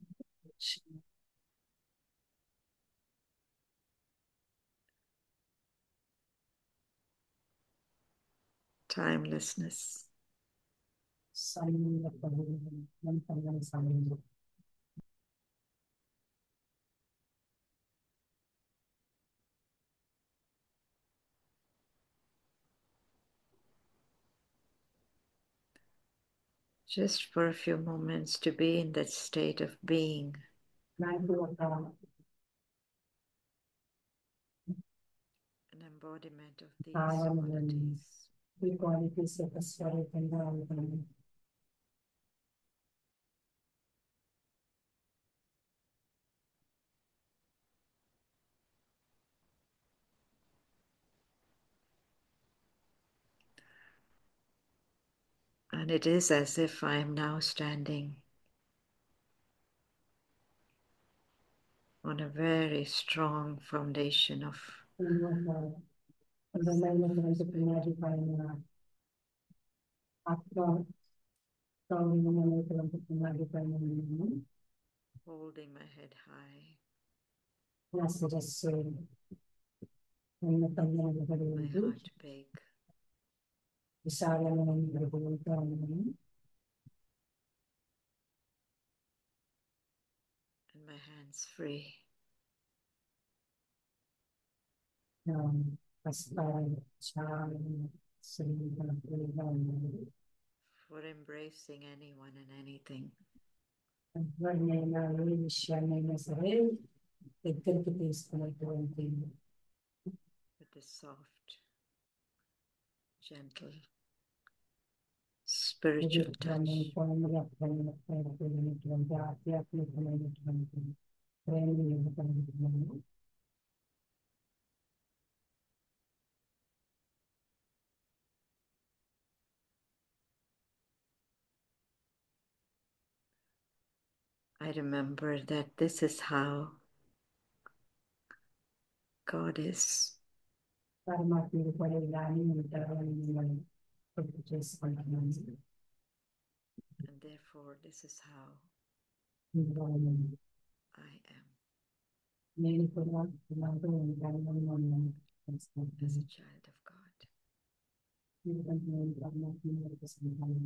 timelessness. Just for a few moments to be in that state of being. An embodiment of these qualities. ఈ qualities యొక్క స్వరూపంగా ఉంటాను. And it is as if I am now standing on a very strong foundation of అందమైనటువంటి పునాది పైన, ఆత్మ సౌమ్యమైనటువంటి పునాది పైన ఉన్నాను. holding my head high, నా శిరస్సు ఉన్నతంగా నిలబడి my ఉంది. heart big, విశాలమైన హృదయంతో ఉన్నాను. and my hands free. హస్తాలు చాలా సున్నితంగా ఉన్నాయి. for embracing anyone and anything ఎవరినైనా ఏ విషయాన్నైనా సరే దగ్గరికి తీసుకునేటువంటి with a soft, gentle, spiritual touch. ఆధ్యాత్మికమైనటువంటి ప్రేమను ఇవ్వగలుగుతున్నాను. I remember that this is how God is. పరమాత్ముడు కూడా ఇలానే ఉంటారు అని మిమ్మల్ని గుర్తు చేసుకుంటున్నాను. And therefore, this is how I am నేను కూడా ఇలాగే ఉంటాను as a child of God. ఎందుకంటే నేను పరమాత్మను నడిపిస్తున్నాను.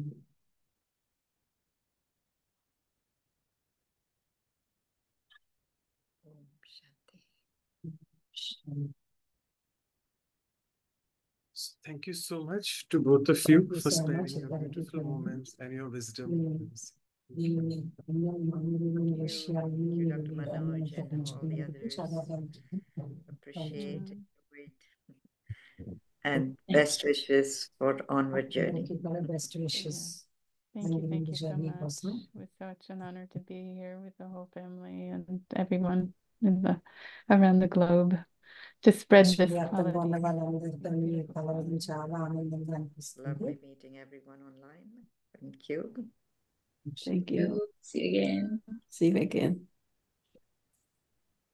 Om Shanti. So thank you so much to both of you Thank you for so sparing much. your Thank you beautiful for- moments and your wisdom. ఈ ఎన్నో మామూలు విషయాలు you, Dr. Manoj, and all the others. చాలా బాగుంది. Appreciate it. And best wishes for onward journey. Thank you for the best wishes. Thank you so journey much. కోసం. It was such an honor to be here with the whole family and everyone in around the globe to spread this వ్యాప్తంగా ఉన్న holiday. వాళ్ళందరితో ఈ కలవడం చాలా ఆనందంగా అనిపిస్తుంది. Lovely meeting everyone online. Thank you. Thank you. See you again. See you again.